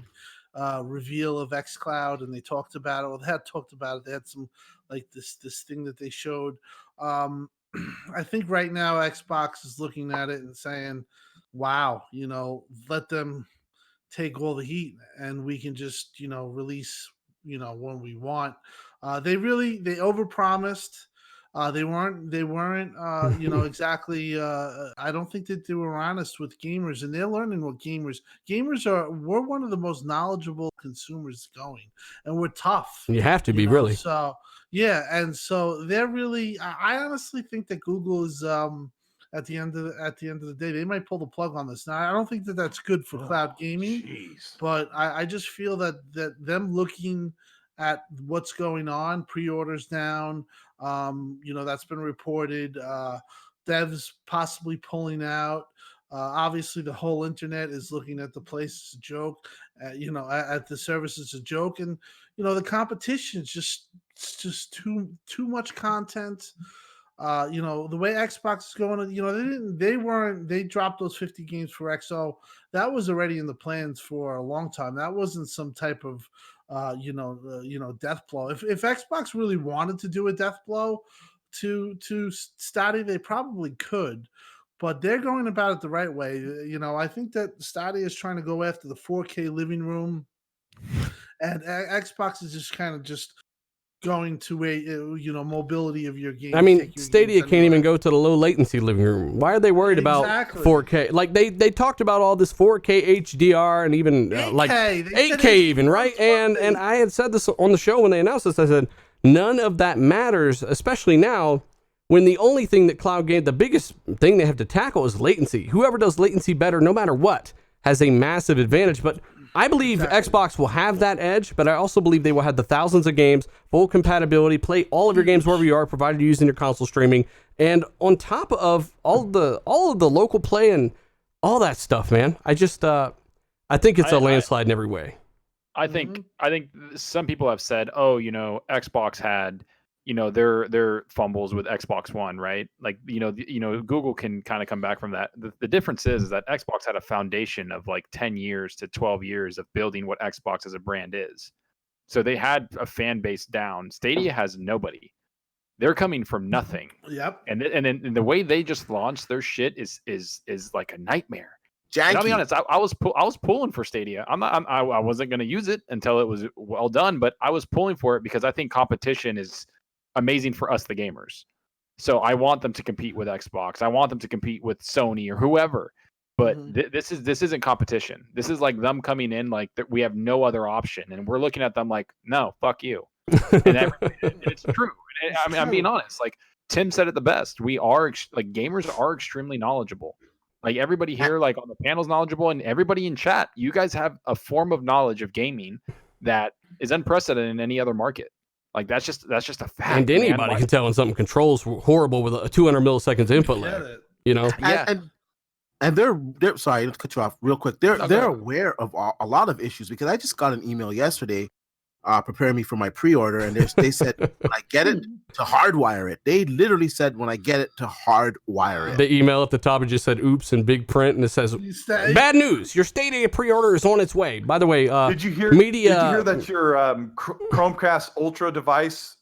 E: reveal of Xcloud, and they talked about it. Well, they had talked about it. They had some this thing that they showed. I think right now Xbox is looking at it and saying, "Wow, let them take all the heat, and we can just release when we want." They overpromised. They weren't exactly. I don't think that they were honest with gamers, and they're learning what gamers are. We're one of the most knowledgeable consumers going, and we're tough.
C: You have to be, really.
E: So yeah, and so they're really. I honestly think that Google is at the end of the day, they might pull the plug on this. Now, I don't think that that's good for cloud gaming, but I just feel that them looking at what's going on, pre-orders down, that's been reported, devs possibly pulling out. Obviously, the whole internet is looking at the place as a joke, at the service as a joke, and the competition is just too much content. The way Xbox is going, they dropped those 50 games for XO. That was already in the plans for a long time. That wasn't some type of death blow. If Xbox really wanted to do a death blow to Stadia, they probably could, but they're going about it the right way. I think that Stadia is trying to go after the 4K living room, and Xbox is just kind of going to a mobility of your game.
C: I mean, Stadia can't even go to the low latency living room. Why are they worried about 4K? Like they talked about all this 4K HDR and even 8K even, right? And I had said this on the show when they announced this. I said none of that matters, especially now when the only thing that cloud game, the biggest thing they have to tackle is latency. Whoever does latency better, no matter what, has a massive advantage. But I believe Xbox will have that edge, but I also believe they will have the thousands of games, full compatibility, play all of your games wherever you are, provided you're using your console streaming, and on top of all of the local play and all that stuff, man. I think it's a landslide in every way.
F: I think some people have said, Xbox had their fumbles with Xbox One, right? Google can kind of come back from that. The difference is that Xbox had a foundation of 10 years to 12 years of building what Xbox as a brand is. So they had a fan base down. Stadia has nobody. They're coming from nothing.
E: Yep.
F: And then the way they just launched their shit is like a nightmare.
D: Janky.
F: I'll be honest. I was pulling for Stadia. I wasn't going to use it until it was well done, but I was pulling for it because I think competition is amazing for us, the gamers. So I want them to compete with Xbox. I want them to compete with Sony or whoever. But this isn't competition. This is like them coming in we have no other option, and we're looking at them like, no, fuck you. And it's true. I'm being honest. Tim said it the best. We are gamers are extremely knowledgeable. Everybody here, on the panel's knowledgeable, and everybody in chat, you guys have a form of knowledge of gaming that is unprecedented in any other market. That's just a fact.
C: And anybody can tell when something controls horrible with a 200 milliseconds input lag.
F: Yeah.
D: And they're sorry to cut you off real quick. They're aware of a lot of issues, because I just got an email yesterday preparing me for my pre-order, and they said when I get it to hardwire it. They literally said when I get it to hardwire it.
C: The email at the top, it just said "oops" in big print, and it says "bad news, your Stadia pre-order is on its way." By the way,
A: did you hear that your Chromecast Ultra device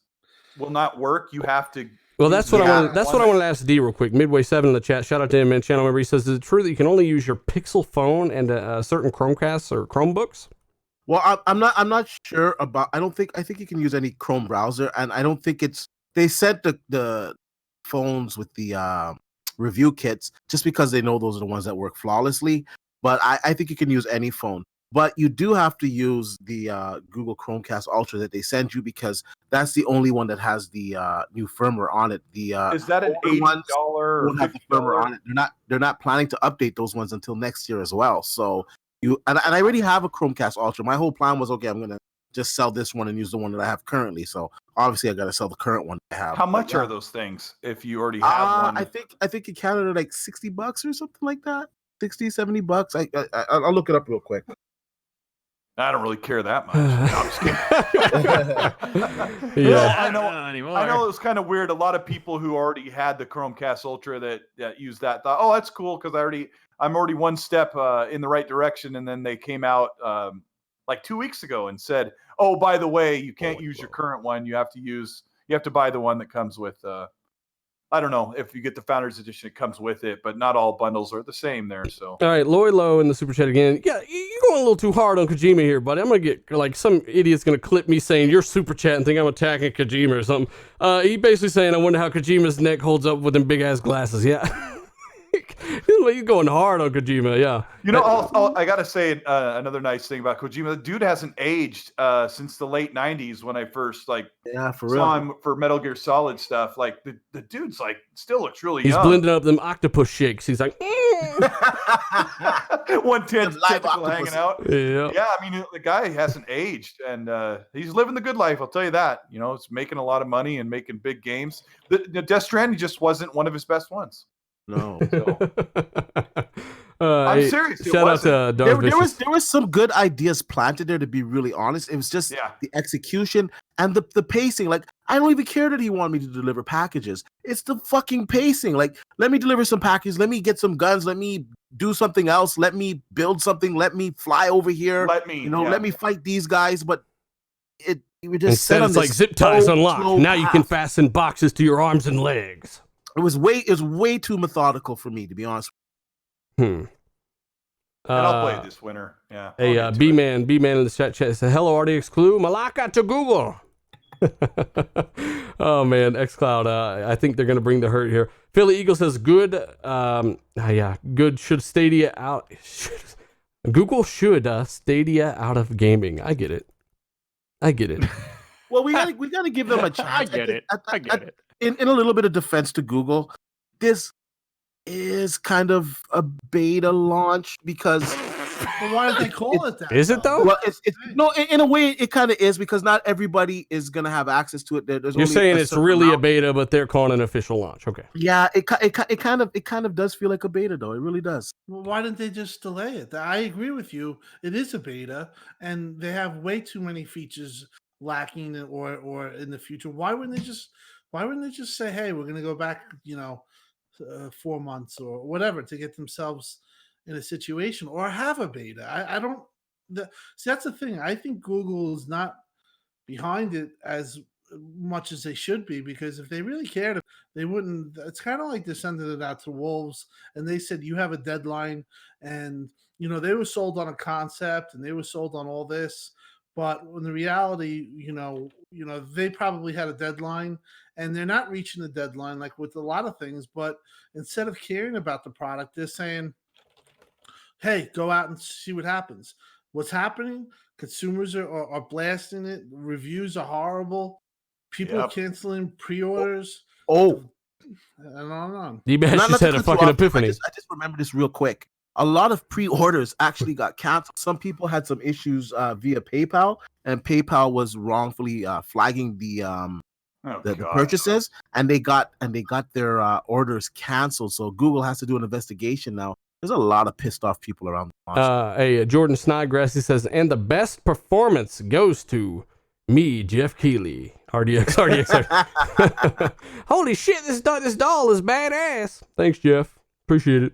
A: will not work? You have to.
C: Well, that's what I wanted to ask D real quick. Midway 7 in the chat. Shout out to him, man. Channel member. He says, "Is it true that you can only use your Pixel phone and certain Chromecasts or Chromebooks?"
D: Well, I'm not sure about. I think you can use any Chrome browser, and I don't think it's. They sent the phones with the review kits just because they know those are the ones that work flawlessly. But I think you can use any phone. But you do have to use the Google Chromecast Ultra that they send you, because that's the only one that has the new firmware on it.
A: Is that an $80 or $50
D: firmware on it? They're not planning to update those ones until next year as well. So and I already have a Chromecast Ultra. My whole plan was, okay, I'm gonna just sell this one and use the one that I have currently. So obviously I got to sell the current one I have.
A: How much are those things if you already have one?
D: I think in Canada like $60 or something like that. 60, $70. I'll look it up real quick.
A: I don't really care that much. No, I'm just kidding.
C: Yeah.
A: I know it was kind of weird. A lot of people who already had the Chromecast Ultra that used that thought, oh, that's cool because I'm already one step in the right direction. And then they came out like 2 weeks ago and said, oh, by the way, you can't use your current one. You have to buy the one that comes with. I don't know if you get the Founders Edition, it comes with it, but not all bundles are the same there. So,
C: all right, Lloyd Lowe in the super chat again. Yeah, you're going a little too hard on Kojima here, buddy. I'm gonna get like some idiot's gonna clip me saying you're super chat and think I'm attacking Kojima or something. He basically saying I wonder how Kojima's neck holds up with them big ass glasses. Yeah. He's going hard on Kojima, yeah.
A: You know, I gotta say another nice thing about Kojima. The dude hasn't aged since the late '90s when I first saw him for Metal Gear Solid stuff. Like the dude's like still looks really young.
C: He's blending up them octopus shakes. He's like
A: 110
D: live octopus
A: hanging out. Yeah, I mean the guy hasn't aged, and he's living the good life. I'll tell you that. You know, it's making a lot of money and making big games. The Death Stranding just wasn't one of his best ones.
D: No.
A: I'm serious.
C: Shout out to Darth Vicious.
D: There was some good ideas planted there, to be really honest. It was just the execution and the pacing. Like, I don't even care that he wanted me to deliver packages. It's the fucking pacing. Like, let me deliver some packages. Let me get some guns. Let me do something else. Let me build something. Let me fly over here. Let me fight these guys. But we just
C: instead it's like zip ties unlocked. Now you can fasten boxes to your arms and legs.
D: It was way too methodical for me, to be honest.
A: And I'll play it this winter. Yeah.
C: Hey, B-Man in the chat said, hello, RDX Clue. Malaka to Google. Oh, man. Xcloud. I think they're going to bring the hurt here. Philly Eagle says, good. Good. Should Stadia out. Google should Stadia out of gaming. I get it.
D: Well, we gotta give them a chance.
F: I get it.
D: In a little bit of defense to Google, this is kind of a beta launch because
E: Well, why did they call it that?
C: Is it though?
D: well, it's no, in a way it kind of is because not everybody is gonna have access to it. There's
C: You're
D: only
C: saying
D: a
C: it's
D: certain
C: really a
D: amount.
C: beta, but they're calling it an official launch. Okay.
D: Yeah, it kind of does feel like a beta though. It really does.
E: Well, why didn't they just delay it? I agree with you. It is a beta, and they have way too many features lacking, or in the future. Why wouldn't they just say, "Hey, we're going to go back, 4 months or whatever to get themselves in a situation, or have a beta?" I don't. See, that's the thing. I think Google is not behind it as much as they should be, because if they really cared, they wouldn't. It's kind of like they're sending it out to wolves, and they said you have a deadline, and they were sold on a concept, and they were sold on all this, but in the reality, they probably had a deadline, and they're not reaching the deadline, like with a lot of things. But instead of caring about the product, they're saying, "Hey, go out and see what happens." What's happening? Consumers are blasting it. Reviews are horrible. People are canceling pre-orders.
D: Oh,
E: and on.
C: D-Man just had a fucking epiphany.
D: I just remember this real quick. A lot of pre-orders actually got canceled. Some people had some issues via PayPal, and PayPal was wrongfully flagging the purchases, and they got their orders canceled. So Google has to do an investigation now. There's a lot of pissed off people around the launch.
C: Hey, Jordan Snodgrass, he says, and the best performance goes to me, Jeff Keighley. RDX. Holy shit, this doll is badass. Thanks, Jeff. Appreciate it.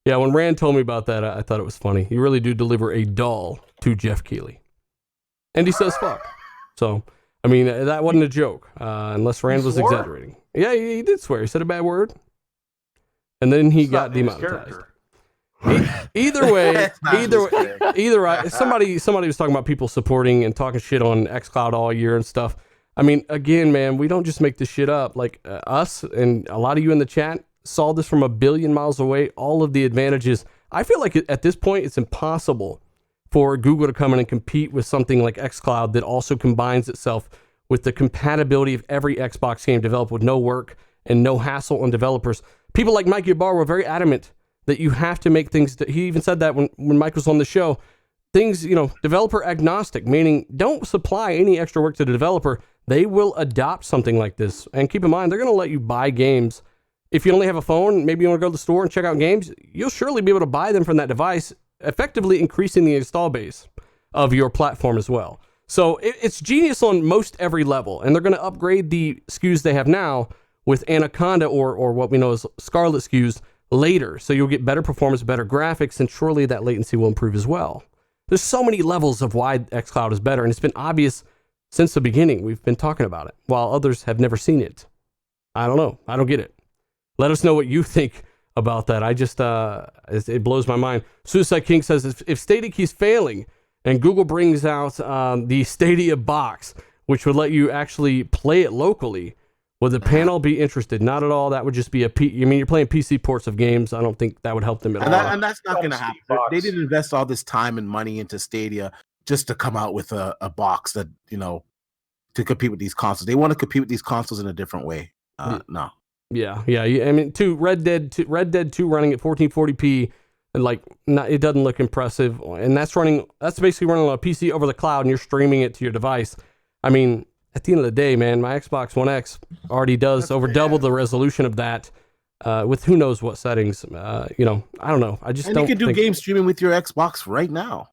C: Yeah, when Rand told me about that, I thought it was funny. You really do deliver a doll to Jeff Keighley. And he says fuck. So, I mean, that wasn't a joke, unless Rand was exaggerating. Yeah, he did swear. He said a bad word. And then he got demonetized. Either way, somebody was talking about people supporting and talking shit on xCloud all year and stuff. I mean, again, man, we don't just make this shit up. Like us and a lot of you in the chat saw this from a billion miles away. All of the advantages. I feel like at this point, it's impossible for Google to come in and compete with something like xCloud that also combines itself with the compatibility of every Xbox game developed with no work and no hassle on developers. People like Mike Ybarra were very adamant that you have to make things. He even said that when Mike was on the show, things, developer agnostic, meaning don't supply any extra work to the developer. They will adopt something like this. And keep in mind, they're going to let you buy games. If you only have a phone, maybe you want to go to the store and check out games, you'll surely be able to buy them from that device, effectively increasing the install base of your platform as well. So it's genius on most every level, and they're going to upgrade the SKUs they have now with Anaconda or what we know as Scarlett SKUs later. So you'll get better performance, better graphics, and surely that latency will improve as well. There's so many levels of why xCloud is better, and it's been obvious since the beginning. We've been talking about it, while others have never seen it. I don't know. I don't get it. Let us know what you think about that. I just, it blows my mind. Suicide King says, if Stadia keeps failing, and Google brings out the Stadia box, which would let you actually play it locally, would the panel be interested? Not at all. That would just be you're playing PC ports of games. I don't think that would help them at all.
D: And that's not going to happen. They didn't invest all this time and money into Stadia just to come out with a box that, to compete with these consoles. They want to compete with these consoles in a different way. No.
C: Yeah. I mean, Red Dead 2 running at 1440p. And it doesn't look impressive, and that's basically running on a PC over the cloud, and you're streaming it to your device. I mean, at the end of the day, man, my Xbox One X already does double the resolution of that, with who knows what settings. I don't know. I just don't.
D: And you can do game streaming with your Xbox right now.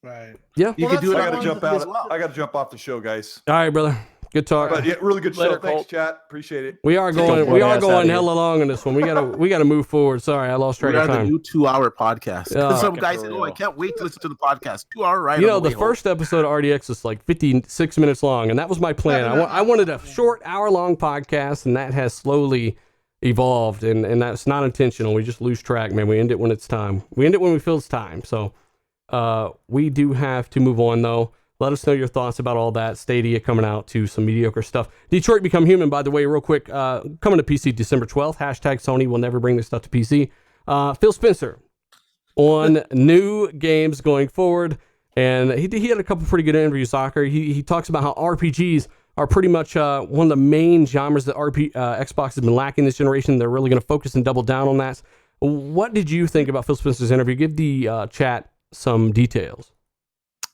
E: Right.
C: Yeah.
D: You can do it.
A: I got to jump out. I got to jump off the show, guys.
C: All right, brother. Good talk.
A: But yeah, really good show.
F: Later,
A: Thanks,
F: Colt.
A: chat. Appreciate it.
C: We are going hella long on this one. We gotta move forward. Sorry, I lost track of time.
D: The new 2-hour podcast.
C: Yeah.
D: Some guys said, I can't wait to listen to the podcast. 2-hour ride.
C: The first episode of RDX is like 56 minutes long, and that was my plan. I wanted a short hour-long podcast, and that has slowly evolved, and that's not intentional. We just lose track, man. We end it when it's time. We end it when we feel it's time. So we do have to move on, though. Let us know your thoughts about all that. Stadia coming out to some mediocre stuff. Detroit Become Human, by the way, real quick, coming to PC December 12th. Hashtag Sony will never bring this stuff to PC. Phil Spencer on new games going forward. And he had a couple pretty good interviews, Soccer. He talks about how RPGs are pretty much one of the main genres that Xbox has been lacking this generation. They're really going to focus and double down on that. What did you think about Phil Spencer's interview? Give the chat some details.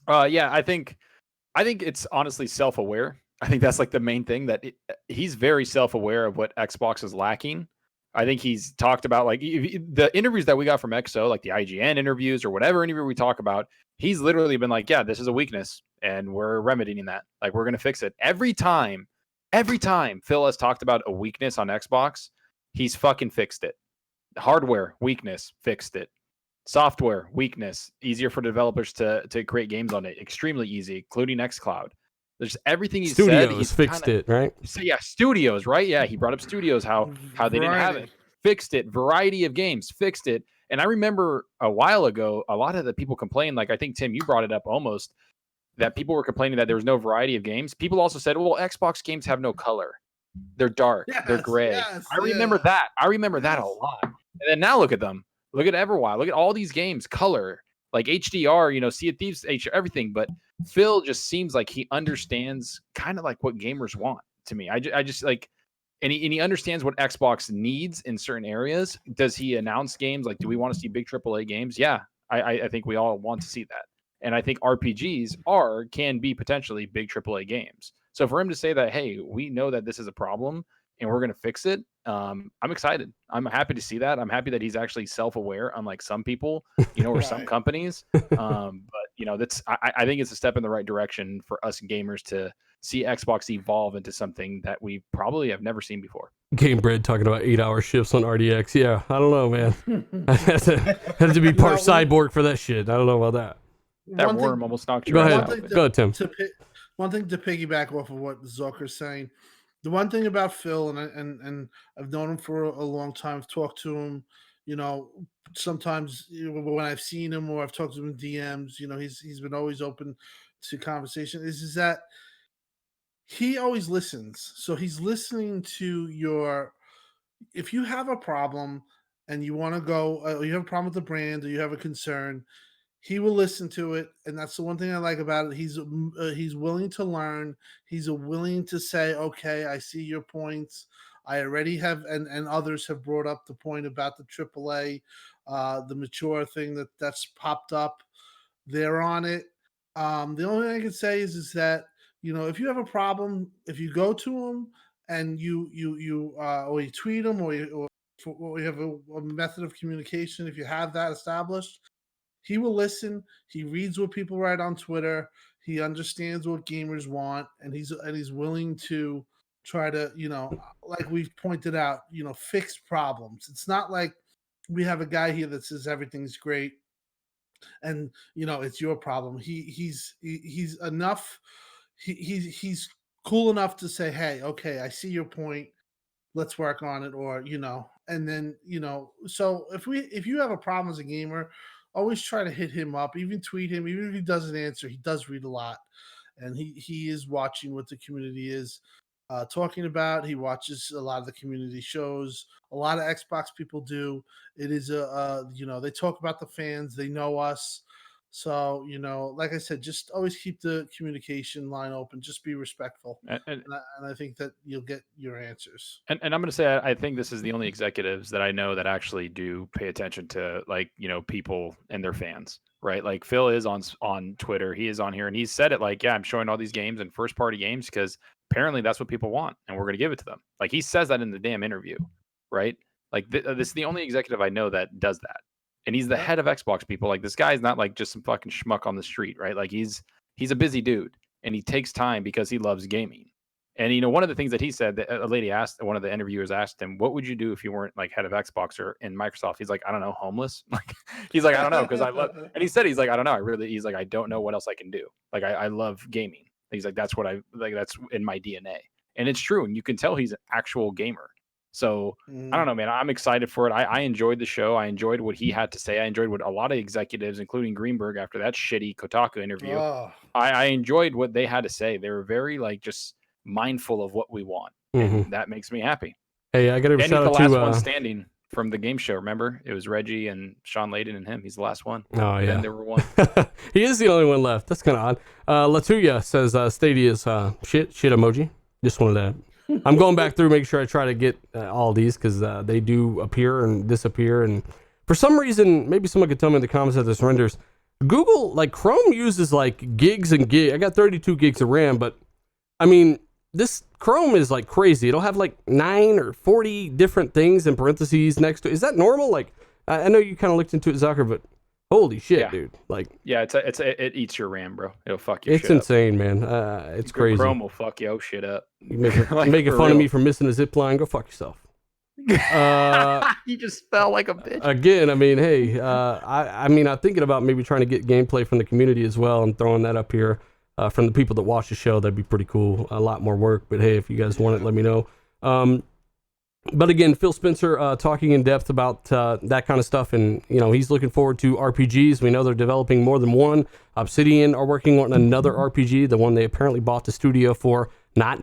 F: Yeah, I think it's honestly self-aware. I think that's like the main thing, that he's very self-aware of what Xbox is lacking. I think he's talked about the interviews that we got from XO, like the IGN interviews or whatever interview we talk about. He's literally been like, yeah, this is a weakness and we're remedying that. Like, we're going to fix it. Every time Phil has talked about a weakness on Xbox, he's fucking fixed it. Hardware weakness, fixed it. Software weakness, easier for developers to create games on it, extremely easy, including Xcloud. There's everything he said. He's
C: fixed it, right?
F: So yeah, studios, right? Yeah, he brought up studios, how they didn't have it, fixed it. Variety of games, fixed it. And I remember a while ago, a lot of the people complained, like I think Tim, you brought it up almost, that people were complaining that there was no variety of games. People also said, well, Xbox games have no color. They're dark, they're gray. I remember that. I remember that a lot. And then now look at them. Look at Everwild. Look at all these games, color, like HDR, Sea of Thieves, everything. But Phil just seems like he understands kind of like what gamers want to me. I just like, and he understands what Xbox needs in certain areas. Does he announce games? Like, do we want to see big AAA games? Yeah, I think we all want to see that. And I think RPGs can be potentially big AAA games. So for him to say that, hey, we know that this is a problem and we're going to fix it, I'm excited. I'm happy to see that. I'm happy that he's actually self-aware, unlike some people, or some companies. But that's I think it's a step in the right direction for us gamers to see Xbox evolve into something that we probably have never seen before.
C: Game Bread talking about 8-hour shifts on RDX. Yeah, I don't know, man. I had to be part cyborg for that shit. I don't know about that.
F: That worm almost knocked you
C: Go
F: out.
C: ahead. Go ahead, Tim.
E: One thing to piggyback off of what Zucker's saying. The one thing about Phil, and I've known him for a long time. I've talked to him, sometimes when I've seen him or I've talked to him in DMs, he's been always open to conversation. Is that he always listens. So he's listening to if you have a problem and you want to go, you have a problem with the brand or you have a concern, he will listen to it, and that's the one thing I like about it. He's willing to learn. He's willing to say, "Okay, I see your points. I already have," and others have brought up the point about the AAA, the mature thing that's popped up. They're on it. The only thing I can say is that, you know, if you have a problem, if you go to them and or you tweet them or you have a method of communication, if you have that established, he will listen. He reads what people write on Twitter. He understands what gamers want, and he's willing to try to, you know, like we've pointed out, you know, fix problems. It's not like we have a guy here that says everything's great and, you know, it's your problem. He's enough. He's cool enough to say, hey, okay, I see your point. Let's work on it, or, you know, and then, you know, so if you have a problem as a gamer, always try to hit him up, even tweet him, even if he doesn't answer. He does read a lot, and he is watching what the community is talking about. He watches a lot of the community shows. A lot of Xbox people do. It is you know, they talk about the fans. They know us. So, you know, like I said, just always keep the communication line open. Just be respectful, and I think that you'll get your answers.
F: And I'm going to say, I think this is the only executives that I know that actually do pay attention to, like, you know, people and their fans, right? Like Phil is on Twitter. He is on here, and he said it like, yeah, I'm showing all these games and first party games because apparently that's what people want, and we're going to give it to them. Like he says that in the damn interview, right? Like this is the only executive I know that does that. And he's the head of Xbox people. Like this guy's not like just some fucking schmuck on the street, right? Like he's a busy dude, and he takes time because he loves gaming. And, you know, one of the things that he said, that a lady asked, one of the interviewers asked him, what would you do if you weren't like head of Xbox or in Microsoft? He's like, I don't know, homeless. Like, he's like, I don't know. Cause I love, and he said, he's like, I don't know. He's like, I don't know what else I can do. Like, I love gaming. He's like, that's what that's in my DNA. And it's true. And you can tell he's an actual gamer. So I don't know, man, I'm excited for it. I enjoyed the show. I enjoyed what he had to say. I enjoyed what a lot of executives, including Greenberg, after that shitty Kotaku interview, I enjoyed what they had to say. They were very like, just mindful of what we want, and that makes me happy.
C: Hey, I got to shout out
F: the
C: to
F: last one standing from the game show. Remember, it was Reggie and Sean Layden and him. He's the last one.
C: Oh yeah,
F: then there were one.
C: He is the only one left. That's kind of odd. Latuya says Stadia's shit emoji. Just wanted to. I'm going back through, make sure I try to get all these because they do appear and disappear, and for some reason, maybe someone could tell me in the comments that this renders. Google, like Chrome uses like gigs and gigs. I got 32 gigs of RAM, but I mean, this Chrome is like crazy. It'll have like 9 or 40 different things in parentheses next to it. Is that normal? Like, I know you kind of looked into it, Zucker, but holy shit, dude. Like,
F: yeah, it eats your RAM, bro. It'll fuck your shit
C: up. It's insane, man. It's crazy.
F: Chrome will fuck your shit up.
C: You making fun of me for missing a zip line? Go fuck yourself.
F: You just fell like a bitch.
C: Again, I mean, hey, I'm thinking about maybe trying to get gameplay from the community as well and throwing that up here. From the people that watch the show, that'd be pretty cool. A lot more work, but hey, if you guys want it, let me know. But again, Phil Spencer talking in depth about that kind of stuff, and you know he's looking forward to RPGs. We know they're developing more than one. Obsidian are working on another RPG, the one they apparently bought the studio for, not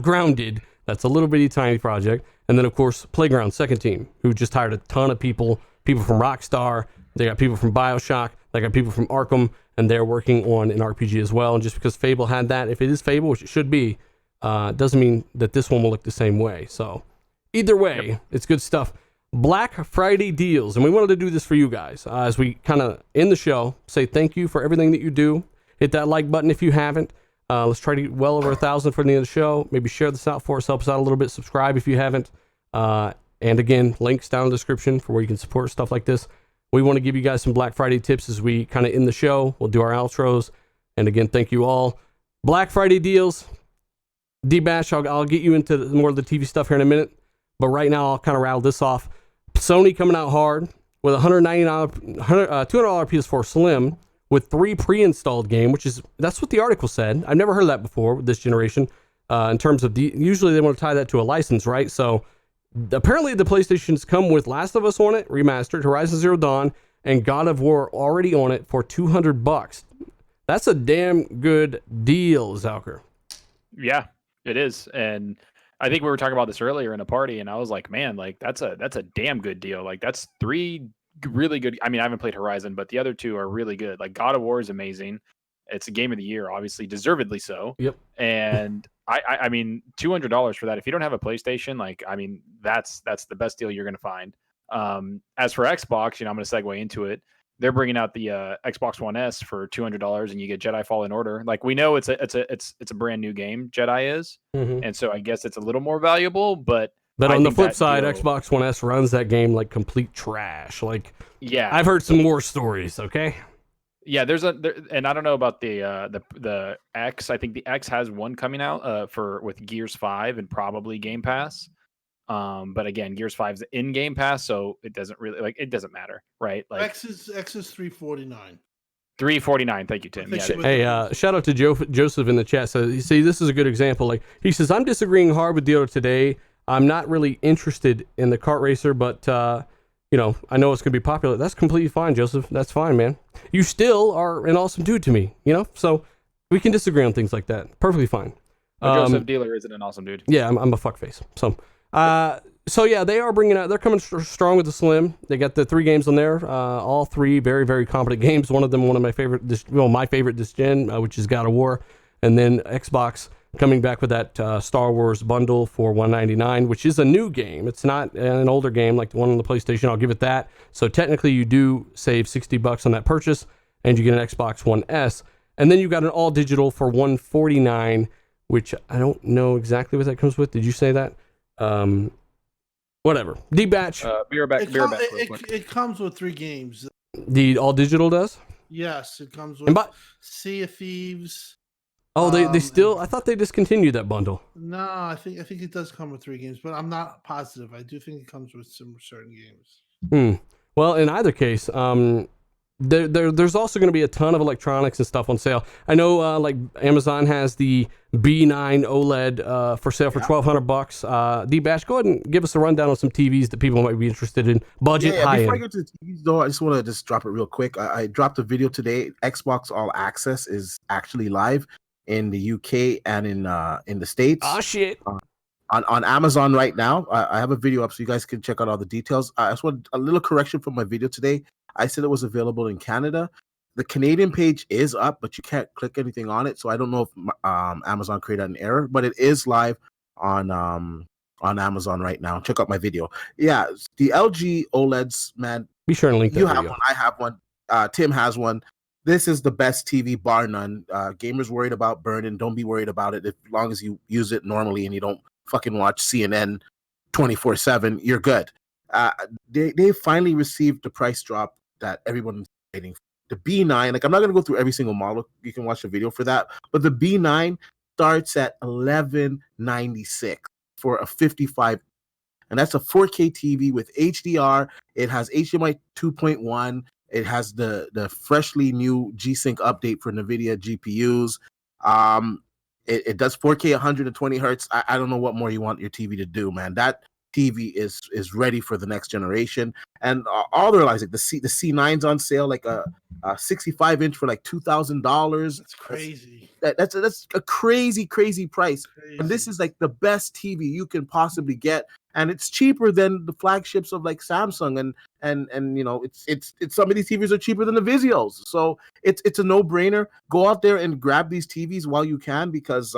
C: Grounded. That's a little bitty tiny project. And then of course Playground, second team, who just hired a ton of people from Rockstar. They got people from BioShock. They got people from Arkham. And they're working on an RPG as well. And just because Fable had that, if it is Fable, which it should be, doesn't mean that this one will look the same way. So either way, It's good stuff. Black Friday deals. And we wanted to do this for you guys as we kind of end the show, say thank you for everything that you do. Hit that like button if you haven't. Let's try to get well over 1,000 for the end of the show. Maybe share this out for us. Help us out a little bit. Subscribe if you haven't. And again, links down in the description for where you can support stuff like this. We want to give you guys some Black Friday tips as we kind of end the show. We'll do our outros. And again, thank you all. Black Friday deals. D-Bash, I'll get you into more of the TV stuff here in a minute. But right now, I'll kind of rattle this off. Sony coming out hard with a $200 PS4 Slim with 3 pre-installed game, that's what the article said. I've never heard of that before with this generation. In terms of usually they want to tie that to a license, right? So apparently the PlayStations come with Last of Us on it, remastered, Horizon Zero Dawn, and God of War already on it for $200. That's a damn good deal, Zalker.
F: Yeah, it is. And I think we were talking about this earlier in a party, and I was like, man, like that's a damn good deal. Like that's 3 really good. I mean, I haven't played Horizon, but the other 2 are really good. Like God of War is amazing. It's a game of the year, obviously, deservedly so.
C: Yep.
F: And I mean, $200 for that. If you don't have a PlayStation, like, I mean, that's the best deal you're going to find. As for Xbox, I'm going to segue into it. they're bringing out the Xbox One S for $200, and you get Jedi Fallen Order. Like, we know it's a brand new game. Jedi is, and so I guess it's a little more valuable. But
C: on the flip side, Xbox One S runs that game like complete trash. Like,
F: yeah,
C: I've heard some war stories. Okay.
F: Yeah, and I don't know about the X. I think the X has one coming out with Gears 5 and probably Game Pass. But again, Gears 5's in Game Pass, so it doesn't matter, right? Like
E: X is $349.
F: $349. Thank you, Tim. Yeah.
C: Hey, shout out to Joseph in the chat. So you see, this is a good example. Like, he says, I'm disagreeing hard with Dio today. I'm not really interested in the kart racer, but you know, I know it's gonna be popular. That's completely fine, Joseph. That's fine, man. You still are an awesome dude to me, you know. So we can disagree on things like that. Perfectly fine.
F: Joseph Dealer isn't an awesome dude.
C: Yeah, I'm a fuckface. So yeah, they are bringing out. They're coming strong with the Slim. They got the 3 games on there. All 3 very, very competent games. One of them, one of my favorite. My favorite this gen, which is God of War, and then Xbox coming back with that Star Wars bundle for $199, which is a new game. It's not an older game like the one on the PlayStation. I'll give it that. So technically, you do save $60 on that purchase, and you get an Xbox One S. And then you got an all digital for $149, which I don't know exactly what that comes with. Did you say that? Whatever. D-Batch.
E: It comes with 3 games.
C: The all digital does?
E: Yes, it comes with Sea of Thieves.
C: Oh, they still. I thought they discontinued that bundle.
E: No, I think it does come with 3 games, but I'm not positive. I do think it comes with some certain games.
C: Well, in either case, there's also going to be a ton of electronics and stuff on sale. I know, like Amazon has the B9 OLED for sale for $1,200. D-Bash, go ahead and give us a rundown on some TVs that people might be interested in. Budget, high end.
D: Before I get to the TVs, though, I just want to drop it real quick. I dropped a video today. Xbox All Access is actually live in the UK and in the States.
C: Oh shit!
D: On Amazon right now. I have a video up so you guys can check out all the details. I just want a little correction from my video today. I said it was available in Canada. The Canadian page is up, but you can't click anything on it. So I don't know if Amazon created an error, but it is live on Amazon right now. Check out my video. Yeah, the LG OLEDs, man.
C: Be sure to link that.
D: You have one. I have one. Tim has one. This is the best TV, bar none. Gamers worried about burning. Don't be worried about it. As long as you use it normally and you don't fucking watch CNN 24/7, you're good. They finally received the price drop that everyone's waiting for. The B9, like I'm not gonna go through every single model. You can watch the video for that. But the B9 starts at $1,196 for a 55, and that's a 4K TV with HDR. It has HDMI 2.1. It has the freshly new G-Sync update for NVIDIA GPUs. It does 4K 120 hertz. I don't know what more you want your TV to do, man. That TV is ready for the next generation. And all their like the C9's on sale, like a 65-inch for like $2,000.
E: That's crazy.
D: That's a crazy price. And this is like the best TV you can possibly get. And it's cheaper than the flagships of like Samsung and you know it's some of these TVs are cheaper than the Vizios, so it's a no-brainer. Go out there and grab these TVs while you can because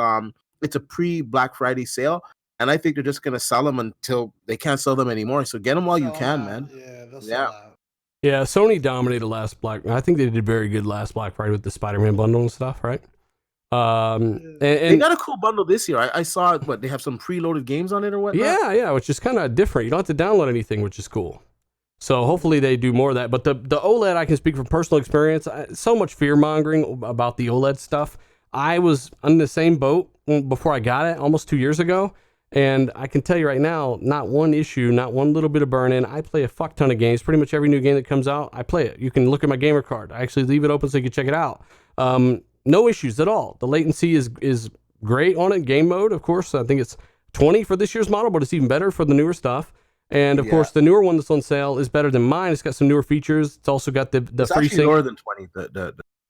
D: it's a pre-Black Friday sale, and I think they're just gonna sell them until they can't sell them anymore. So get them while you can, man.
E: Yeah, they'll sell out.
C: Yeah, Sony dominated last I think they did very good last Black Friday with the Spider-Man bundle and stuff, right? And
D: they got a cool bundle this year. I saw what they have some preloaded games on it or what.
C: Yeah, which is kind of different. You don't have to download anything, which is cool. So hopefully they do more of that. But the OLED, I can speak from personal experience. So much fear mongering about the OLED stuff. I was on the same boat before I got it almost 2 years ago, and I can tell you right now, not one issue, not one little bit of burn-in. I play a fuck ton of games. Pretty much every new game that comes out, I play it. You can look at my gamer card. I actually leave it open so you can check it out. No issues at all. The latency is great on it. Game mode, of course, I think it's 20 for this year's model, but it's even better for the newer stuff. And of course, the newer one that's on sale is better than mine. It's got some newer features. It's also got the
D: it's
C: free sync.
D: Lower than 20.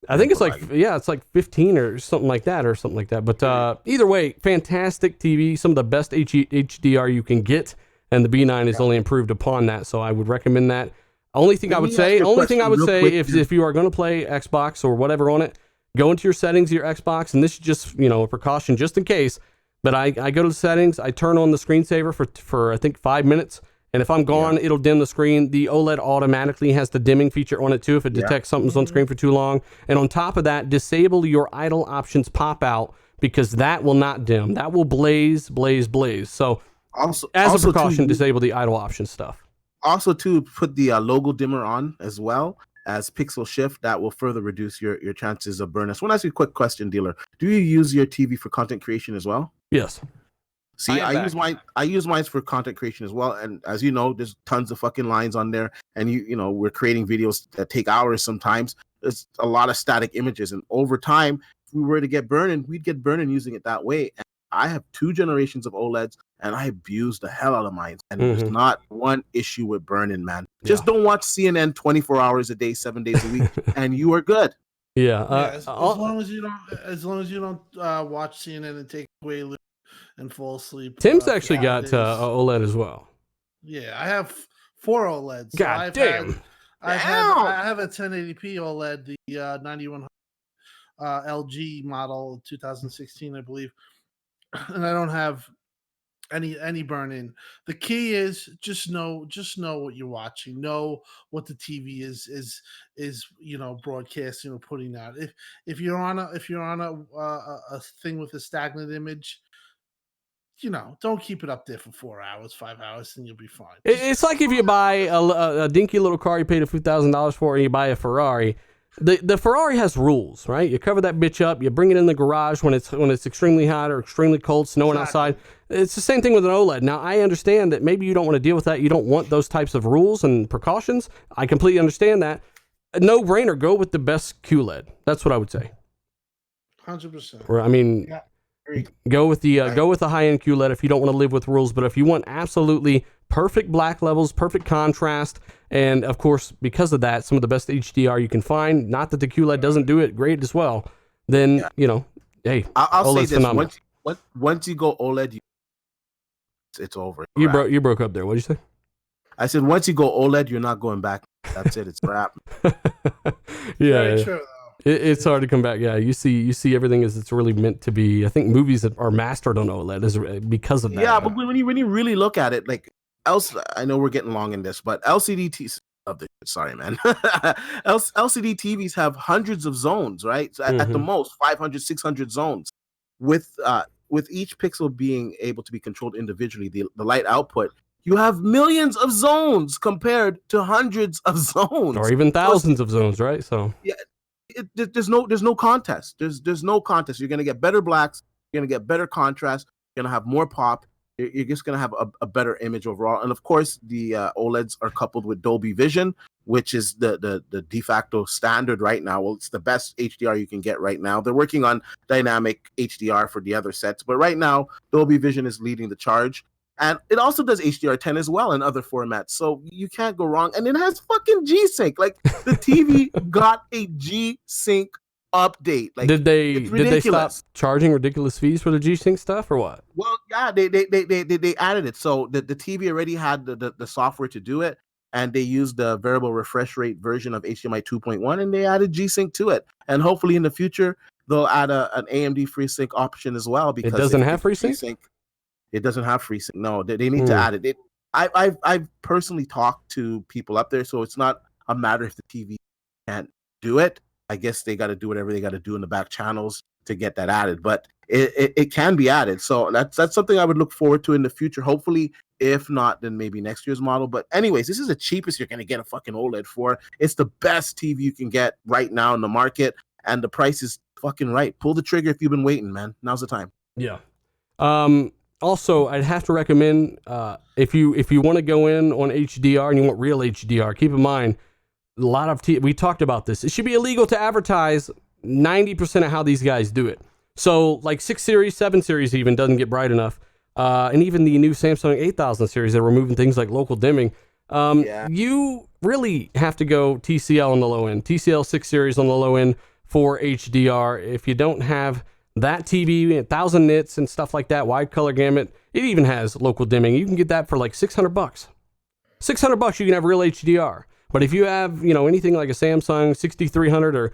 C: I think it's like it's like 15 or something like that But either way, fantastic TV. Some of the best HDR you can get, and the B9 is only improved upon that. So I would recommend that. Only thing I would say if you are going to play Xbox or whatever on it, go into your settings of your Xbox, and this is just, a precaution just in case. But I go to the settings, I turn on the screensaver for I think 5 minutes, And if I'm gone, it'll dim the screen. The OLED automatically has the dimming feature on it too if it detects something's on screen for too long. And on top of that, disable your idle options pop out, because that will not dim. That will blaze. So
D: Also,
C: as a precaution,
D: too,
C: disable the idle option stuff.
D: Also, to put the logo dimmer on as well as pixel shift, that will further reduce your chances of burn. I just want to ask you a quick question, Dealer. Do you use your TV for content creation as well?
C: Yes.
D: See, I use mine for content creation as well. And as you know, there's tons of fucking lines on there. And you know, we're creating videos that take hours sometimes. There's a lot of static images. And over time, if we were to get burning, we'd get burning using it that way. And I have 2 generations of OLEDs and I abuse the hell out of mine. And there's not one issue with burning, man. Just don't watch CNN 24 hours a day, 7 days a week, and you are good.
E: As long as you don't watch CNN and take away and fall asleep.
C: Tim's actually got OLED as well.
E: Yeah, I have 4 OLEDs. So
C: God damn.
E: I have a 1080p OLED, the 9100 LG model, 2016, I believe, and I don't have any burn in. The key is just know what you're watching. Know what the TV is broadcasting or putting out. If you're on a thing with a stagnant image, don't keep it up there for 4 hours, 5 hours, and you'll be fine.
C: It's like if you buy a dinky little car you paid a few $1,000s for, and you buy a Ferrari. The Ferrari has rules, right? You cover that bitch up, you bring it in the garage when it's extremely hot or extremely cold, snowing outside. It's the same thing with an OLED. Now, I understand that maybe you don't want to deal with that. You don't want those types of rules and precautions. I completely understand that. A no-brainer, go with the best QLED. That's what I would say.
E: 100%.
C: Or, I mean, go with the high-end QLED if you don't want to live with rules. But if you want absolutely perfect black levels, perfect contrast, and of course, because of that, some of the best HDR you can find, not that the QLED doesn't do it great as well, then, hey,
D: I'll say
C: OLED's
D: this.
C: phenomenal.
D: Once you go OLED, it's over.
C: You broke up there. What did you say?
D: I said, once you go OLED, you're not going back. That's it. It's wrap.
C: Yeah.
E: True,
C: it's hard to come back. Yeah, you see everything as it's really meant to be. I think movies that are mastered on OLED is because of that.
D: Yeah, but when you really look at it, like I know we're getting long in this, but LCD TVs. Sorry, man. LCD TVs have hundreds of zones, right? So at the most, 500, 600 zones. With each pixel being able to be controlled individually, the light output, you have millions of zones compared to hundreds of zones,
C: or even thousands of zones, right? So
D: yeah, there's no contest. There's no contest. You're gonna get better blacks. You're gonna get better contrast. You're gonna have more pop. You're just gonna have a better image overall. And of course, the OLEDs are coupled with Dolby Vision, which is the de facto standard right now. Well, it's the best HDR you can get right now. They're working on dynamic HDR for the other sets, but right now Dolby Vision is leading the charge. And it also does HDR10 as well in other formats. So you can't go wrong. And it has fucking G-Sync. Like the TV got a G-Sync update. Like
C: did they stop charging ridiculous fees for the G-Sync stuff or what?
D: Well, yeah, they added it. So the TV already had the software to do it. And they used the variable refresh rate version of HDMI 2.1 and they added G-Sync to it. And hopefully in the future, they'll add an AMD FreeSync option as well. Because
C: it doesn't have FreeSync?
D: It doesn't have FreeSync. No, they need to add it. I've personally talked to people up there, so it's not a matter if the TV can't do it. I guess they got to do whatever they got to do in the back channels to get that added, but it can be added. So that's something I would look forward to in the future. Hopefully, if not, then maybe next year's model. But anyways, this is the cheapest you're going to get a fucking OLED for. It's the best TV you can get right now in the market, and the price is fucking right. Pull the trigger if you've been waiting, man. Now's the time.
C: Yeah. Also, I'd have to recommend if you want to go in on HDR and you want real HDR, keep in mind a lot of we talked about this. It should be illegal to advertise 90% of how these guys do it. So like 6 series, 7 series even doesn't get bright enough, and even the new Samsung 8000 series that are removing things like local dimming. You really have to go TCL on the low end, TCL 6 series on the low end for HDR. If you don't have that TV, 1000 nits and stuff like that, wide color gamut, it even has local dimming. You can get that for like $600. $600 you can have real HDR. But if you have, anything like a Samsung 6300 or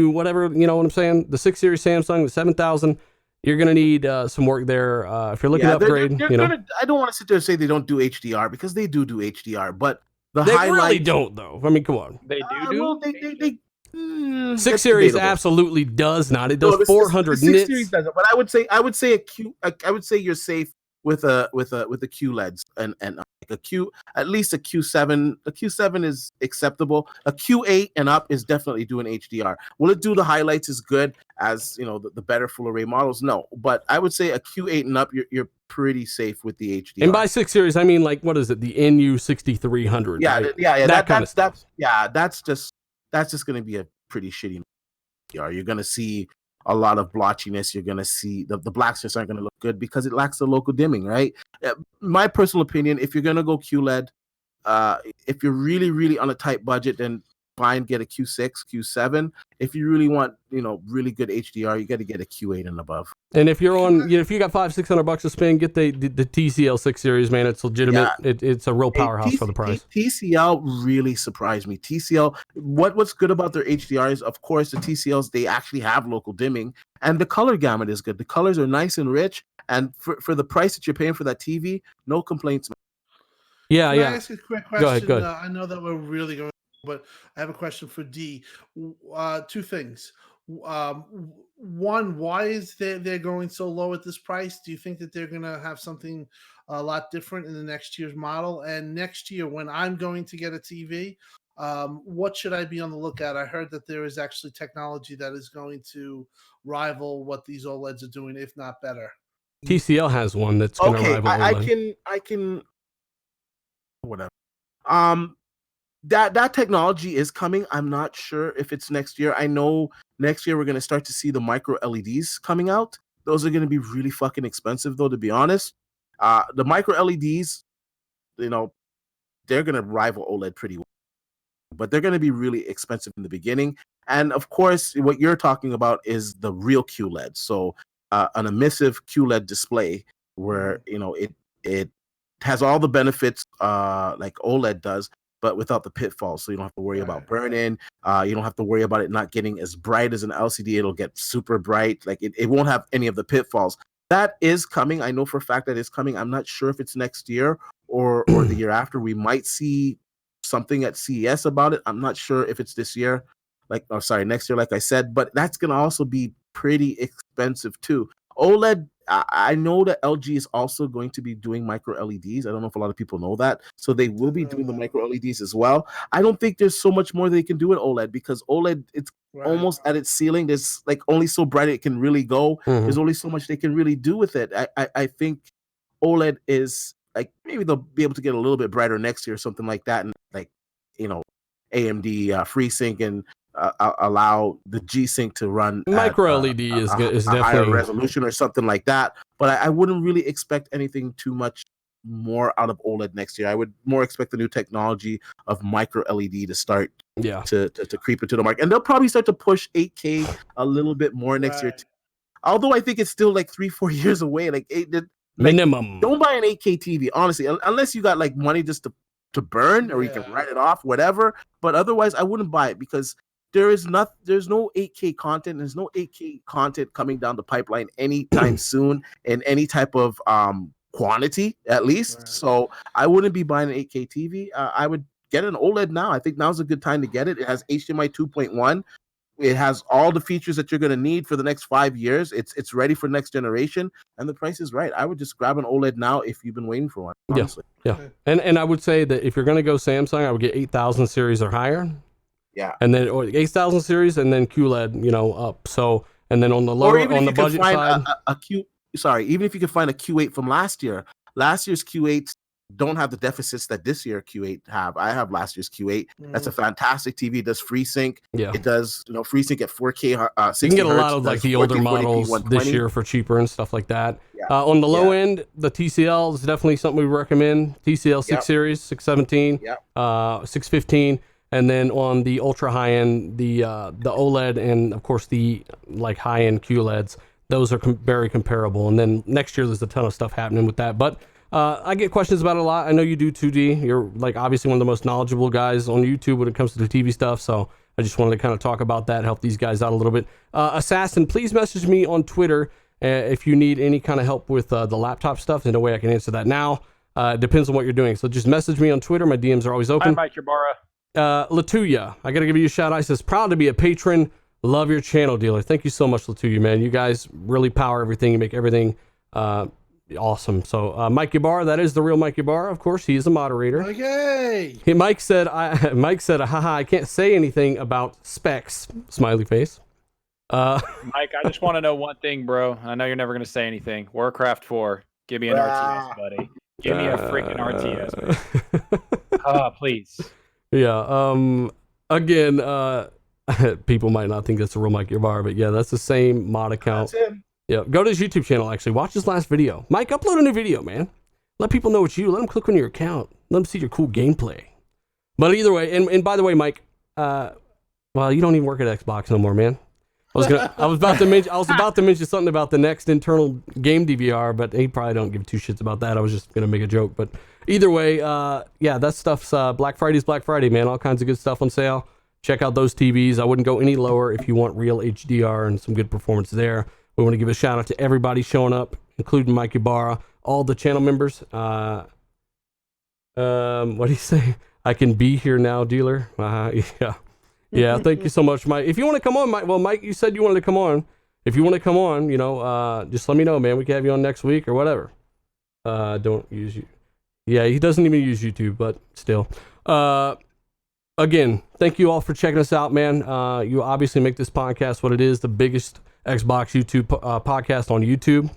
C: whatever, you know what I'm saying? The 6 series Samsung, the 7000, you're gonna need some work there if you're looking to upgrade.
D: I don't want to sit there and say they don't do HDR, because they do HDR, but
C: they really don't, though. I mean, come on.
F: They do.
D: Well, they
C: 6 Series absolutely does not. It does 400
D: the 6
C: nits.
D: Series doesn't, but I would say you're safe with a QLEDs and like a Q, at least a Q7. A Q7 is acceptable. A Q8 and up is definitely doing HDR. Will it do the highlights as good as the better full array models? No, but I would say a Q8 and up, you're pretty safe with the HDR.
C: And by 6 Series, I mean, like, what is it? The NU6300.
D: Yeah,
C: right?
D: yeah. That's just going to be a pretty shitty HDR. You're going to see a lot of blotchiness. You're going to see the blacks just aren't going to look good because it lacks the local dimming, right? My personal opinion, if you're going to go QLED, if you're really, really on a tight budget, then fine, get a Q6, Q7. If you really want, really good HDR, you got to get a Q8 and above.
C: And if you're on, if you got $500-600 to spend, get the TCL 6 Series, man. It's legitimate. Yeah. It's a real powerhouse for the price.
D: TCL really surprised me. TCL, what's good about their HDR is, of course, the TCLs, they actually have local dimming, and the color gamut is good. The colors are nice and rich, and for the price that you're paying for that TV, no complaints.
C: Yeah,
E: Can I ask a quick question?
C: Go ahead.
E: I know that we're really going, but I have a question for D. Two things. One, why is they're going so low at this price? Do you think that they're going to have something a lot different in the next year's model? And next year, when I'm going to get a TV, what should I be on the lookout? I heard that there is actually technology that is going to rival what these OLEDs are doing, if not better.
C: TCL has one that's going to rival OLED.
D: I can whatever. That technology is coming. I'm not sure if it's next year. I know next year we're going to start to see the micro LEDs coming out. Those are going to be really fucking expensive, though, to be honest. The micro LEDs, they're going to rival OLED pretty well, but they're going to be really expensive in the beginning. And of course, what you're talking about is the real QLED. So an emissive QLED display where it has all the benefits like OLED does, but without the pitfalls. So you don't have to worry about burn-in. You don't have to worry about it not getting as bright as an LCD. It'll get super bright. Like it won't have any of the pitfalls. That is coming. I know for a fact that it's coming. I'm not sure if it's next year or the year after. We might see something at CES about it. I'm not sure if it's this year. Next year, like I said. But that's going to also be pretty expensive too. OLED, I know that LG is also going to be doing micro LEDs. I don't know if a lot of people know that. So they will be doing the micro LEDs as well. I don't think there's so much more they can do with OLED, because OLED, it's almost at its ceiling. There's like only so bright it can really go. There's only so much they can really do with it. I think OLED is like, maybe they'll be able to get a little bit brighter next year or something like that. And AMD FreeSync and allow the G-Sync to run
C: micro LED is definitely
D: higher resolution or something like that. But I wouldn't really expect anything too much more out of OLED next year. I would more expect the new technology of micro LED to start to creep into the market, and they'll probably start to push 8K a little bit more next year too. Although I think it's still like 3-4 years away.
C: Minimum.
D: Don't buy an 8K TV, honestly, unless you got like money just to burn, or you can write it off, whatever. But otherwise, I wouldn't buy it, because there's no 8K content. There's no 8K content coming down the pipeline anytime soon in any type of quantity, at least. So I wouldn't be buying an 8K TV. I would get an OLED now. I think now's a good time to get it. It has HDMI 2.1. It has all the features that you're going to need for the next 5 years. It's ready for next generation, and the price is right. I would just grab an OLED now if you've been waiting for one, honestly.
C: Yeah. And I would say that if you're going to go Samsung, I would get 8000 series or higher.
D: Yeah.
C: And then 8000 series, and then QLED, up. So, and then on the lower, on the budget side,
D: even if you could find a Q8 from last year's Q8s don't have the deficits that this year Q8 have. I have last year's Q8. That's a fantastic TV. It does FreeSync. Yeah. It does, FreeSync at 4K. 60
C: you can get a lot
D: hertz,
C: of like the older
D: 4K,
C: models
D: 40p,
C: this year for cheaper and stuff like that. On the low end, the TCL is definitely something we recommend. TCL 6 Series, 617, 615. And then on the ultra high end, the OLED and of course the like high end QLEDs, those are very comparable. And then next year there's a ton of stuff happening with that. But I get questions about it a lot. I know you do 2D. You're like obviously one of the most knowledgeable guys on YouTube when it comes to the TV stuff. So I just wanted to kind of talk about that, help these guys out a little bit. Assassin, please message me on Twitter If you need any kind of help with the laptop stuff, there's no way I can answer that now. It depends on what you're doing. So just message me on Twitter. My DMs are always open.
F: Hi, Mike Ybarra.
C: Latuya, I got to give you a shout out. He says, proud to be a patron. Love your channel, dealer. Thank you so much, Latuya, man. You guys really power everything. You make everything awesome. So Mike Ybarra, that is the real Mike Ybarra. Of course, he is a moderator.
E: Okay.
C: Mike said, haha, I can't say anything about specs. Smiley face.
F: Mike, I just want to know one thing, bro. I know you're never going to say anything. Warcraft 4. Give me an RTS, buddy. Give me a freaking RTS. Please.
C: Yeah. Again, people might not think that's a real Mike Ybarra, but yeah, that's the same mod account.
D: That's him.
C: Yeah. Go to his YouTube channel, actually. Watch his last video. Mike, upload a new video, man. Let people know it's you. Let them click on your account. Let them see your cool gameplay. But either way, and by the way, Mike, well, you don't even work at Xbox no more, man. I was about to mention something about the next internal game DVR, but he probably don't give two shits about that. I was just gonna make a joke, but either way, yeah, that stuff's Black Friday's Black Friday, man. All kinds of good stuff on sale. Check out those TVs. I wouldn't go any lower if you want real HDR and some good performance there. We want to give a shout out to everybody showing up, including Mike Ybarra, all the channel members. What do you say? I can be here now, dealer. Yeah. Yeah, thank you so much, Mike. If you want to come on, Mike, well, Mike, you said you wanted to come on. If you want to come on, you know, just let me know, man. We can have you on next week or whatever. Don't use you. Yeah, he doesn't even use YouTube, but still. Again, thank you all for checking us out, man. You obviously make this podcast what it is, the biggest Xbox YouTube podcast on YouTube.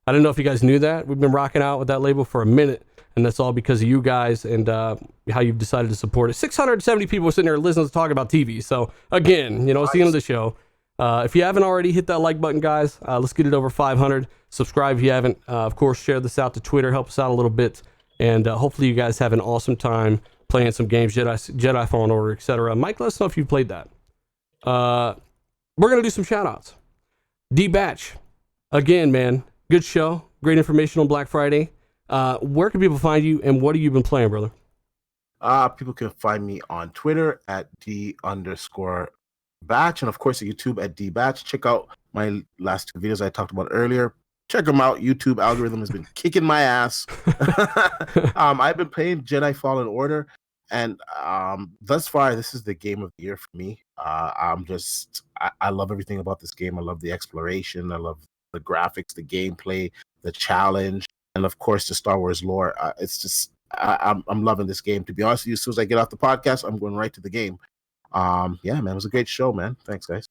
C: I don't know if you guys knew that. We've been rocking out with that label for a minute. And that's all because of you guys and how you've decided to support it. 670 people sitting there listening to talk about TV. So, again, you know, it's the end of the show. If you haven't already, hit that like button, guys. Let's get it over 500. Subscribe if you haven't. Of course, share this out to Twitter. Help us out a little bit. And hopefully you guys have an awesome time playing some games, Jedi Fallen Order, etc. Mike, let us know if you played that. We're going to do some shout-outs. D-Batch. Again, man, good show. Great information on Black Friday. Where can people find you, and what have you been playing, brother?
D: People can find me on Twitter at @D_batch, and of course, at YouTube at @DBatch. Check out my last two videos I talked about earlier. Check them out. YouTube algorithm has been kicking my ass. I've been playing Jedi Fallen Order, and thus far, this is the game of the year for me. I love everything about this game. I love the exploration. I love the graphics, the gameplay, the challenge. And of course, the Star Wars lore. It's just I'm loving this game. To be honest with you, as soon as I get off the podcast, I'm going right to the game. Yeah, man, it was a great show, man. Thanks, guys.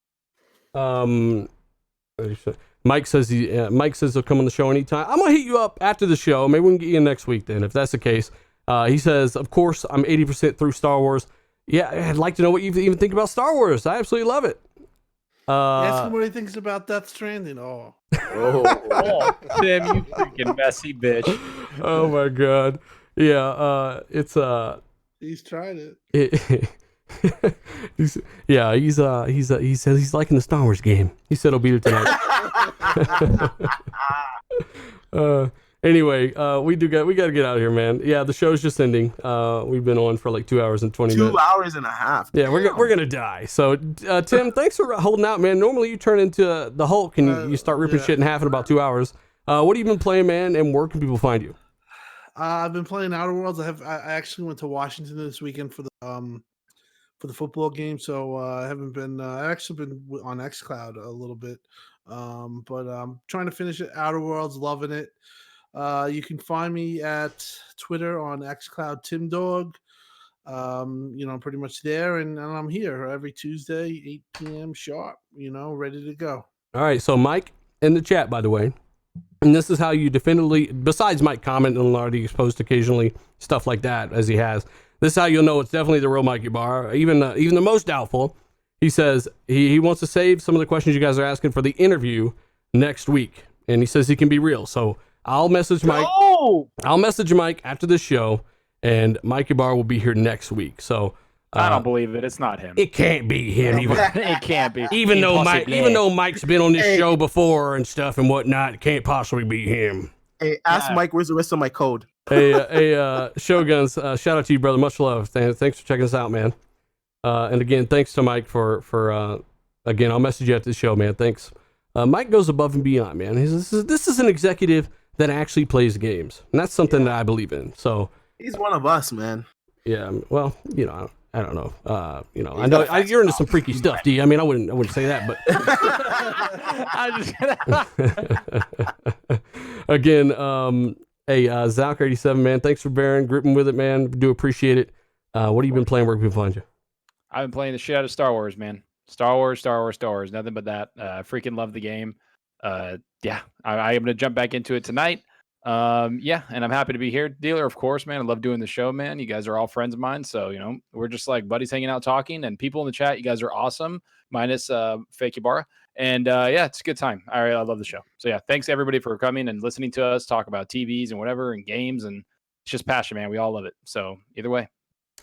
C: Mike says he'll come on the show anytime. I'm gonna hit you up after the show. Maybe we can get you next week then, if that's the case. He says, of course, I'm 80% through Star Wars. Yeah, I'd like to know what you even think about Star Wars. I absolutely love it.
E: Ask him what he thinks about Death Stranding.
F: Oh, Tim, you freaking messy bitch.
C: Oh my god. Yeah, it's
E: he's tried it.
C: He says he's liking the Star Wars game. He said he'll be there tonight. Anyway, we got to get out of here, man. Yeah, the show's just ending. We've been on for like 2 hours and 20 minutes.
D: 2 hours and a half.
C: Yeah, we're gonna die. So, Tim, thanks for holding out, man. Normally you turn into the Hulk and you start ripping shit in half in about 2 hours. What have you been playing, man? And where can people find you?
E: I've been playing Outer Worlds. I actually went to Washington this weekend for the football game, so I haven't been. I actually been on Xcloud a little bit, but I'm trying to finish it. Outer Worlds, loving it. You can find me at Twitter on Xcloud TimDog. You know, I'm pretty much there, and I'm here every Tuesday, 8 p.m. sharp. You know, ready to go. All
C: right, so Mike in the chat, by the way. And this is how you definitively, besides Mike commenting on RDX post occasionally, stuff like that, as he has, this is how you'll know it's definitely the real Mike Ybarra, even the most doubtful. He says he wants to save some of the questions you guys are asking for the interview next week. And he says he can be real. So I'll message Mike.
F: No!
C: I'll message Mike after this show, and Mike Ybarra will be here next week. So
F: I don't believe it. It's not him.
C: It can't be him.
F: It can't be.
C: Even though Mike's been on this show before and stuff and whatnot, it can't possibly be him.
D: Hey, ask Mike, where's the rest of my code?
C: Hey, Shoguns, shout out to you, brother. Much love. Thanks for checking us out, man. And again, thanks to Mike for again, I'll message you after the show, man. Thanks. Mike goes above and beyond, man. This is an executive that actually plays games, and that's something that I believe in. So
D: He's one of us, man.
C: yeah, well, I don't know. I know you're into some freaky stuff, D. I mean, I wouldn't say that, but again, hey, Zalk87, man, thanks for bearing, gripping with it, man. Do appreciate it. What have you been playing? Where can we find you?
F: I've been playing the shit out of Star Wars, man. Star Wars. Nothing but that. Freaking love the game. Yeah, I am gonna jump back into it tonight. Yeah, and I'm happy to be here. Dealer, of course, man. I love doing the show, man. You guys are all friends of mine, so we're just like buddies hanging out, talking, and people in the chat. You guys are awesome, minus Fake Ibarra. And yeah, it's a good time. I love the show. So yeah, thanks everybody for coming and listening to us talk about TVs and whatever and games, and it's just passion, man. We all love it. So either way,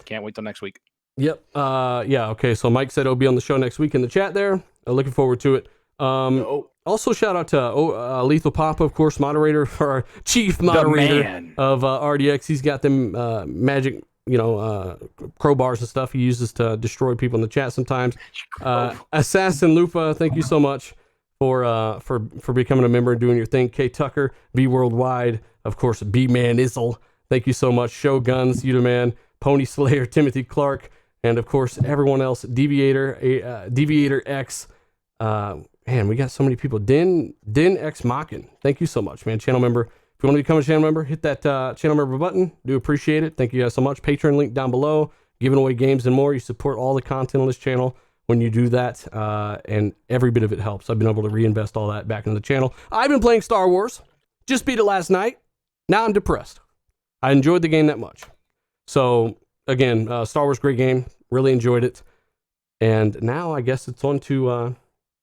F: can't wait till next week.
C: Yep. Yeah. Okay. So Mike said he'll be on the show next week in the chat there. Looking forward to it. Also, shout out to Lethal Papa, of course, moderator for our chief moderator of RDX. He's got them magic, crowbars and stuff he uses to destroy people in the chat sometimes. Assassin Lupa, thank you so much for becoming a member and doing your thing. K Tucker, B Worldwide, of course, B Man Izzle, thank you so much. Shoguns, you the man. Pony Slayer, Timothy Clark, and of course everyone else. Deviator X. Man, we got so many people. Din X Mockin. Thank you so much, man. Channel member. If you want to become a channel member, hit that channel member button. Do appreciate it. Thank you guys so much. Patreon link down below. Giving away games and more. You support all the content on this channel when you do that, and every bit of it helps. I've been able to reinvest all that back into the channel. I've been playing Star Wars. Just beat it last night. Now I'm depressed. I enjoyed the game that much. So again, Star Wars, great game. Really enjoyed it. And now I guess it's on to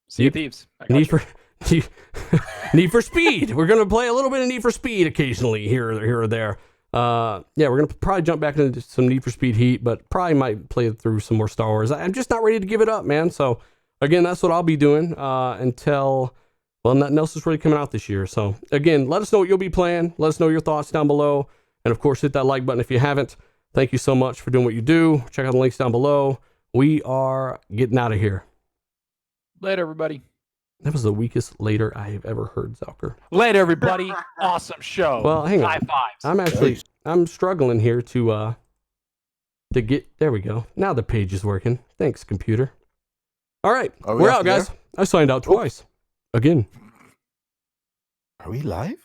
F: Sea of Thieves.
C: Need for Speed. We're gonna play a little bit of Need for Speed occasionally here or there. Yeah, we're gonna probably jump back into some Need for Speed Heat, but probably might play through some more Star Wars. I'm just not ready to give it up, man. So again, that's what I'll be doing until nothing else is really coming out this year. So again, let us know what you'll be playing. Let us know your thoughts down below, and of course, hit that like button if you haven't. Thank you so much for doing what you do. Check out the links down below. We are getting out of here.
F: Later, everybody.
C: That was the weakest later I have ever heard, Zelker.
F: Later, everybody. Awesome show.
C: Well, hang on.
F: High fives.
C: I'm struggling here to get, there we go. Now the page is working. Thanks, computer. All right. We're out, guys. I signed out twice. Again.
G: Are we live?